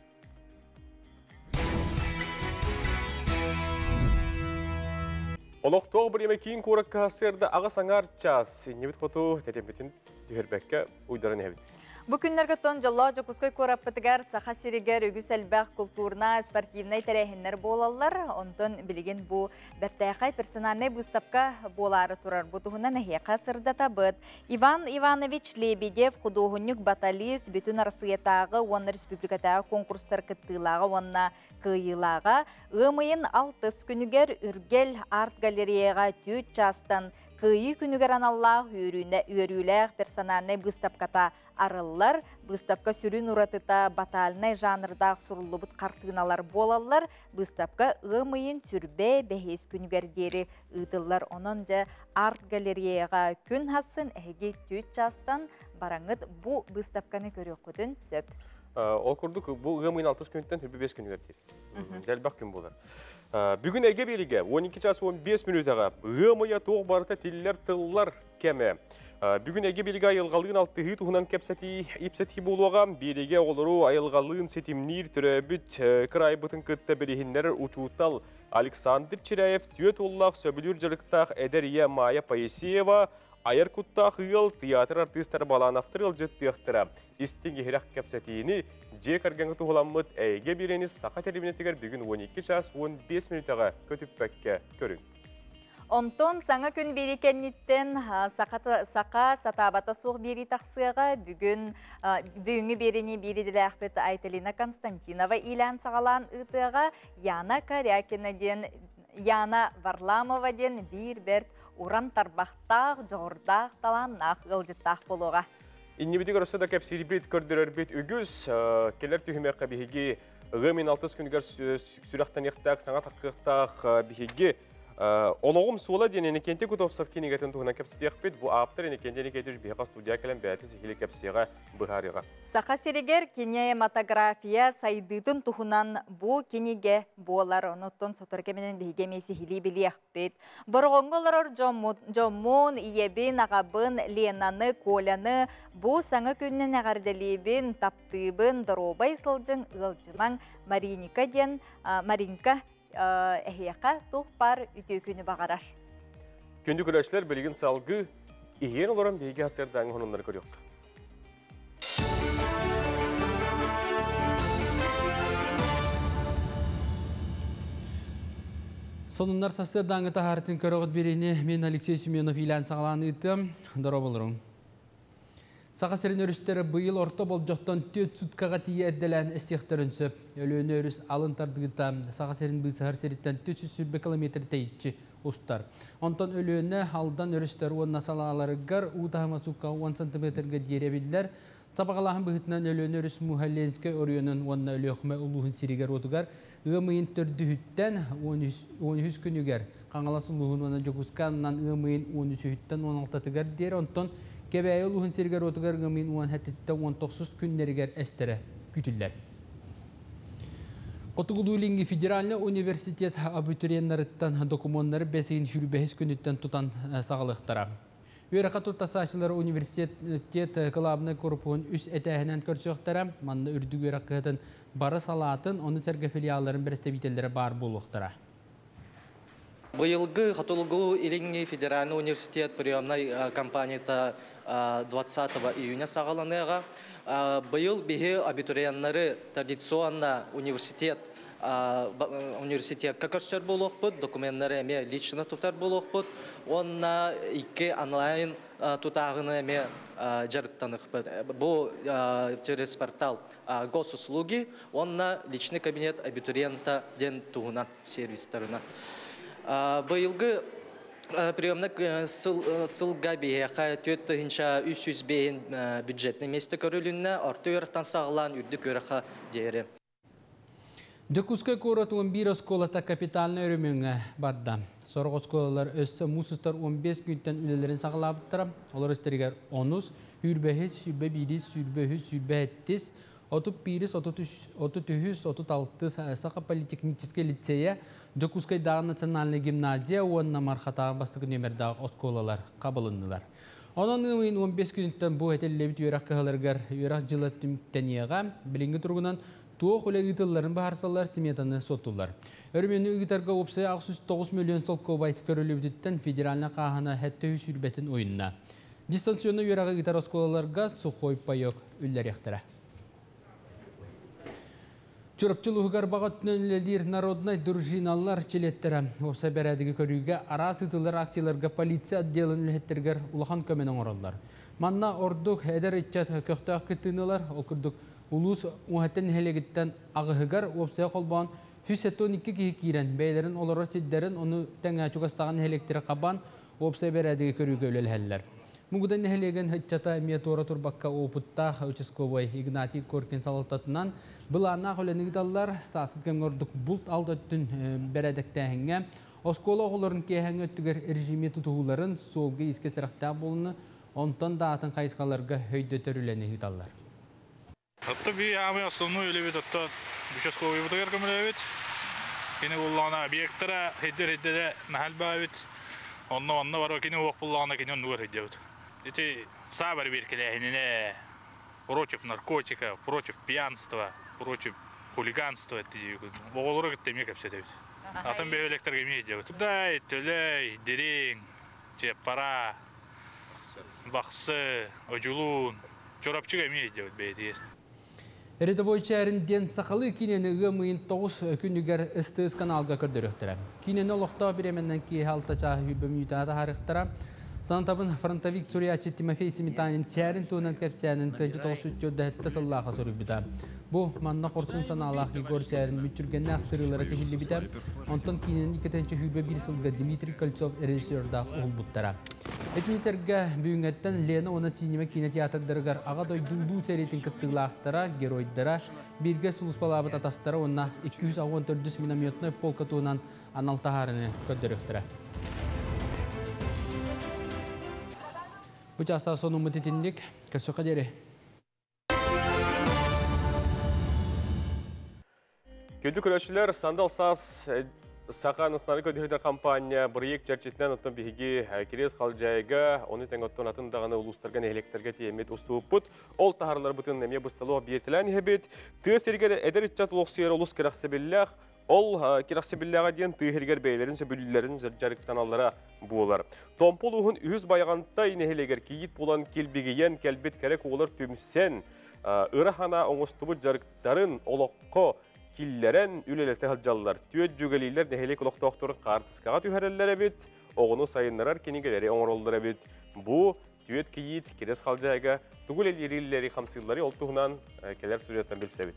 Олықтоғы бір емекейін көрік қасырды аға саңар час. Небет қоту тәтембетін түйербәкке ұйдарын әбіт. Бу күннәргә тон жылла жокускай кораппытыгар саха сиригер үгүс әлбәк культурна спортивный тәрәһеннәр болалар. Онтон билеген бу бәттәхай персональный выставка болары турар. Бу туһунан әһия сырда табыт. Иван Иванович Лебедев художник баталист бүтүн Россиятагы Уонна республикатагы конкурстар кыттылагы Уонна кыйылага ымыйын 6 күнүгер үргел арт галереяга түт частан кыйы күнүгер аналлах үйрүләк персональный выставката арыллар, выставка сүрін уратыта батальный жанрдақ сурулубут картыналар болалар, выставка ымыйын сүрбе бәхес күнүгердері ыдылар. Онон жа арт галереяға күн хасын әге түт частан бараңыт бу выставканы көрі құдын сөп. Ол күрдік бұл ымыйын 6 күнттен 5 күнүгердері. Дәлбақ күн болар. Бүгін әге беріге 12 час 15 минутаға ымыя тоқ барыта телілер тыллар кәмі. Бүгін әге беріге айылғалығын алтығы тұғынан епсәті болуға беріге олыру айылғалығын сетімнер түрәбіт край бұтын күтті берігіндер ұчуытал Александр Чиряев түйет оллақ сөбілер жырықтақ әдәрия Майя Паисеева айыр күттақ ұйыл театр артистар балан автырыл жыттықтыра. Истен ехірек кәпсәтейіні же кәргенгі тұғыламыд әйге береніз сақа тәрбінетігер бүгін 12 час 15 минутаға көтіп бәкке көрін. Онтон саңа күн берекенниттен сақа сатабата соқ бері тақсыға бүгінгі берені береділі әқпет Айталина Константинова илән сағалан ұтыға Яна Карякина ден Яна Варламова ден бір уран тарбақтақ, жоғырдақ, таланнақ, ғылжыттақ болуға. Иннебеті көрісі да кәпсері бет көрдірер бет үгіз, келер түйімеққа бігеге ғымен 6 күнігер сүрақтан еқтақ, саңа таққықтақ бігеге Олығым суыла денені кенте күтовсық кенегетін тұғына кәпсетек бет, бұл аптыр ені кентені кетіш бейқа студия кәлем бәті сехілі кәпсеға бұғарыға. Сақа серегер кинематография сайдытын тұғынан бұл кенеге болар, оныттон сотыркеменен бейгеме сехілі білек бет. Бұрғыңғылар жоммун, иебін, ағабын, ленаны, коляны, бұл саңа күннен әғарделебін, таптыбын, дұробай сылжың, ұлжымаң, Маринка әхияқа тұқпар үтеу күні бағарар. Күнді көрәшілер білген салғы иген оларан бейге асырдан ғынымдар көрек. Сонындар сасырдан ғыта ғартын көріғыт берейіне мен Алексей Семенов илән сағаланы үттім. Дұра болырың. Сақасырын өрістері бұйыл орта бол жоқтан төт сұткаға тие әдделән әстектірін сөп. Өліөні өріс алын тардығыта сақасырын бұйсығар серіттен 400 километр тәйітші ұстар. Онтан өліөні алдан өрістері онына салаларығар ұтағыма сұққа 10 см-ге деребілдер. Табағалағын бұғытынан өліөні өріс Мұхалленске өріөнін онына өліөқіме ұлығын сиригер отығар. Үмейін түрді хүттен 13 күнігер. Қаңаласы ұлығын оны жокусканынан үмейін 13 хүттен 16 тігер дер. Онтан Кебәйі ұлығын сергер отығар ғымын 10-19 күннергер әстері күтілдер. Қотығылуылинги федеральны университет абитуриеннарыттан документтары 5-5 күніттен тұтан сағылықтара. Үйеріқа тұттасашылары университет қылабыны көріпуын үс әтәхінен көрсіқтара, манны үрдік үйеріқығытын бары салатын, оны сәргі филиаларын бірістебителері бар болуқтара. Быйылгы Хатулгу Илинги федеральный университет приемной компанията 20 июня сағаланыға. Быйыл бихи абитуриеннары традиционно университетка көрсер болуқ бұд, документтары әме лично тұтар болуқ бұд. Онна 2 онлайн тұтағыны әме жарықтанық бұд. Бұл через портал госуслуги, онна личный кабинет абитуриента ден туғынан сервистарына. Быйылгы приемнік сылға бейеқа төтті хинша 300 бейін бюджетный месті көрілінні орты өріқтан сағылан үрдік өріқа дейірі. Жокускай корот 11 осколата капиталны өріміңі барды. Сорғы осколалар өсі мұсыстар 15 күнттен үлелерін сағылабыттыра. Олар өстерігер 10, үрбәхіз, үрбәбейдіз, үрбәхіз, үрбәхеттіз, 31, 33, 36 сақа политехнический лицея, Жокускайдағы национальный гимназия, онна мархата бастығы нөмірдағы осколалар қабылындылар. Onun 15 gününden bu hetellebi üyerak kağılargar üyerak жылы tümteniyaga bilingi turgunan tuğ ile ıtılların baharsallar simetanı sotullar. Örmeni ıgıtarga opsaya 9 milyon sol kobayt körülübüdütten federalna kahana hette hüs ürbetin oyununa. Distansiyonu üyerak ıgıtar oskolalarga suhoy payok üller yaktara. Çorapçılığı bağıt nönledir народной дружиналар çelettера. Opsa beredigi körüge aras ıtılar aksiyalarga polisiya отделын ülhetterger ulahan kömenen orallar. Manna orduk heder etçat köktağ kıtыныlar okurduk ulus uhatten helegitten ağıhıgar opsaya kolban 112 kişi kiren beylerin olara sidderin onu tenge çukastağın helektere kaban opsa beredigi körüge ölelheller. Mugudan nehelegen hıççata emiyet ora turbakka oputta uçeskovay Ignatiy Korkin salatatından bılana qolenigdallar saskı kemgorduk bult aldattın beredektehenge oskola oğulların kehenge öttüger rejimi tutuğuların solgu iske sıraqta bolunu ondan dağıtın kayıskalarga höyde törüleni hıdallar. Hatta bir ama основной элемент hatta uçeskovay butagar kömülebit. Yine kulağına obyektara hedder nahal bağıbit. Onunla var o kini oğuk bullağına kini onu var heddeut. Эти сабары беркелехинене против наркотика, против пьянства, против хулиганства. Оғылыры кіттеме кәпсетебет. Атын бе электрге ме едеует. Дай, төлей, дерен, пара, бақсы, öcülun, çorapçıga ме едеует бейдер. Рядовой чәрінден сақалы кинені ғымыйын 9 күнігер ыстыз каналға көрдіріқтірі. Кинені олықта біременнен кей халтача хүбім үйтады харықтыра. Santabın frontavik Suriyaçı Timofey Simitan'ın çərin tuğunan kəpsiyənin 29 tasıllağa soru bida. Bu, manna korsun sanalaq Igor çərin mütürgənə aksırılara tehilli bida. Ondan kinin 2. hübə bir sılga Dmitri Koltsov rejissörda oğul buttara. Etminserga büyüngetten Lena ona sinime kine teatrdargar ağa doydulduğu seriyetin kıttığılaqtara, geroydara, birge suluspalabıt atastara ona 264 minamiyotna polka tuğunan analtaharını kördürüktüra. Bu çasta sonu mutitindik. Kasıqa deri. Kötü köröçüler sandal saz Saqan ısnarı kötühüder kampanya bir çerçetinden otun bihigi keres qalcayga onu tengottun atın dağını uluslarga nehlekterge tiyemet ustuuput ol taharlar butun neme bustalığa biyetilen hebet tığ sergere eder itçat uloqsiyar ulus kiraxsebillah ol kiraxsebillağa diyen tığherger beylerin söbülülerin jarıktan allara buolar. Tompoluğun ühüz bayağanta neheleger kiyit bulan kelbigiyen kelbet kerek oğular tümsen ırahana oңustubu jarıktarın oloqqo killeren ülelete halcalılar. Tüet cügeliler nehelek oloqtoqtorun qartıskağa tüherellere bit, oğunu sayınlarar kenigeleri oңorollara bit. Bu tüet kiyit keres halcayga tugul ellerilleri hamsılları oltuğunan keler süretten bilse bit.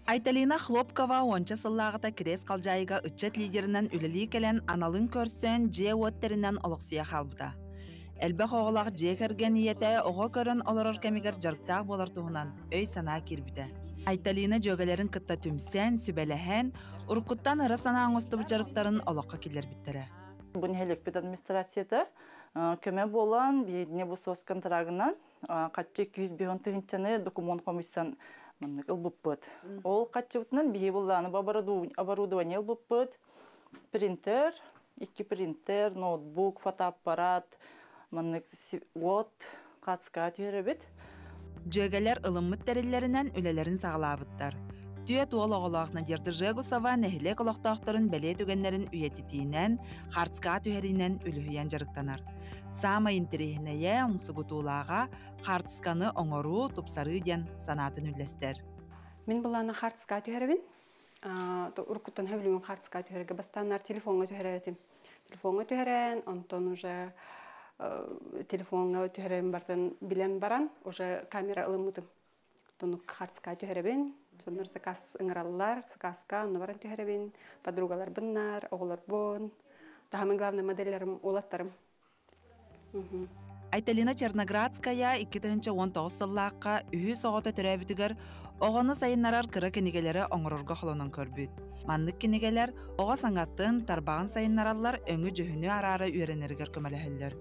Айталина Хлопкова онча сыллағыта кірес қалжайға үтчет лидерінен үлілі келен аналын көрсен же өттерінен олықсия қалбыда. Әлбәқ оғылақ же кірген ете оға көрін оларыр кәмегер жарықтақ болар туғынан өй сана кирбіді. Айталина жөгелерін кытта түмсен, сүбәләһән, ұрқыттан ыры сана аңысты бұчарықтарын олаққа келер біттірі. Бұн хелекпет администрацияда көме болан бейдіне бұл сос контрагынан қатчы 250 документ комиссиян ылбыппыт. Ол қатчы бұтынан бейі боланы оборудование ылбыппыт, принтер, 2 принтер, ноутбук, фотоаппарат, қатысқа түйеребет. Жөгелер ылыммыт тәрелерінен үлелерін сағылабыттар. Түйет ол оғылағына дерді Жегусова нәхілек олықтақтарын бәле түгенлерін үйететейінен, қартысқа түйерінен үліхүйен жарықтанар. Сама интерехінеге ұңсығытулаға қартысқаны оңыру тұпсары ден санатын үлестер. Мен бұланы қартысқа түйеребін. Ұрқыттан әвілімен қартысқа түйерге бастанар телефонға түйеретім. Телефонға түйерен, онтон уже телефонға өтүхерен бартын билен баран, уже камера ылымытым. Тону қартысқа өтүхеребен, соныр заказ ыңыралылар, заказка, оны баран өтүхеребен, подругалар бұннар, оғылар бұн. Тахамын главный модельлерім, олаттарым. Айталина Черноградская 2019 сыллаққа үйі соғыты түрәбітігер оғаны сайынларар кірі кенегелері оңырырға қолынан көрбүйд. Манлық кенегелер оға саңаттың тарбағын сайынларалар өңі жүйіні арары үйренергер көмелі.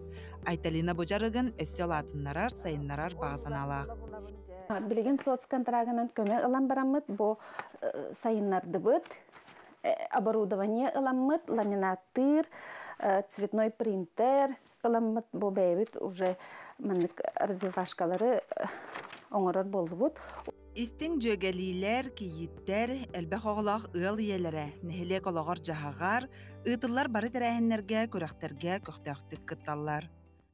Айталина бұжарығын өсі олатынларар сайынларар бағасан алақ. Білген соцконтрагынан көме ылан барамыд, бұл сайынларды бұд, оборудование ыламмыт, ламинатыр, цветной принтер, ıламмыт бу бәйбит уже мынык развивашкалары оңорор болдубут. Истин жөгелилер, кийиттер, элбэх оголақ ыл иелері, нехилек ологор жахагар, ытыллар бары тәрәһеннерге, көрәхтерге көқтәқтік кытталлар.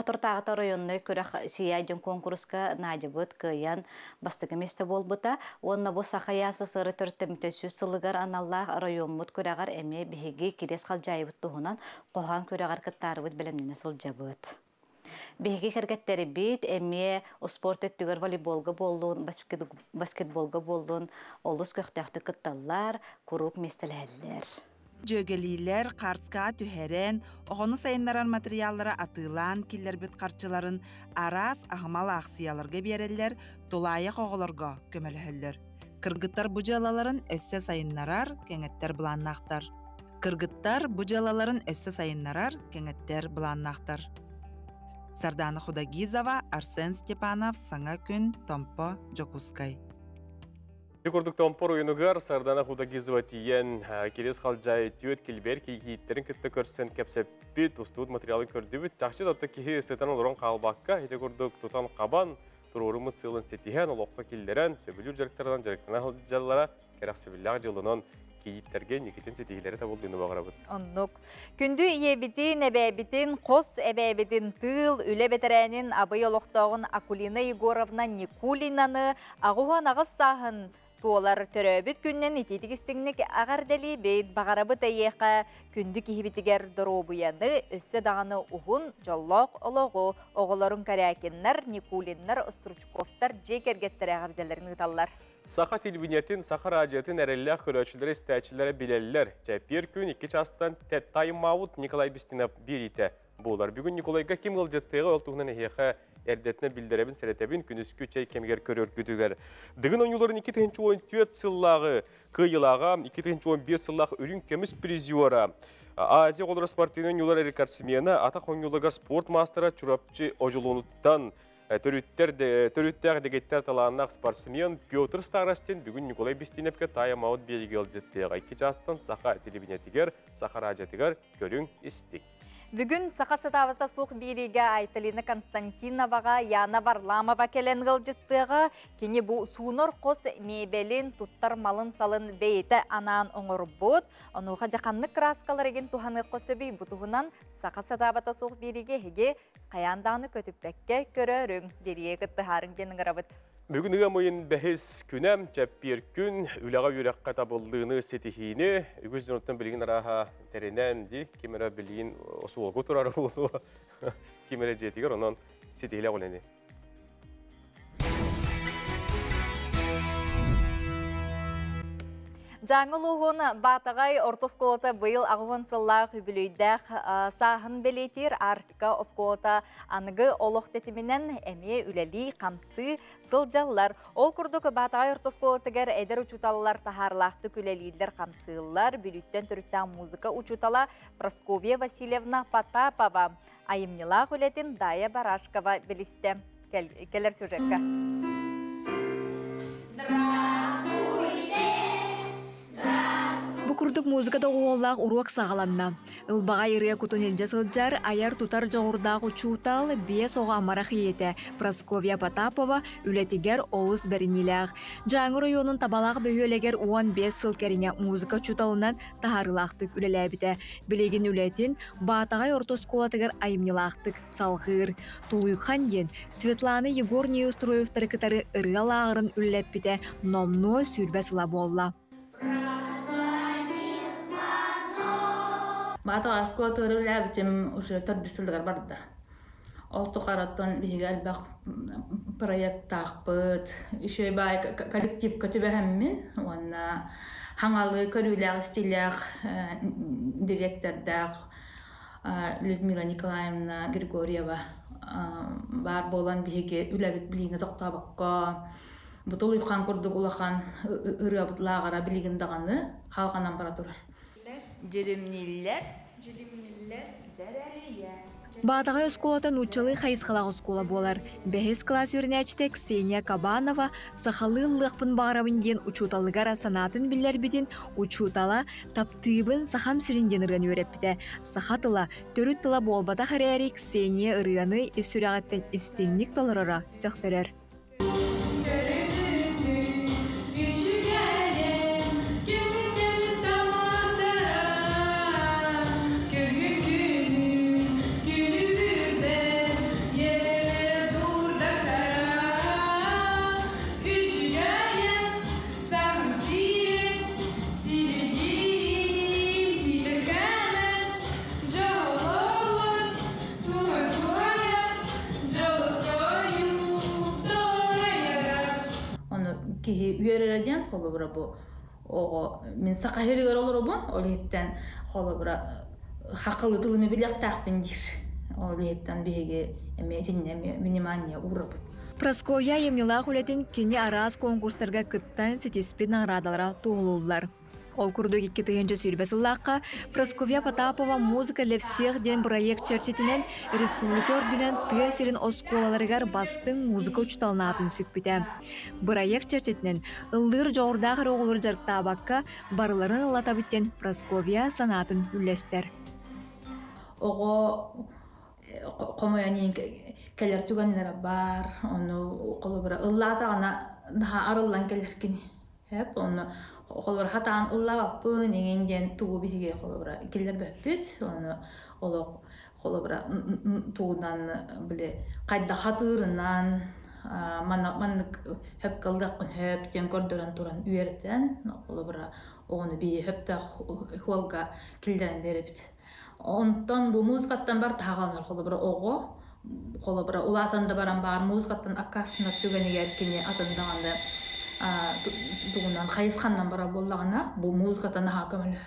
Тортағыта районны көрәқ сияйден конкурска надебыт кыян бастығы месті болбыта. Онна бұл сақаясы сыры түрттімті сүз сылығар аналлақ районмыт көрәғар әме бігеге керес қалжайбыт тұғынан қоған көрәғар кыттарыбыт білімнені сылжабыт. Беги хәргәттәре бит әме спорт өттүгәр волейболга болдун, баскетболга болдун, олус көктәхте кытталлар, курук местеләлләр. Жөгелилер қарска түһәрен, оғыны сайынларан материаллары атылан киллер бит қарчыларын арас ағымал ақсияларға берелер, толайық оғыларға көмеліхілер. Кыргыттар бұжалаларын өссө сайынларар, кеңеттер бұланнақтар. Кыргыттар бұжалаларын өссө сайынларар, кеңеттер бұланнақтар. Сардана Худагизова, Арсен Степанов, Саңа күн, Томпо, Жокускай. Көрдік Томпор ойынығар Сардана Худагизова тиен керес қалжай түйет келбер кейттерін күтті көрсен кәпсеппет, ұстуыт материалын көрдібіт. Жақшы датты кейі сетан олырын қалбаққа, еті көрдік тұтан қабан, тұрорымыт сылын сетихен, олыққа келдерен, сөбілер жарықтардан жарықтана жалылара, керақ сөбілләғ жылынан кейттерген некетін сетихилері табылдыны бағырабыд. Оннук. Күнді иебітін, әбәбітін, қос әбәбітін тыл, үлі бетерәнін абай олықтағын Акулина Егоровна Никулинаны ағуан ағыз сағын туолар төрөбүт күннен итетигистигник агардали бейт багарабыт айеқа күнді кихибитигер доробуяны өссө дағаны ухун жоллоқ олоғу оғыларын карякиннар, Никулиннар, Остручковтар жекергеттер агардаларын ыталлар. Саха телевинетін, Саха радиотын әрелләқ көрөчілері стәчілері білелілер. Жәпер күн 2 жастан тайымауыт Николай Бестинов берейті болар. Бүгін Николайға кем ғылжеттіғі олтуғынан әйеқі әрдетіне білдіребін сәретебін күніскі чай кемгер көрер күдігер. Дығын ойнуларын 2-14 сыллағы қиылаға, 2-15 сыллағы үрін кеміс призиора. Азия қолыры спортының ойнулар әрекарсымені атақ ойнуларға спорт мастера чурапчы ожылуынуттан Төрүттәр дегеттер таланнақ спортсмен Петр Старостин бүгін Николай Бестиневке тайымауыт береге олжеттіғі. 2 жастан Саха телевинетігер, Саха радиотігер көрің істік. Бүгін Саха сатавата суқ береге Айталина Константиноваға, Яна Варламова келен ғылжеттіғі, кені бұл суыныр қос мебелін тұттар малын салын бейті анан оңыр бұд, онуға жақанны краскалар еген туғаны қосыбей бұтығынан Саха сатавата суқ береге хеге қаяндағыны көтіппәкке көрерің дерие күтті харын денің ғырабыд. Бүгін ұғамойын бәхес күнәм, жәппер күн, үліға үйрәққа табылдığını сетихini, үгіз жонуттан білген араға тәрінен де, кемері білген осы олғы тұрары болу, кемері жетігер, онан сетихилі қолені. Жаңыл ұғын батағай ортосколата бұйыл ағуын сыллағы үбілейдәқ сағын белетер Арктика осколата анығы олық тетімінен әме үләли қамсы сылжалылар. Ол күрдік батағай ортосколатығар әдір ұчуталылар тахарлақты күләлейлер қамсылылар. Бүліттен түріттен музыка ұчутала Прасковья Васильевна Потапова. Айымнила құлетін Дая Барашкова білісті. Келер сюжетка. Букурдук музыкада оғоллақ уруак сағаланна. Илбаға ирия кутун елде сылджар, аяр тутар жоғырдағы учутал, бес оға амарақ ете. Прасковья Потапова үлетігер олыс бәрініләғ. Жаңы районын табалағы бөйелегер 15 сыл кәріне музыка чуталынан тахарылақтық үлеләбіті. Білеген үлетін батағай ортосколатығыр айымнилақтық салғыр. Тулуйқан ден Светлана Егор Неустроевтары кітары ырғалағырын үлеләбіті номно сүрбәсіла болла. Бата аскот өрүләбитим уже төрдүстүлдүгөр барда. Олту караттан бигел бак проект тақпыт, ишей бай коллектив көтүбәһәммин, онна хаңалы көрүләг стилях директордак Людмила Николаевна Григорьева бар болан биге үләбит билине токтабакка. Бутул уйхан курдук улахан ырабытлагара билигин даганы халганан бара турар. Jeremniller, Jeremniller, Jereliye, Батагай осколатан учалы хайысқалақ оскола болар. Бәхес класс өрнәчті Ксения Кабанова сақалы лықпын бағарабын ден учуталыгара санатын білер бетін учутала таптыбын сахам сирінден ұрын өрепті. Сахатыла төрүт тыла болбата харяри Ксения ұрыны исүрағаттен истинник толырыра сөқтірер. Ki üyelerden kolabora bu o min sakaheliler olur bu olihten kolabora haklı tılımı bilek takbindir olihten bihege emetinne minimanya urabut. Прасковья емнила хулетін кені арас конкурстарға кыттан сетеспен арадалара туғылулар. Ол күрді кекке тыгенче сүйрбесіллаққа Прасковья Потапова музыка для всех ден проект чәрчетінен республика ордунен тыесерін осколаларығар бастың музыка учталынатын сүкпіті. Проект чәрчетінен ыллыр жоғырдағыр оғылыр жарықтабаққа барыларын ылатабыттен Прасковья санатын үлестер. Оғы қомаянин келер түгенлері бар, оны қолы бір ыллатағына daha arılan gelirken hep onu olur hatan ulla vapı negen tuğu bihige olur gelir bepet onu olur olur tuğdan bile kayda hatırından man hep kaldıkın hep diyen gördüren turan üyerten olur onu bir hep de holga kilden verip ondan bu müzikattan bar tağanlar olur oğu kolabra ulatanda baran bar muzgattan akasına tügeni yerkini atındağında tuğundan kayıskandan bara bollağına bu muzgattan daha kömülür.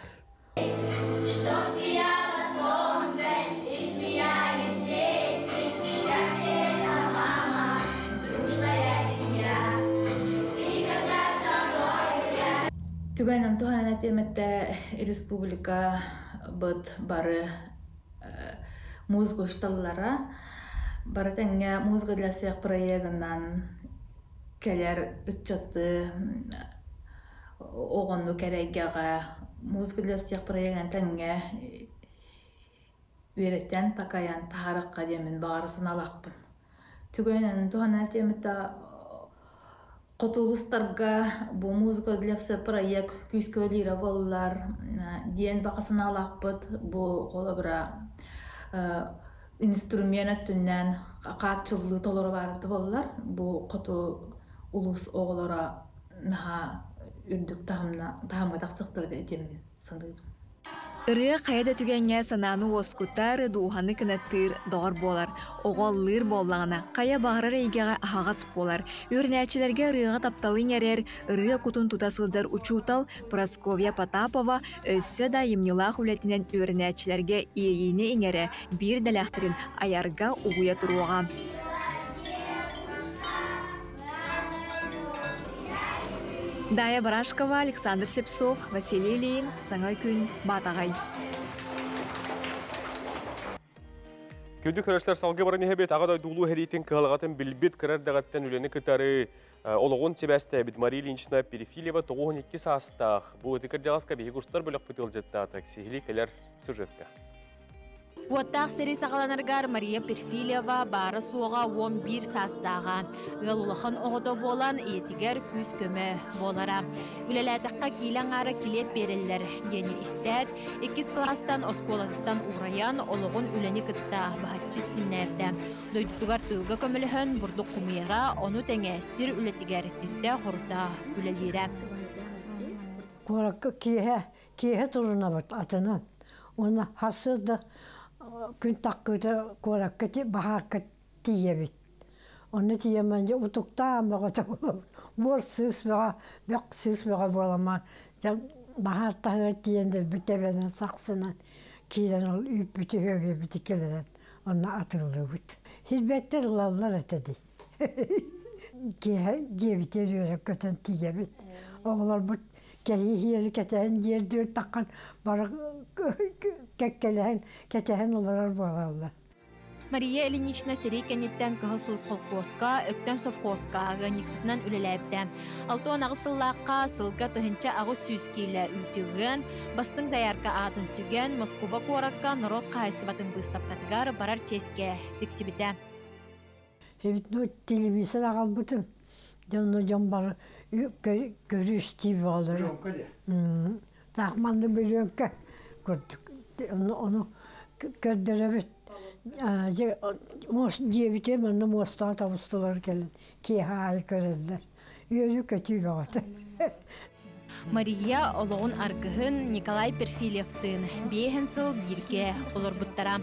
Tügenen tuhanen etemette Respublika bıt barı muzga uçtallara Baratanga muzga для всех проектынан келер үтчатты оғанну керегеға музыка для всех проектынан тәңге үйреттен такаян тағарыққа демен бағарысын алақпын. Түгенен туғана темітті Котулустарга bu muzika для всех проект күскөлері болылар ден бағасын алақпыт bu қолабыра instrument tünden kaçıllı tolları vardı bollar bu kotu ulus oğlara naha ürdük tahamga taqsıqtır dedim sanırım. Irıya kayada tügenge sananı oskutar duhanı kınatır doğar bolar. Oğallir bollağına kaya bağırar eygege ağaz bolar. Örnäçilerge ırıya taptalın erer, ırıya kutun tutasıldır uçutal Praskovya Potapova össe da yemnila huletinen örnäçilerge iyiyini ingere bir dalahtırın ayarga uğuya turuğa. Daya Barashkova, Alexander Slepsov, Vasiliy Ильин, Саңа күн, Батагай. Күнді көрәшлер салғы баран ехебет ағадай дулу хәретін кығылғатын білбет кірер дағаттан үлені күтәрі олығын себәсті әбіт Мария Ильинична Перефилева 92 састақ. Бұл өтікір жағасқа бейгі күрстар бөлік бұтыл жеттатық. Сехілі кәлер сюжетка. Уаттақ сері сақаланарғар Мария Перфилева бары суға 11 састаға. Ғалулықын оғыды болан етігер күз көмі болара. Үлеләтіққа кейлен ары келеп берілер. Дені істәд, 2 кластан осколаттан ураян олығын үлені күтті бағатчыз тіннәвді. Дойдутығар тылғы көміліхін бұрдық құмиыға оны тәңе сір үлетігер тірді құрда үлелері. Кейе тұрына бұд атынан. Оны хасырды күн таққыды көрәккеті бағақы тиебет. Оны тиемәнде ұтықтамаға тағылып, бұл сүйсмеға, бәқ сүйсмеға болама. Бағаттағы тиендер бүтебенен сақсынан, кейден ол үйіп бүті өге бүті келеден, оны атырылы бүт. Хилбеттер ұлалар әтеді. Кейе дебетер өрек көтен тиебет. Оғылар бұт Kehi hiyeri ketehin diğer dört takkan barı kekkelehen ketehin olarak bağlarlar. Мария Ильинична Серейкенеттен кахасылыс холкоска, өктем совхозка никситнан үлеләбді. Алтуан ағысыллаққа сылға тұхынча ағыз сүйскейлі үлтігін, бастың даярка атын сүген, Москва қоракка народ қайыстыбатын бұстаптатығар барар ческе тексібіті. Телевизор ағал бұтын. Жон бар көрістей болыр. Тақманды бөліңкі көрдік. Оны көрдірі Мост дебите мана моста табыстылар келин. Ки хай көрәләр. Йөрү көтү гаты. Мария олоғын аргыһын Николай Перфилевтын бейхен сыл бирге олар бұттара.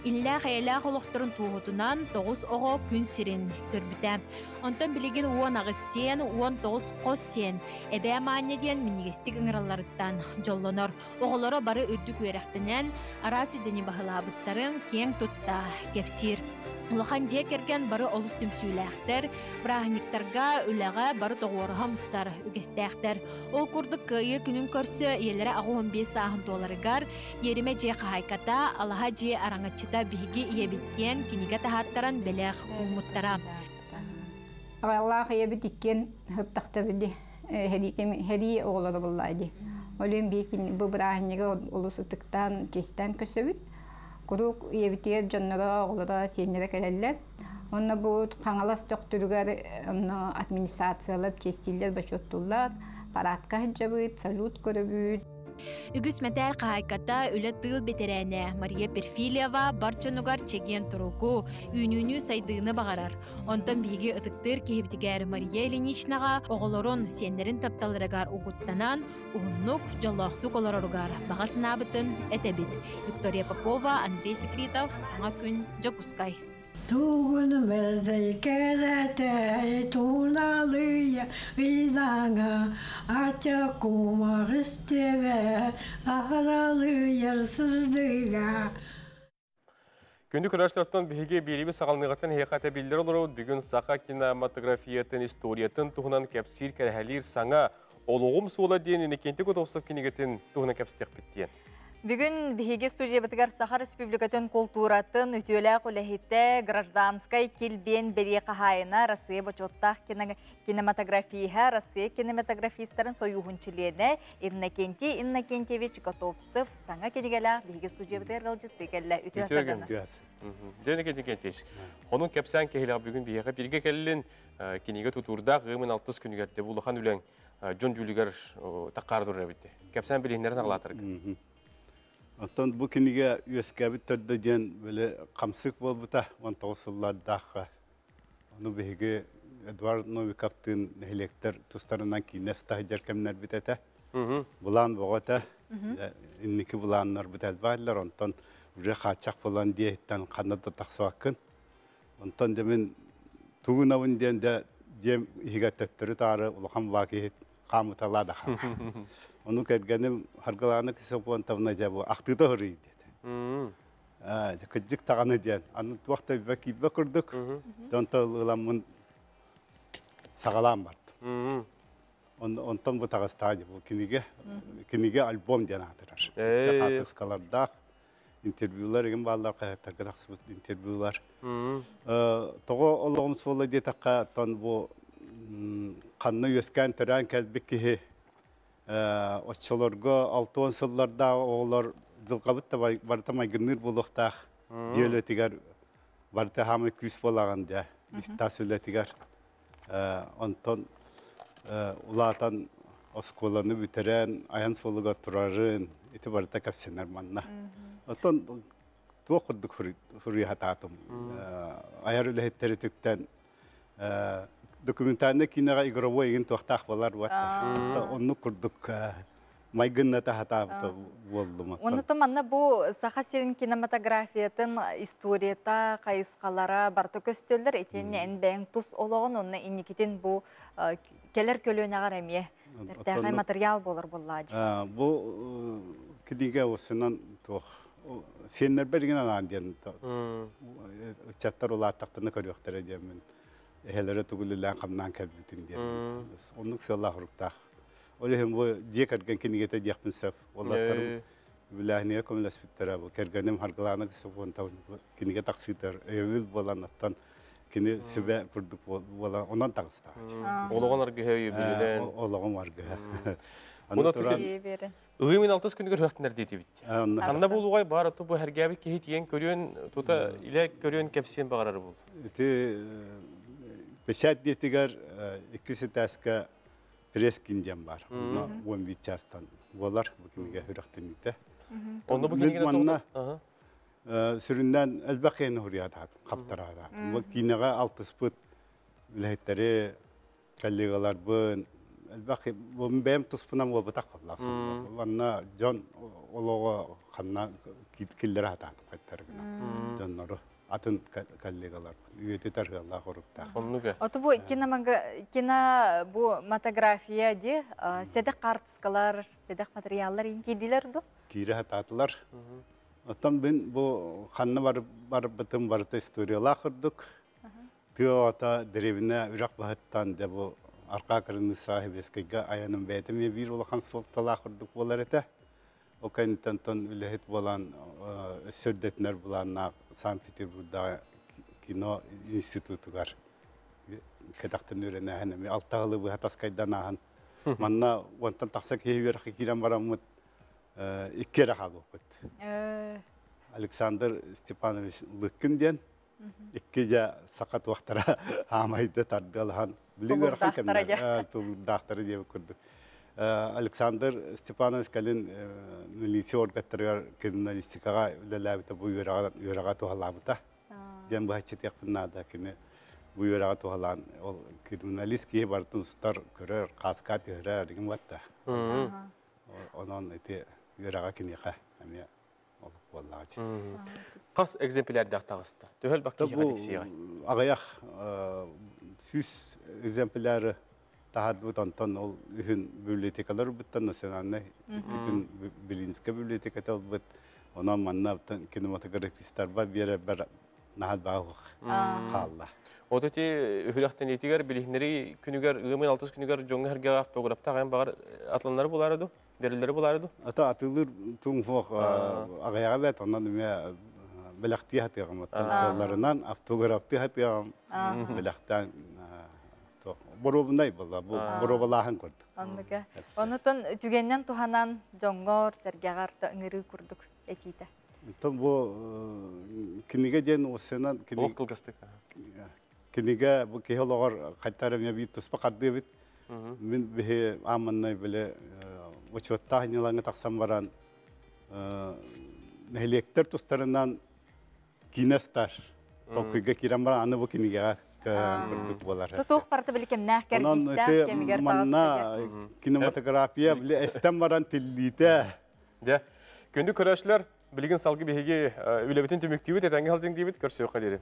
Иллә хәйлә холықтырын туғытынан 9 оғы күн сирин көрбіті. Онтан білеген 10 ағыз сен, 19 қос сен. Әбе аманеден мінегестік ыңыраларыттан жолланыр. Оғылары бары өдді көрәқтінен арасы дені бағыла бұттарын кең тұтта кепсир. Улахан жек ерген бары олыс түмсүйләқтер, брахниктарға үләға бары тоғырыға мұстар үгестәқтер. Ол күрдік күйі күнін көрсі елері ағы 15 сағын доларыгар, ереме же қайката, алаға же араңатчыта бігі ебіттен кенеге тахаттаран бәләқ ұмыттара. Аллах ебіт ikкен хыптақты біді, хәри оғылады боллайды. Олен бейкін бұл брахнеге олысы тықтан кестен көсөбіт. Курук ебитие жаннара оғылара сеннері кәлелер. Онна бұл қаңалас тоқтырығар администрациялап честилер башоттулар, паратқа хыджабыт, салют көрөбүт. Үгіс мәтәл қайката үлі тыл бетерәне Мария Перфилева барчанугар чеген тұруғу үйнүнү сайдыны бағарар. Онтан бейге ұтықтыр кейбдігер Мария Ильиничнаға оғылырын сенлерін тапталырығар ұғыттанан ұғынлық жоллақтық оларырығар бағасына бұтын әтәбіт. Виктория Попова, Андрей Секретов, Саңа күн, Жакускай. Туғын бердей кәрәтәй туналыя ғидаңа, ача кумар істебе ағаралы ерсіздіға. Күнді күрәштірттен бігі беребі сағалынығатын хейқаты білдер олыру бүгін сақа кинематографиятын, историятын туғынан кәпсир кәрәлер саңа олуғым суыла дейін енекенті көтоқсық кенегетін туғынан кәпстек біттен. Бүгін биһиги студия бітігер Саха Республикатын культуратын үтөлі құлахетті гражданскай келбен бере қағайына Россия бачоттақ кинематография, Россия кинематографистарын союғынчылені Иннокентьевич Котовцев саңа кенегелі биһиги студия бітігер ғылжытты кәлі үтө асадана. Дәне Иннокентьевич, оның кәпсән кәхілі бүгін биһиға бірге кәлілін кенеге тұтурдақ ғымын 60 күнігерді бұлыған үлен Джон Джулигар таққары тұрыр әбітті. Кәпсән білігіндерін ағылатырғы. Оттан бұл кенеге өскәбі түрді ден бөлі қамсық бол бұта 19 жылдардағы. Оны бейге Эдуард Новиковтың нәхелектер тұстарынан кейін әстағы жеркемнер бітеті. Бұлан бұғыта, иннекі бұланлар бітет бағылар. Онтан уже қачақ болан дейттен қанады тақсуақын. Онтан демен туғын ауын денде дем егеттеттірі тары ұлған бағиет қамыталады қам. Onu kədgənim harqalarını kısıpılan tavına cəbu aqtıda hırıydı dedi. Kıcık tağını diyen. Anı tuaqta bir kırdık. Donta ılamın sağalan vardı. Ondan bu tağız tağıdı. Bu kinige albom diyen adırar. Seqatı skalardaq. İnterviewlar egin bağlar qayatta qıdaqsız interviewlar. Toğu Allah'ın soğulu diye taqqa bu qanını yösken törən kəlbik ki Oççolarga 6-10 sıllarda oğlar жылқабытта барыта майгыныр болуқтақ диөлі тегер барыта хамы күс болаған де истасөлі тегер онтон улатан осколаны бүтерен аян солыға тұрарын еті барыта кәпсенер манна онтон туа құрдық хүрі хататым аяр өлі хеттері түктен документальный киноға игровой еген тоқтақ болар бата. Оны күрдік майгынна тахата болды ма. Оны томанна бу Саха сирин кинематографиятын историята кайыскалара барты көстөлдөр этенне энбең тус ологон онна инникитин бу келер көлөнөгөр эмие. Тагы материал болор боллажы. Бу книга осунан тох сеннер берген анан ден. Чаттар улаттыктыны көрөктөр эдемин. Helere tugullan qamnan kabbitin diye. Onun sığla hurukta. Öyle hem bu diyekatken kinigete diyekmin sep. Vallahi Bilahniye komülespittara bu. Kergenim hargılağına kısıpon tavun. Kinige taksitler. Evil bolanattan kini sübe kurduk bolan ondan takısta. Oloğun argıhayı bilen. Oloğun argıha. Bunu tuki Iğımın 6 günü hıhtınlar dedi bitti. Anna bu luğay var atı bu hergabi kehit yen körüyen tuta ile körüyen kepsiyen bağırır bul. Iti beşat diyetigar ikisi taska preskindiyen var. Ona 11 çastan. Bolar bu kinige hıhtın ite. Onda bu kinige ne süründen elbaqiyeni huriyat hatım, kaptara hatım. Bu kiniga 6 sput lehitleri, kalligalar bun, elbaqi bu benim tuspunam bu batak fallasın. Vanna John oloğa xanna killeri hatım qaytargına. Jonnoru atın kalligalar. Üyeti tarhiyallah horupta. Otu bu kina bu motografiya di sedek kartskalar, sedek materyaller inkediler do? Kiri hatatılar. Otan ben bu xanna var batım barıta istoriyalar kurduk. Tüyo ata derevine Irak bahattan de bu arka kırını sahibi eskiga ayanın beytimi bir olakan soltalar kurduk bolar ete. O kaynitantan ülehit bolan sördetler bulanlar Sankt Peterburg'da kino institutu var. Kedaktan öğrenen hemen 6 yılı bu hataskaydan ahan. Manna ondan taksak hever hakiran baramut iki rahat okut. Alexander Stepanovich Lykin diyen ikkice sakat vaktara hamaydı tardalhan. Biliyor hakemler. Tuldaktırı diye kurduk. Alexander Stepanovich kalın milisi orgatırıyor kriminalistikaga lalabita bu yörağa tuhalabita. Jen bahçet yakınlarda kini bu yörağa tuhalan ol kriminalist ki bartın star körür kaskat yörer digin vatta. Onun eti yörağa kini ka hani olup vallahi. Kas egzempler dağıtağısta. Töhel bakki hadik siyay. Ağayak süs egzempler tahadut antan ol ühün bibliotekalar bittan nasyonalne bütün bilinçke bibliotekata bit ona manna kinematografistler var bir nahal bağ kalla. O da ti ühülaktan etigar bilihleri günüger ığımın 6 günüger jonga herge fotoğrafta gayan bağır atlanları bulardı. Derileri bulardı. Ata atılır tüm fok ağayağa bet ondan me belakti hatıyam atlarından fotoğrafı hatıyam belaktan borobunday bolla bu borobalahan kurduk. Anlıga. Onutun tügenden tuhanan jongor sergagarta ngiri kurduk etite. Tam bu kinige jen osenan kinig kılgastık. Kinige bu kehologar qaytarım ya bir tuspa qaddı bit. Min bihe amannay böyle uçotta hanyalanı taksam varan nehlekter tustarından kinestar. Tokuyga kiram varan anı bu kinige kurduk bolar. Tutuq parta bilikem nahker gistem kemiger manna kinematografiya bile estem varan tillite. De gündük köröşler bilgin salgı bihigi ülebetин төмөктүбүт этеңге халжың дейбит көрсөк кадери.